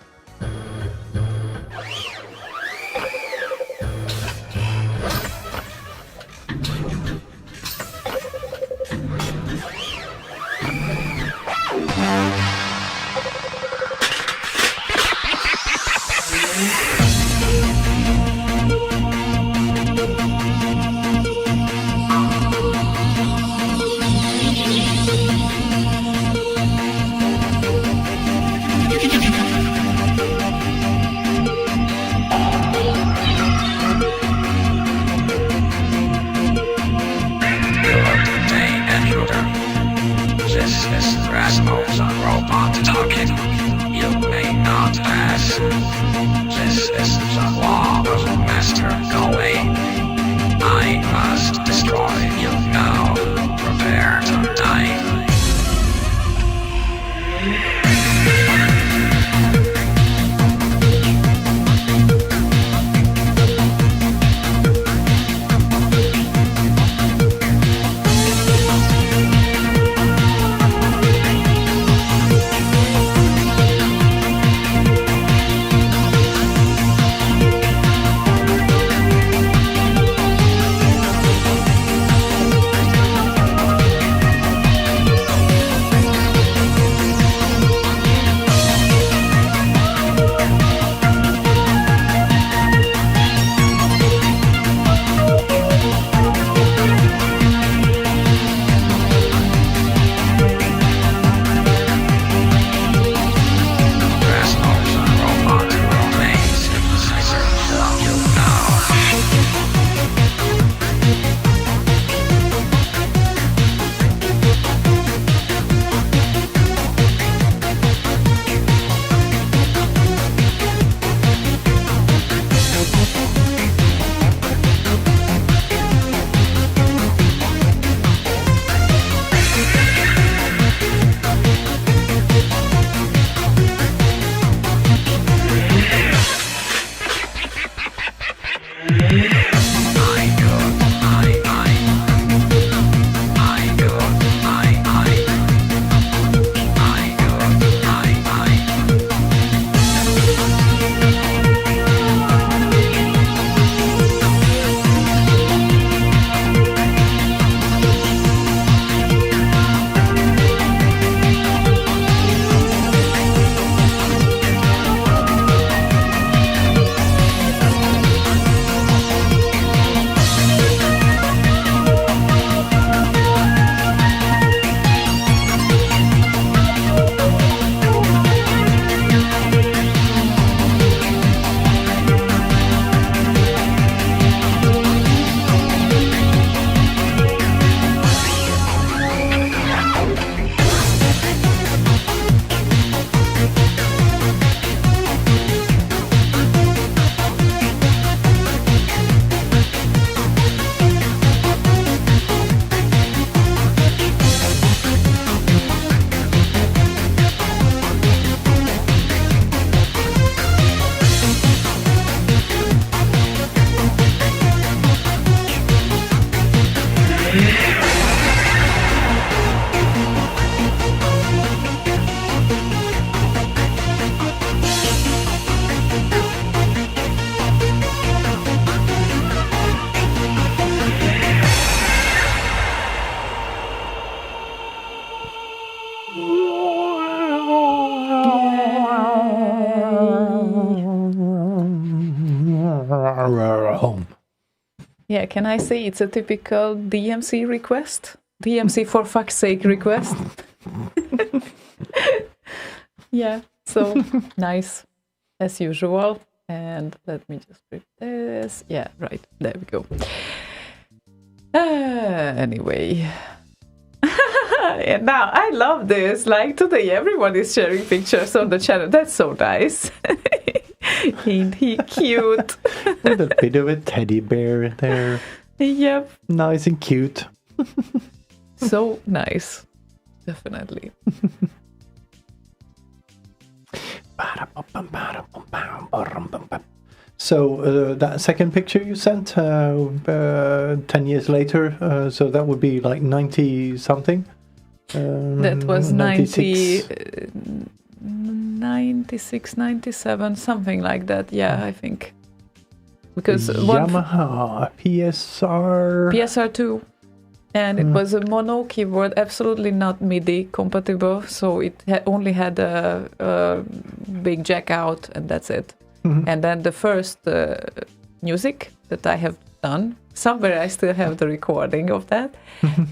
Speaker 2: Yeah, can I say it's a typical DMC request? DMC for fuck's sake request. Yeah, so nice as usual. And let me just read this. Yeah, right, there we go. Anyway. And now I love this. Like today, everyone is sharing pictures on the channel. That's so nice. Ain't he cute?
Speaker 3: With a bit of a teddy bear there.
Speaker 2: Yep.
Speaker 3: Nice and cute.
Speaker 2: So nice. Definitely.
Speaker 3: So that second picture you sent 10 years later, so that would be like 90 something.
Speaker 2: That was
Speaker 3: 96.
Speaker 2: 96, 97, something like that. Yeah, I think. Because
Speaker 3: Yamaha PSR.
Speaker 2: PSR2. And it was a mono keyboard, absolutely not MIDI compatible. So it only had a big jack out, and that's it. And then the first music that I have done, somewhere I still have the recording of that.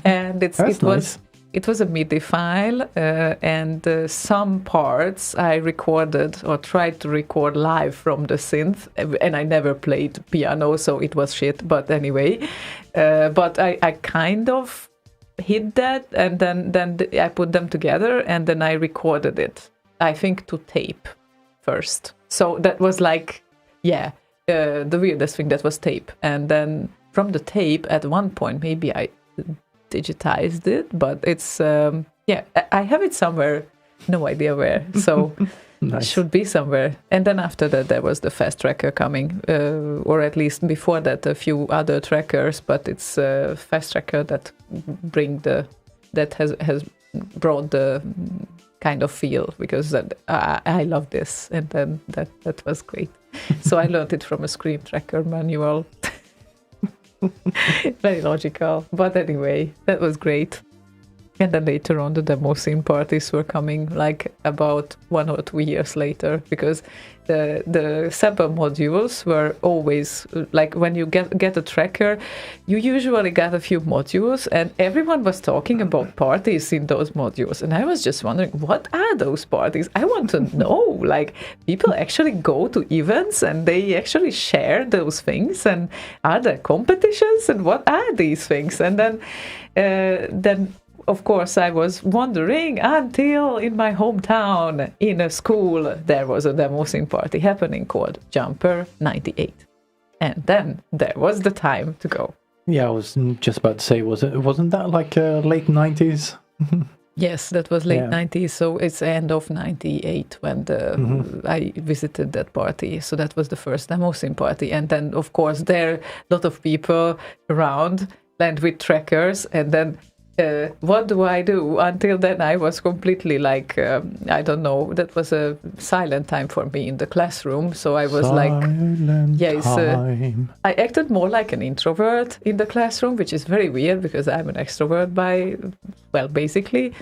Speaker 2: And it was a MIDI file, and some parts I recorded or tried to record live from the synth, and I never played piano, so it was shit. But anyway, but I kind of hid that, and then I put them together, and then I recorded it. I think to tape first. So that was like, the weirdest thing, that was tape. And then from the tape, at one point, maybe I digitized it, but it's, I have it somewhere, no idea where. So it should be somewhere. And then after that, there was the fast tracker coming, or at least before that, a few other trackers, but it's fast tracker that has brought the kind of feel, because I love this, and then that was great. So I learned it from a Scream Tracker manual. Very logical, but anyway, that was great. And then later on, the demo scene parties were coming like about 1 or 2 years later, because the sample modules were always like, when you get a tracker, you usually get a few modules, and everyone was talking about parties in those modules. And I was just wondering, what are those parties? I want to know. Like, people actually go to events and they actually share those things, and are there competitions, and what are these things? And then of course, I was wondering until in my hometown, in a school, there was a demo scene party happening called Jumper 98. And then there was the time to go.
Speaker 3: Yeah, I was just about to say, wasn't that like late 90s?
Speaker 2: Yes, that was late 90s, so it's end of 98 when I visited that party. So that was the first demo scene party. And then, of course, there are a lot of people around, and with trackers, and then what do I do? Until then, I was completely like, I don't know, that was a silent time for me in the classroom. So I was I acted more like an introvert in the classroom, which is very weird because I'm an extrovert basically.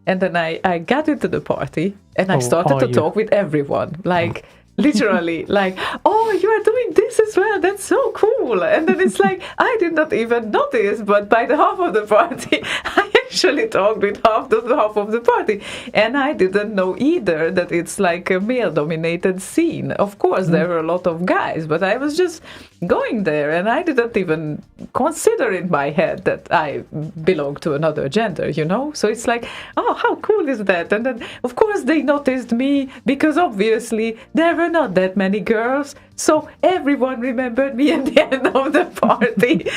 Speaker 2: And then I got into the party and I started to talk with everyone, like, literally, like, oh, you are doing this as well, that's so cool. And then it's like, I did not even notice, but by the half of the party, I actually talked with half of the party. And I didn't know either that it's like a male-dominated scene. Of course, there were a lot of guys, but I was just going there, and I didn't even consider in my head that I belong to another gender, you know? So it's like, oh, how cool is that? And then, of course, they noticed me, because obviously there were not that many girls, so everyone remembered me at the end of the party.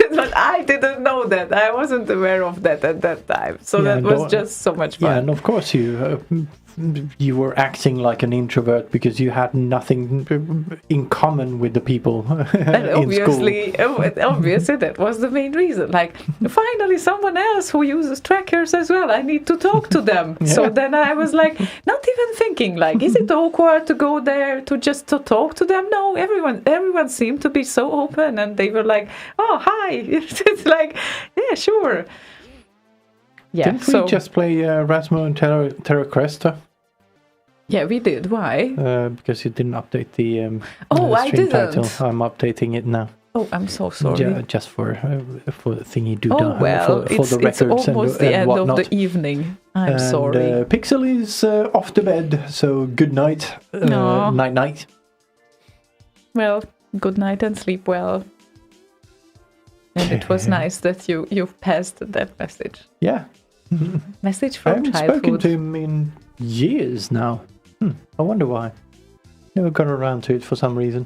Speaker 2: But I didn't know that. I wasn't aware of that at that time. So that was just so much fun.
Speaker 3: Yeah, and of course you were acting like an introvert because you had nothing in common with the people in school.
Speaker 2: Obviously, that was the main reason. Like, finally, someone else who uses trackers as well. I need to talk to them. Yeah. So then I was like, not even thinking, like, is it awkward to go there to just to talk to them? No, everyone seemed to be so open, and they were like, oh, hi. It's like, yeah, sure. Yeah,
Speaker 3: Didn't we just play Rasmo and Terra Cresta?
Speaker 2: Yeah, we did. Why?
Speaker 3: Because you didn't update the
Speaker 2: I
Speaker 3: stream
Speaker 2: didn't.
Speaker 3: title. I'm updating it now.
Speaker 2: Oh, I'm so sorry.
Speaker 3: Yeah, just for thingy do
Speaker 2: Oh well,
Speaker 3: for the
Speaker 2: it's
Speaker 3: records
Speaker 2: almost
Speaker 3: and
Speaker 2: the end
Speaker 3: whatnot.
Speaker 2: of the evening. I'm
Speaker 3: And,
Speaker 2: sorry.
Speaker 3: Pixel is off to bed, so good night.
Speaker 2: No.
Speaker 3: Night night.
Speaker 2: Well, good night and sleep well. And it was nice that you passed that message.
Speaker 3: Yeah.
Speaker 2: Message
Speaker 3: I
Speaker 2: from
Speaker 3: haven't
Speaker 2: childhood.
Speaker 3: spoken to him in years now. I wonder why. Never got around to it for some reason.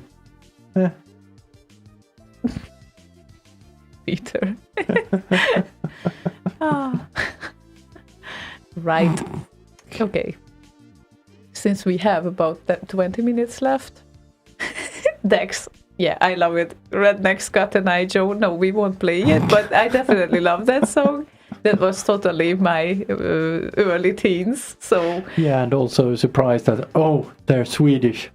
Speaker 2: Peter. Ah. Right. Okay. Since we have about 20 minutes left. Dex. Yeah, I love it. Redneck Scott and I, Joe. No, we won't play it, but I definitely love that song. That was totally my early teens. So
Speaker 3: Yeah, and also surprised that, they're Swedish.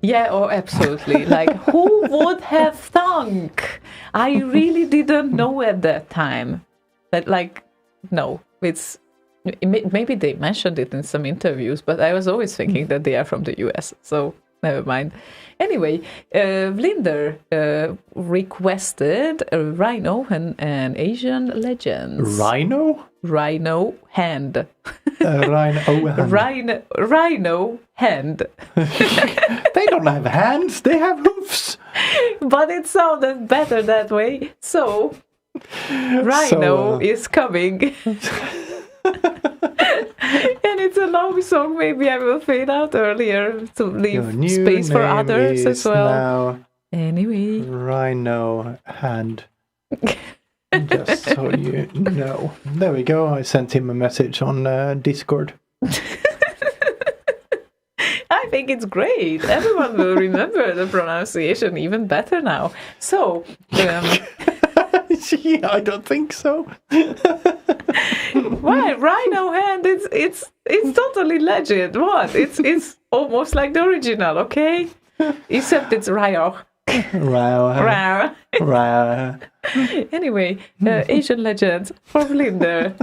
Speaker 2: yeah, oh, absolutely. Like, who would have thunk? I really didn't know at that time. But like, no, it's maybe they mentioned it in some interviews, but I was always thinking that they are from the US. So never mind. Anyway, Vlinder requested Rhino and Asian Legends.
Speaker 3: Rhino?
Speaker 2: Rhino hand.
Speaker 3: Rhino.
Speaker 2: Rhino hand.
Speaker 3: They don't have hands, they have hoofs.
Speaker 2: But it sounded better that way. So, Rhino is coming. And it's a long song. Maybe I will fade out earlier to leave
Speaker 3: Your new
Speaker 2: space for
Speaker 3: name
Speaker 2: others as
Speaker 3: is
Speaker 2: well.
Speaker 3: Now
Speaker 2: Anyway.
Speaker 3: Rhino hand. Just so you know. There we go. I sent him a message on Discord.
Speaker 2: I think it's great. Everyone will remember the pronunciation even better now. So,
Speaker 3: Yeah, I don't think so.
Speaker 2: why Rhino hand? It's totally legit. What? It's almost like the original, okay? Except it's Rhino.
Speaker 3: Rhino. Rhino.
Speaker 2: Anyway, Asian Legends for Vlinder.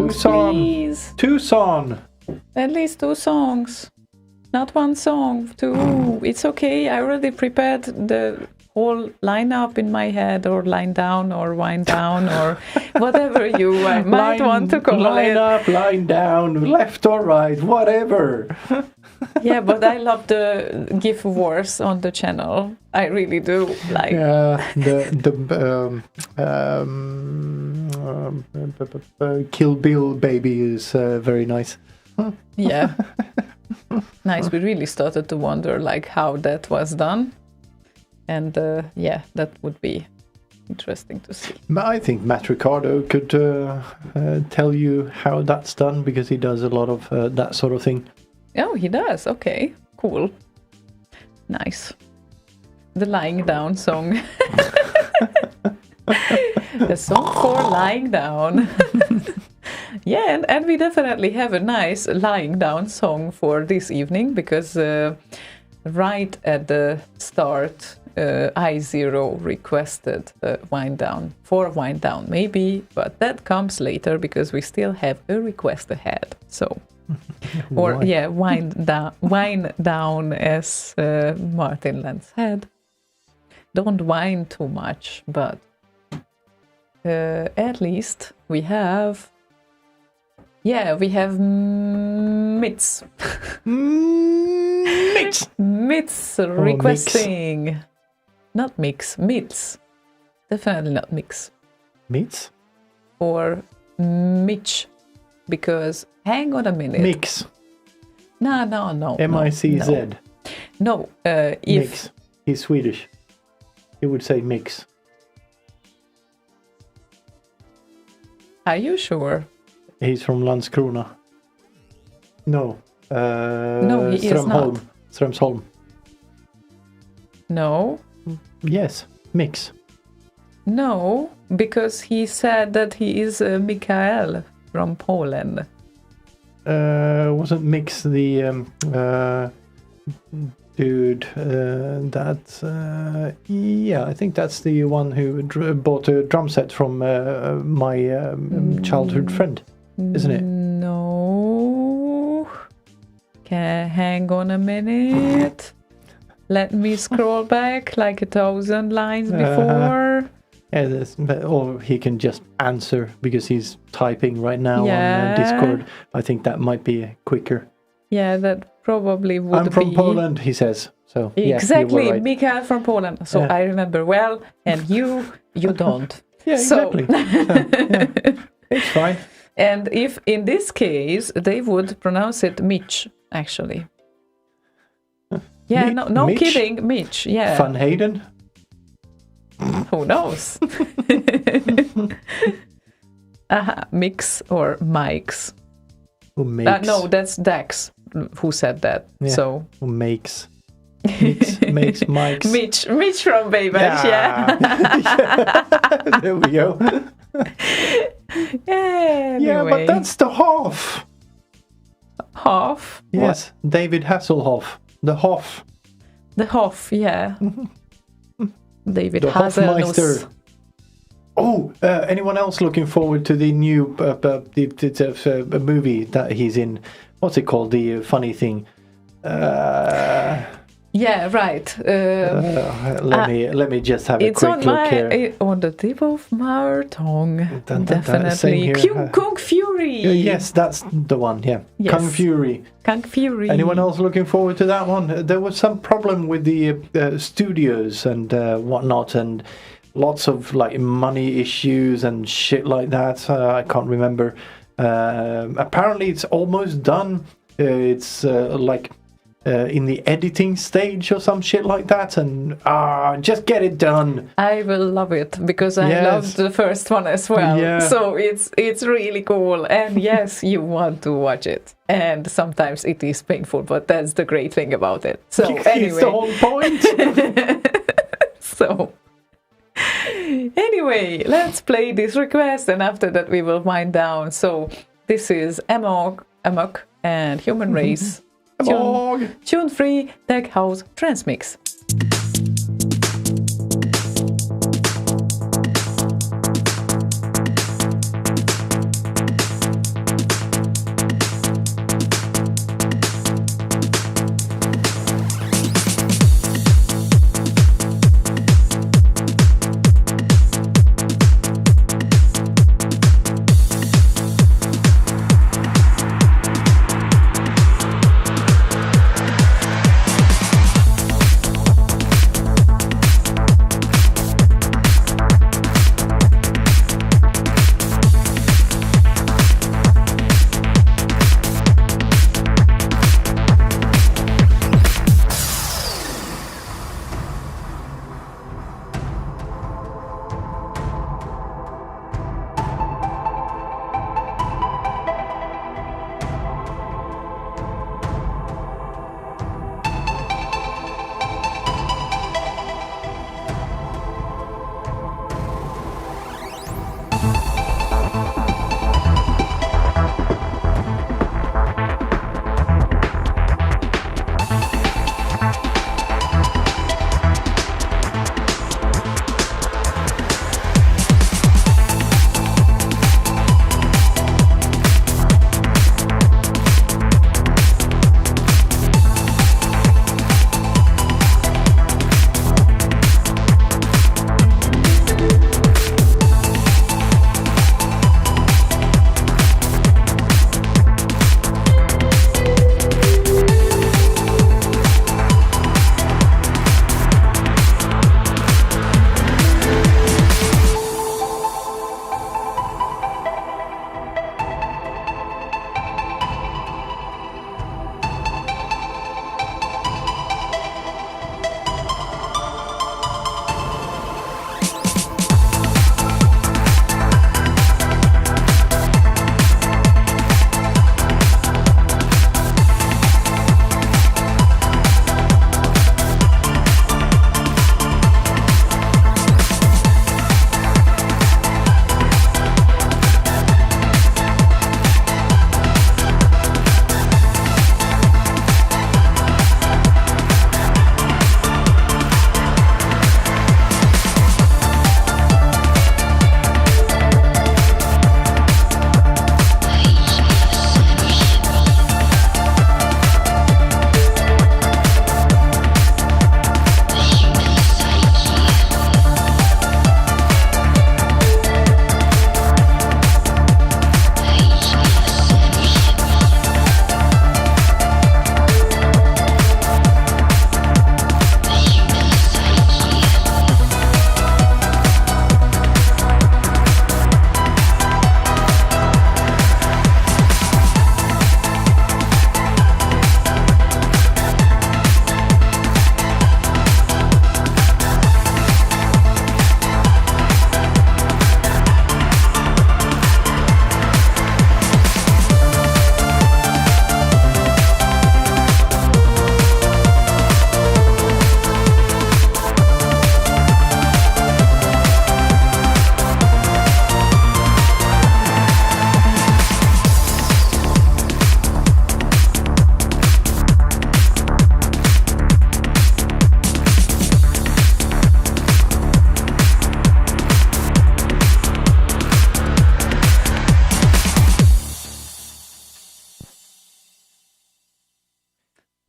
Speaker 3: Tucson.
Speaker 2: please.
Speaker 3: Tucson.
Speaker 2: At least 2 songs. Not 1 song, 2. It's okay. I already prepared the whole lineup in my head, or line down, or wind down, or whatever you might want to call
Speaker 3: line
Speaker 2: it.
Speaker 3: up, line down, left or right, whatever.
Speaker 2: Yeah, but I love the GIF wars on the channel. I really do. Like,
Speaker 3: Kill Bill baby is very nice.
Speaker 2: yeah. Nice. We really started to wonder like how that was done. And yeah, that would be interesting to see.
Speaker 3: But I think Matt Ricardo could tell you how that's done, because he does a lot of that sort of thing.
Speaker 2: Oh, he does. Okay, cool. Nice. The lying down song. The song for lying down. Yeah, and we definitely have a nice lying down song for this evening, because right at the start, I0 requested a wind down, for wind down maybe, but that comes later because we still have a request ahead. So, or
Speaker 3: Right.
Speaker 2: yeah, wind down, as Martin Lenz said. Don't whine too much, but at least we have. Yeah, we have Mitz. Mitz requesting. Not Mix, Mitz. Definitely not Mix.
Speaker 3: Meats?
Speaker 2: Or Mitch. Because, hang on a minute.
Speaker 3: Mix.
Speaker 2: No.
Speaker 3: M-I-C-Z.
Speaker 2: No, if...
Speaker 3: Mix. He's Swedish. He would say mix.
Speaker 2: Are you sure?
Speaker 3: He's from Landskrona. No.
Speaker 2: No, he is
Speaker 3: Strömholm.
Speaker 2: not.
Speaker 3: Strömsholm.
Speaker 2: No.
Speaker 3: Yes. Mix.
Speaker 2: No, because he said that he is Mikael from Poland.
Speaker 3: Wasn't Mix the dude that... yeah, I think that's the one who bought a drum set from my childhood friend, isn't it?
Speaker 2: No. Hang on a minute. Let me scroll back like 1,000 lines before.
Speaker 3: Yeah, or he can just answer because he's typing right now
Speaker 2: Yeah.
Speaker 3: on Discord. I think that might be quicker.
Speaker 2: Yeah, that probably would be...
Speaker 3: I'm from Poland, he says. So yeah, you
Speaker 2: Exactly,
Speaker 3: were right.
Speaker 2: Mikael from Poland. So
Speaker 3: Yeah.
Speaker 2: I remember well, and you don't.
Speaker 3: Yeah,
Speaker 2: So-
Speaker 3: exactly. Yeah. It's fine.
Speaker 2: And if in this case they would pronounce it Mitch, actually. Yeah, no
Speaker 3: Mitch?
Speaker 2: kidding, Mitch. Yeah,
Speaker 3: Van Hayden?
Speaker 2: who knows? Mix or Mike's.
Speaker 3: Who makes?
Speaker 2: No, that's Dax who said that.
Speaker 3: Yeah.
Speaker 2: So
Speaker 3: Who makes? Makes Mike's.
Speaker 2: Mitch from Baywatch. Yeah.
Speaker 3: There we go.
Speaker 2: Yeah.
Speaker 3: Yeah, but
Speaker 2: Anyway.
Speaker 3: that's the Hoff.
Speaker 2: Hoff.
Speaker 3: Yes, David Hasselhoff. The Hoff.
Speaker 2: The Hoff, yeah. David
Speaker 3: The Hoffmeister.
Speaker 2: Hazelnuss.
Speaker 3: Oh, anyone else looking forward to the new movie that he's in? What's it called? The funny thing.
Speaker 2: Yeah, right.
Speaker 3: Let me just have a
Speaker 2: It's
Speaker 3: quick
Speaker 2: on
Speaker 3: look here.
Speaker 2: on the tip of my tongue.
Speaker 3: Same
Speaker 2: Definitely.
Speaker 3: here.
Speaker 2: Kung Fury.
Speaker 3: Yes, that's the one. Yeah,
Speaker 2: Yes.
Speaker 3: Kung Fury.
Speaker 2: Kung Fury.
Speaker 3: Anyone else looking forward to that one? There was some problem with the studios and whatnot, and lots of like money issues and shit like that. I can't remember. Apparently, it's almost done. It's like in the editing stage or some shit like that, and just get it done.
Speaker 2: I will love it because I
Speaker 3: Yes.
Speaker 2: loved the first one as well.
Speaker 3: Yeah.
Speaker 2: So it's really cool. And yes, you want to watch it. And sometimes it is painful, but that's the great thing about it. So
Speaker 3: It's
Speaker 2: anyway.
Speaker 3: the whole point.
Speaker 2: So anyway, let's play this request, and after that we will wind down. So this is Amok and Human Race.
Speaker 3: Amok.
Speaker 2: Tune free Tech House Transmix.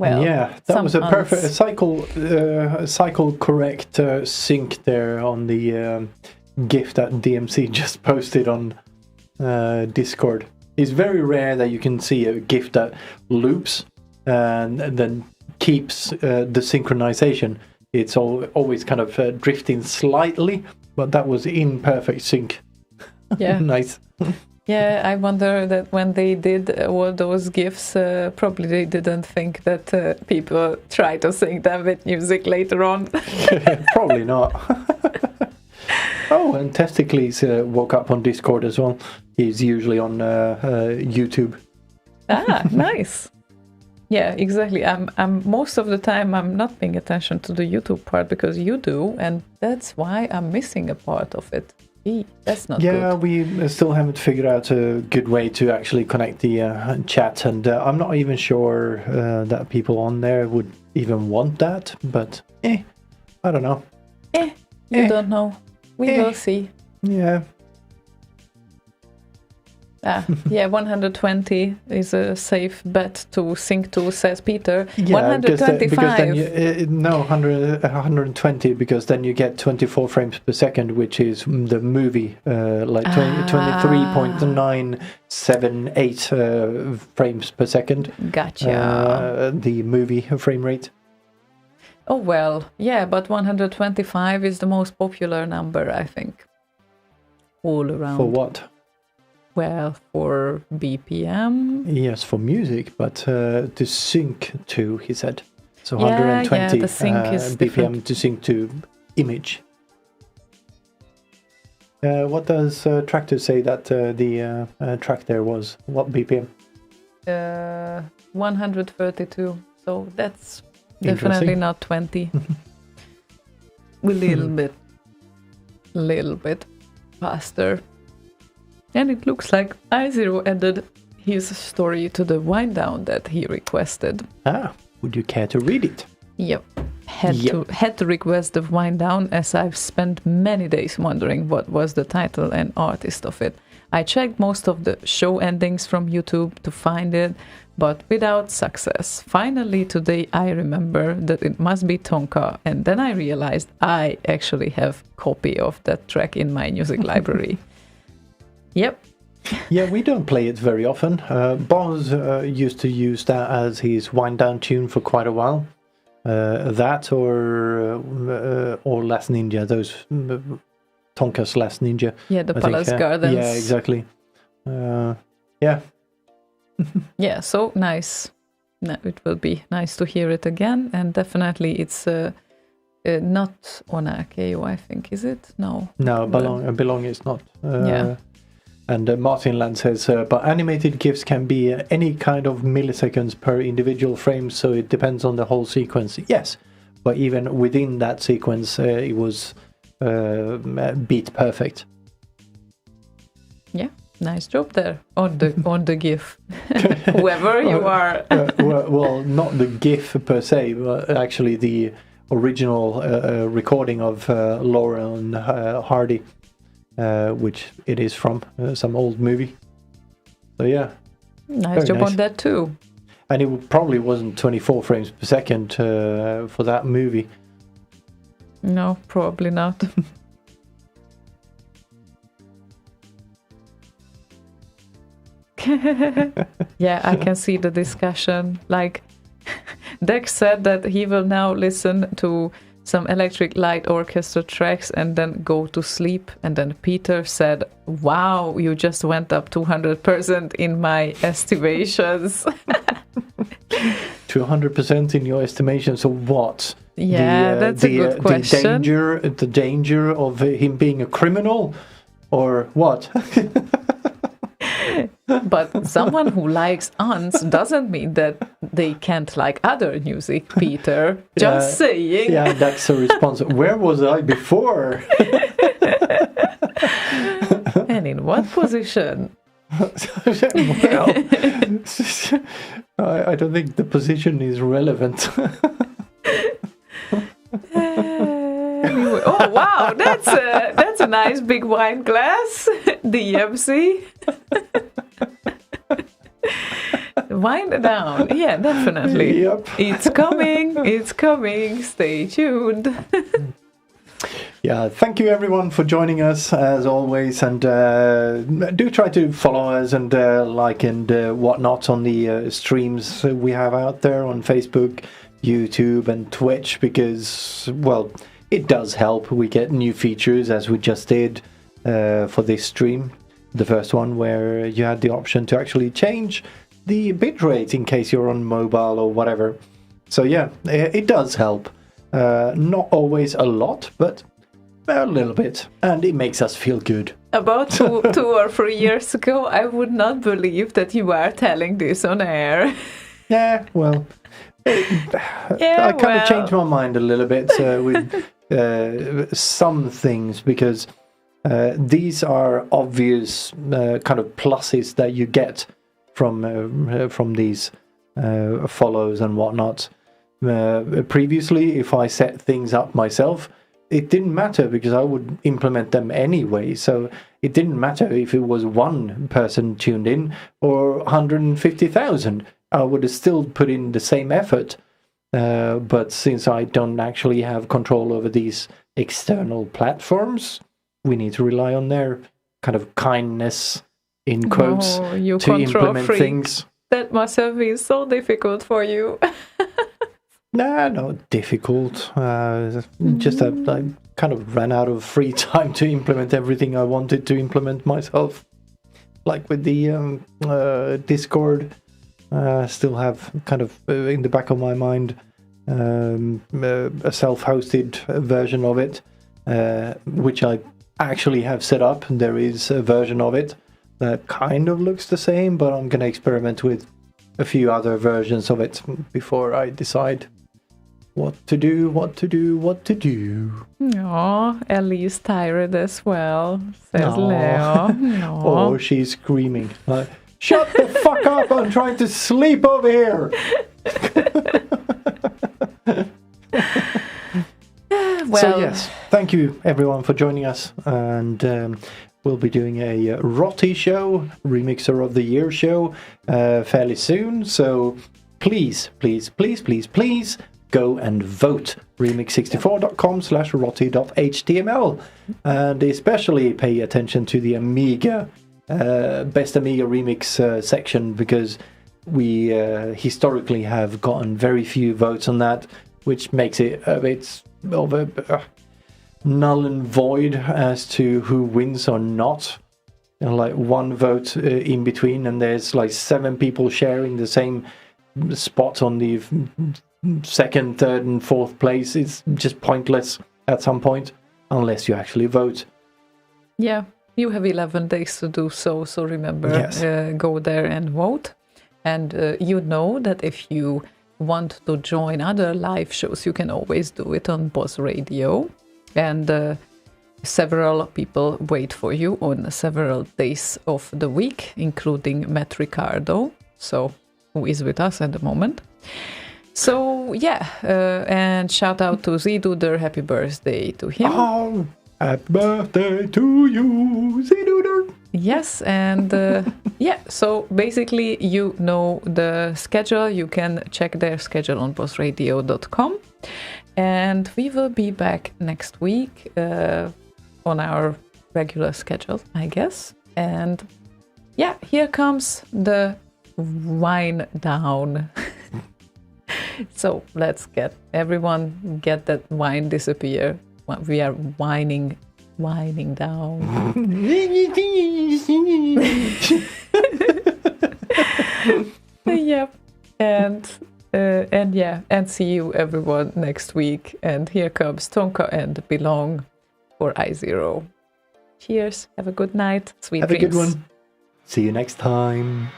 Speaker 2: Well,
Speaker 3: yeah, that
Speaker 2: some
Speaker 3: was a perfect
Speaker 2: aunts-
Speaker 3: cycle correct sync there on the GIF that DMC just posted on Discord. It's very rare that you can see a GIF that loops and then keeps the synchronization. It's always kind of drifting slightly, but that was in perfect sync.
Speaker 2: Yeah.
Speaker 3: Nice.
Speaker 2: Yeah, I wonder that when they did all those GIFs, probably they didn't think that people try to sync them with music later on.
Speaker 3: Probably not. Oh, and Testicles woke up on Discord as well. He's usually on YouTube.
Speaker 2: Ah, nice. Yeah, exactly. I'm most of the time I'm not paying attention to the YouTube part because you do, and that's why I'm missing a part of it. That's not
Speaker 3: Yeah,
Speaker 2: good.
Speaker 3: we still haven't figured out a good way to actually connect the chat, and I'm not even sure that people on there would even want that, but I don't know.
Speaker 2: You don't know. We will see.
Speaker 3: Yeah.
Speaker 2: Yeah, 120 is a safe bet to sync to, says Peter.
Speaker 3: Yeah,
Speaker 2: 125.
Speaker 3: because then you, no, 120, because then you get 24 frames per second, which is the movie, like 23.978 frames per second.
Speaker 2: Gotcha.
Speaker 3: The movie frame rate.
Speaker 2: Oh, well, yeah, but 125 is the most popular number, I think. All around.
Speaker 3: For what?
Speaker 2: Well, for BPM.
Speaker 3: Yes, for music, but to sync to, he said. So
Speaker 2: Yeah,
Speaker 3: 120
Speaker 2: the sync is
Speaker 3: BPM
Speaker 2: different.
Speaker 3: to sync to image. What does Tractor say that the track there was? What BPM?
Speaker 2: 132. So that's
Speaker 3: Interesting.
Speaker 2: definitely not 20. A little bit faster. And it looks like iZero added his story to the wind down that he requested.
Speaker 3: Ah, would you care to read it?
Speaker 2: Yep. Had to request the wind down, as I've spent many days wondering what was the title and artist of it. I checked most of the show endings from YouTube to find it, but without success. Finally today I remember that it must be Tonka, and then I realized I actually have a copy of that track in my music library. Yep.
Speaker 3: Yeah, we don't play it very often. Boz used to use that as his wind down tune for quite a while. That or Last Ninja, those Tonka's Last Ninja.
Speaker 2: Yeah, the
Speaker 3: I
Speaker 2: Palace
Speaker 3: think,
Speaker 2: Gardens.
Speaker 3: Yeah, exactly. Yeah.
Speaker 2: Yeah, so nice. No, it will be nice to hear it again, and definitely it's not on Akeo, I think, is it? No.
Speaker 3: No, Belong is not.
Speaker 2: Yeah.
Speaker 3: And Martin Land says, but animated GIFs can be any kind of milliseconds per individual frame, so it depends on the whole sequence. Yes, but even within that sequence, it was beat perfect.
Speaker 2: Yeah, nice job there on the GIF. Whoever you are.
Speaker 3: well, not the GIF per se, but actually the original recording of Laurel and Hardy. Which it is from some old movie. So yeah.
Speaker 2: Nice job
Speaker 3: nice.
Speaker 2: on that too.
Speaker 3: And it probably wasn't 24 frames per second for that movie.
Speaker 2: No, probably not. Yeah, I can see the discussion. Like, Dex said that he will now listen to some Electric Light Orchestra tracks and then go to sleep. And then Peter said, wow, you just went up 200% in my estimations.
Speaker 3: 200% in your estimation. So what?
Speaker 2: Yeah, that's a good question.
Speaker 3: The danger of him being a criminal, or what?
Speaker 2: But someone who likes aunts doesn't mean that they can't like other music, Peter. Just saying.
Speaker 3: Yeah, that's a response. Where was I before?
Speaker 2: And in what position?
Speaker 3: Well, I don't think the position is relevant.
Speaker 2: Anyway. Oh wow, that's a nice big wine glass, DMC. Wind down. Yeah, definitely.
Speaker 3: Yep.
Speaker 2: It's coming. It's coming. Stay tuned.
Speaker 3: Yeah, thank you everyone for joining us as always, and do try to follow us and like and whatnot on the streams we have out there on Facebook, YouTube, and Twitch, because, well, it does help. We get new features, as we just did for this stream, the first one, where you had the option to actually change the bitrate in case you're on mobile or whatever. So yeah, it does help. Not always a lot, but a little bit, and it makes us feel good.
Speaker 2: About 2 or 3 years ago, I would not believe that you are telling this on air.
Speaker 3: Yeah, well, I kind of changed my mind a little bit with some things, because these are obvious kind of pluses that you get from these follows and whatnot. Previously, if I set things up myself, it didn't matter, because I would implement them anyway. So it didn't matter if it was one person tuned in or 150,000. I would have still put in the same effort. But since I don't actually have control over these external platforms, we need to rely on their kind of kindness, in quotes, to implement things.
Speaker 2: That must have been so difficult for you.
Speaker 3: Nah, not difficult. Just that I kind of ran out of free time to implement everything I wanted to implement myself. Like with the Discord, still have kind of in the back of my mind a self-hosted version of it, which I actually have set up. There is a version of it that kind of looks the same, but I'm going to experiment with a few other versions of it before I decide what to do.
Speaker 2: Aw, Ellie's tired as well, says Leo.
Speaker 3: Oh, she's screaming. Like, shut the fuck up, I'm trying to sleep over here.
Speaker 2: Well,
Speaker 3: So yes, thank you everyone for joining us, and we'll be doing a Rotti show, Remixer of the Year show, fairly soon. So please go and vote. remix64.com/rotti.html, and especially pay attention to the Amiga Best Amiga Remix section, because we historically have gotten very few votes on that, which makes it a bit of a null and void as to who wins or not. And like one vote in between, and there's like 7 people sharing the same spot on the second, third, and fourth place. It's just pointless at some point, unless you actually vote.
Speaker 2: yeah, you have 11 days to do so. So remember,
Speaker 3: Yes.
Speaker 2: go there and vote. And you know that if you want to join other live shows, you can always do it on Boss Radio. And several people wait for you on several days of the week, including Matt Ricardo, so who is with us at the moment. So yeah, and shout out to Ziduder, happy birthday to him.
Speaker 3: Oh, happy birthday to you, Ziduder.
Speaker 2: Yes, and yeah, so basically you know the schedule. You can check their schedule on bossradio.com. And we will be back next week on our regular schedule, I guess. And yeah, here comes the wind down. So let's get that wine disappear. We are winding down. Yep. And yeah, and see you everyone next week. And here comes Tonka and Belong for I0. Cheers. Have a good night. Sweet
Speaker 3: Have a
Speaker 2: dreams.
Speaker 3: good one. See you next time.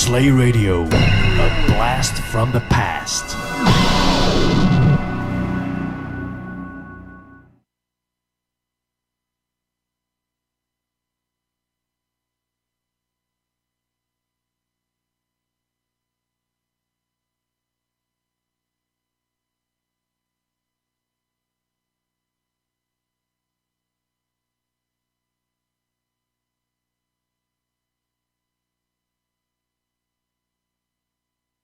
Speaker 8: Slay Radio, a blast from the past.